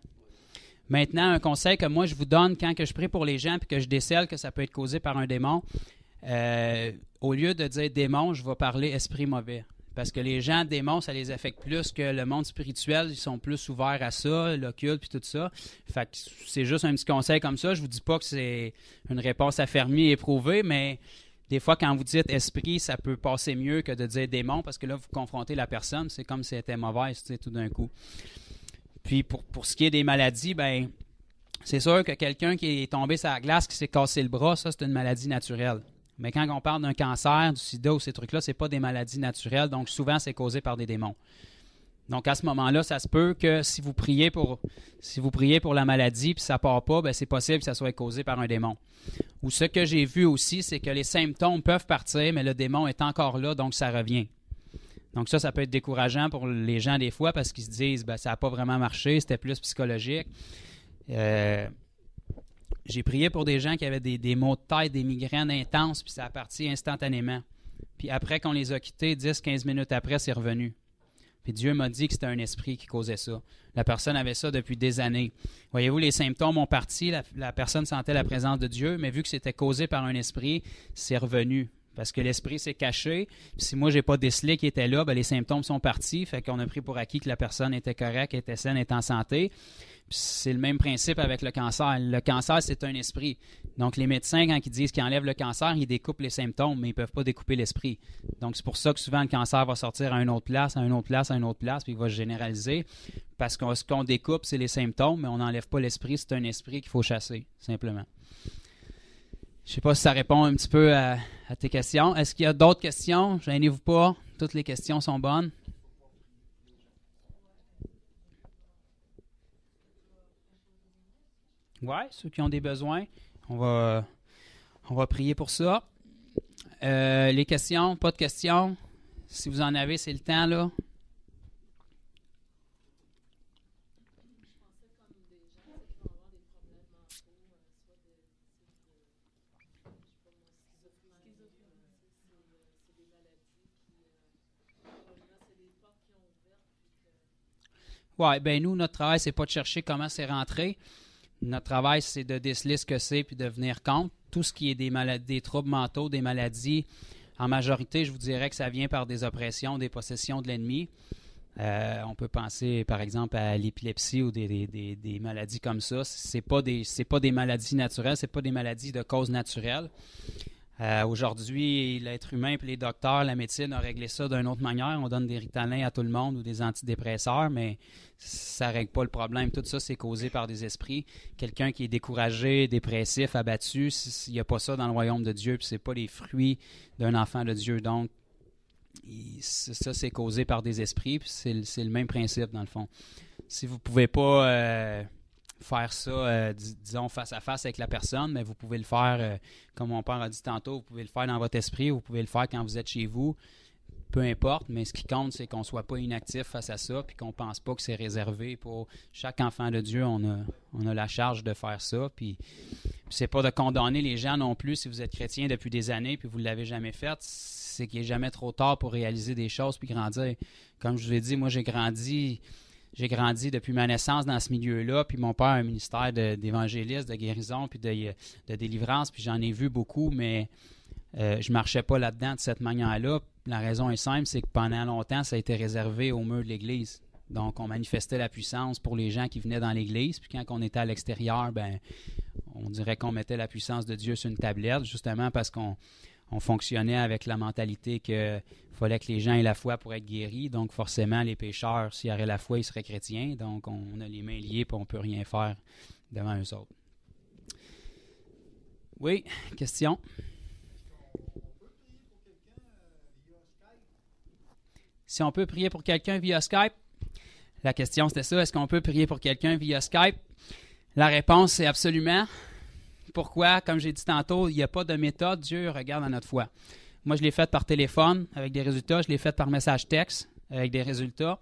Maintenant, un conseil que moi je vous donne quand que je prie pour les gens et que je décèle que ça peut être causé par un démon, au lieu de dire démon, je vais parler esprit mauvais. Parce que les gens démons, ça les affecte plus que le monde spirituel. Ils sont plus ouverts à ça, l'occulte puis tout ça. Fait que c'est juste un petit conseil comme ça. Je vous dis pas que c'est une réponse affermie et éprouvée, mais des fois, quand vous dites esprit, ça peut passer mieux que de dire démon, parce que là, vous confrontez la personne. C'est comme si elle était mauvaise, tu sais, tout d'un coup. Puis, pour ce qui est des maladies, ben, c'est sûr que quelqu'un qui est tombé sur la glace, qui s'est cassé le bras, ça, c'est une maladie naturelle. Mais quand on parle d'un cancer, du sida ou ces trucs-là, c'est pas des maladies naturelles. Donc, souvent, c'est causé par des démons. Donc, à ce moment-là, ça se peut que si vous priez pour la maladie puis ça part pas, ben, c'est possible que ça soit causé par un démon. Ou ce que j'ai vu aussi, c'est que les symptômes peuvent partir, mais le démon est encore là, donc ça revient. Donc ça peut être décourageant pour les gens des fois parce qu'ils se disent ben, ça n'a pas vraiment marché, c'était plus psychologique. J'ai prié pour des gens qui avaient des maux de tête, des migraines intenses, puis ça a parti instantanément. Puis après qu'on les a quittés, 10-15 minutes après, c'est revenu. Puis Dieu m'a dit que c'était un esprit qui causait ça. La personne avait ça depuis des années. Voyez-vous, les symptômes ont parti, la personne sentait la présence de Dieu, mais vu que c'était causé par un esprit, c'est revenu. Parce que l'esprit s'est caché. Puis si moi, je n'ai pas décelé qu'il était là, ben les symptômes sont partis. Fait qu'on a pris pour acquis que la personne était correcte, était saine, était en santé. Puis c'est le même principe avec le cancer. Le cancer, c'est un esprit. Donc, les médecins, quand ils disent qu'ils enlèvent le cancer, ils découpent les symptômes, mais ils ne peuvent pas découper l'esprit. Donc, c'est pour ça que souvent, le cancer va sortir à une autre place, à une autre place, à une autre place, puis il va se généraliser. Parce que ce qu'on découpe, c'est les symptômes, mais on n'enlève pas l'esprit. C'est un esprit qu'il faut chasser, simplement. Je ne sais pas si ça répond un petit peu à tes questions. Est-ce qu'il y a d'autres questions? Gênez-vous pas. Toutes les questions sont bonnes. Oui, ceux qui ont des besoins, on va prier pour ça. Les questions, pas de questions. Si vous en avez, c'est le temps, là. Oui, bien nous, notre travail, c'est pas de chercher comment c'est rentré. Notre travail, c'est de déceler ce que c'est puis de venir contre. Tout ce qui est des maladies, des troubles mentaux, des maladies, en majorité, je vous dirais que ça vient par des oppressions, des possessions de l'ennemi. On peut penser, par exemple, à l'épilepsie ou des maladies comme ça. C'est pas des maladies naturelles, c'est pas des maladies de cause naturelle. Aujourd'hui, l'être humain et les docteurs, la médecine a réglé ça d'une autre manière. On donne des Ritalin à tout le monde ou des antidépresseurs, mais ça ne règle pas le problème. Tout ça, c'est causé par des esprits. Quelqu'un qui est découragé, dépressif, abattu, il n'y a pas ça dans le royaume de Dieu, puis ce n'est pas les fruits d'un enfant de Dieu. Donc, ça, c'est causé par des esprits, puis c'est le même principe, dans le fond. Si vous ne pouvez pas faire ça, disons, face à face avec la personne, mais vous pouvez le faire, comme mon père a dit tantôt, vous pouvez le faire dans votre esprit, vous pouvez le faire quand vous êtes chez vous, peu importe, mais ce qui compte, c'est qu'on ne soit pas inactif face à ça, puis qu'on ne pense pas que c'est réservé pour chaque enfant de Dieu, on a la charge de faire ça, puis c'est pas de condamner les gens non plus si vous êtes chrétien depuis des années, puis vous ne l'avez jamais fait, c'est qu'il n'est jamais trop tard pour réaliser des choses, puis grandir. Comme je vous l'ai dit, moi j'ai grandi depuis ma naissance dans ce milieu-là, puis mon père a un ministère d'évangéliste, de guérison, puis de délivrance, puis j'en ai vu beaucoup, mais je ne marchais pas là-dedans de cette manière-là. La raison est simple, c'est que pendant longtemps, ça a été réservé au mur de l'Église. Donc, on manifestait la puissance pour les gens qui venaient dans l'Église, puis quand on était à l'extérieur, ben, on dirait qu'on mettait la puissance de Dieu sur une tablette, justement parce qu'on fonctionnait avec la mentalité qu'il fallait que les gens aient la foi pour être guéris. Donc, forcément, les pécheurs, s'ils auraient la foi, ils seraient chrétiens. Donc, on a les mains liées et on ne peut rien faire devant eux autres. Oui, question? Si on peut prier pour quelqu'un via Skype, la question c'était ça, est-ce qu'on peut prier pour quelqu'un via Skype? La réponse c'est absolument. Pourquoi? Comme j'ai dit tantôt, il n'y a pas de méthode, Dieu regarde à notre foi. Moi, je l'ai fait par téléphone avec des résultats, je l'ai fait par message texte avec des résultats.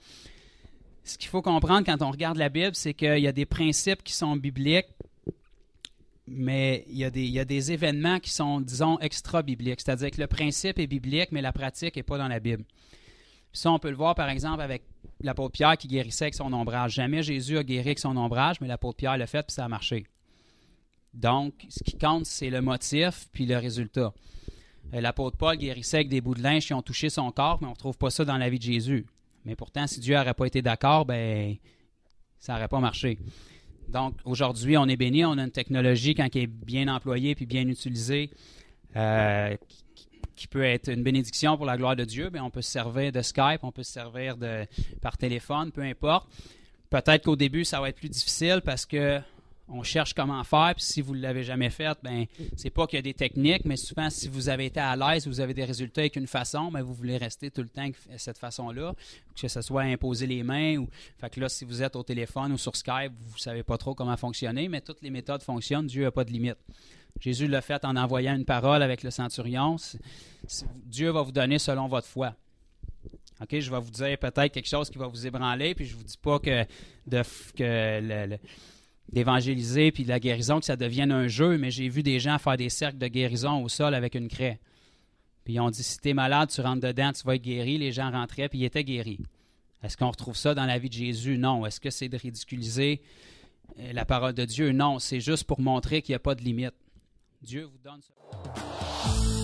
Ce qu'il faut comprendre quand on regarde la Bible, c'est qu'il y a des principes qui sont bibliques, mais il y a des événements qui sont, disons, extra-bibliques. C'est-à-dire que le principe est biblique, mais la pratique n'est pas dans la Bible. Puis ça, on peut le voir, par exemple, avec l'apôtre Pierre qui guérissait avec son ombrage. Jamais Jésus a guéri avec son ombrage, mais l'apôtre Pierre l'a fait, puis ça a marché. Donc, ce qui compte, c'est le motif, puis le résultat. L'apôtre Paul guérissait avec des bouts de linge qui ont touché son corps, mais on ne retrouve pas ça dans la vie de Jésus. Mais pourtant, si Dieu n'aurait pas été d'accord, ben, ça n'aurait pas marché. Donc, aujourd'hui, on est béni, on a une technologie, quand elle est bien employée puis bien utilisée, qui peut être une bénédiction pour la gloire de Dieu, bien, on peut se servir de Skype, on peut se servir par téléphone, peu importe. Peut-être qu'au début, ça va être plus difficile parce que on cherche comment faire, puis si vous ne l'avez jamais fait, ben c'est pas qu'il y a des techniques, mais souvent, si vous avez été à l'aise, vous avez des résultats avec une façon, ben vous voulez rester tout le temps de cette façon-là, que ce soit imposer les mains, ou fait que là, si vous êtes au téléphone ou sur Skype, vous ne savez pas trop comment fonctionner, mais toutes les méthodes fonctionnent, Dieu n'a pas de limite. Jésus l'a fait en envoyant une parole avec le centurion. Dieu va vous donner selon votre foi. OK, je vais vous dire peut-être quelque chose qui va vous ébranler, puis je ne vous dis pas que d'évangéliser puis de la guérison, que ça devienne un jeu, mais j'ai vu des gens faire des cercles de guérison au sol avec une craie. Puis ils ont dit, si tu es malade, tu rentres dedans, tu vas être guéri. Les gens rentraient, puis ils étaient guéris. Est-ce qu'on retrouve ça dans la vie de Jésus? Non. Est-ce que c'est de ridiculiser la parole de Dieu? Non, c'est juste pour montrer qu'il n'y a pas de limite. Dieu vous donne ça.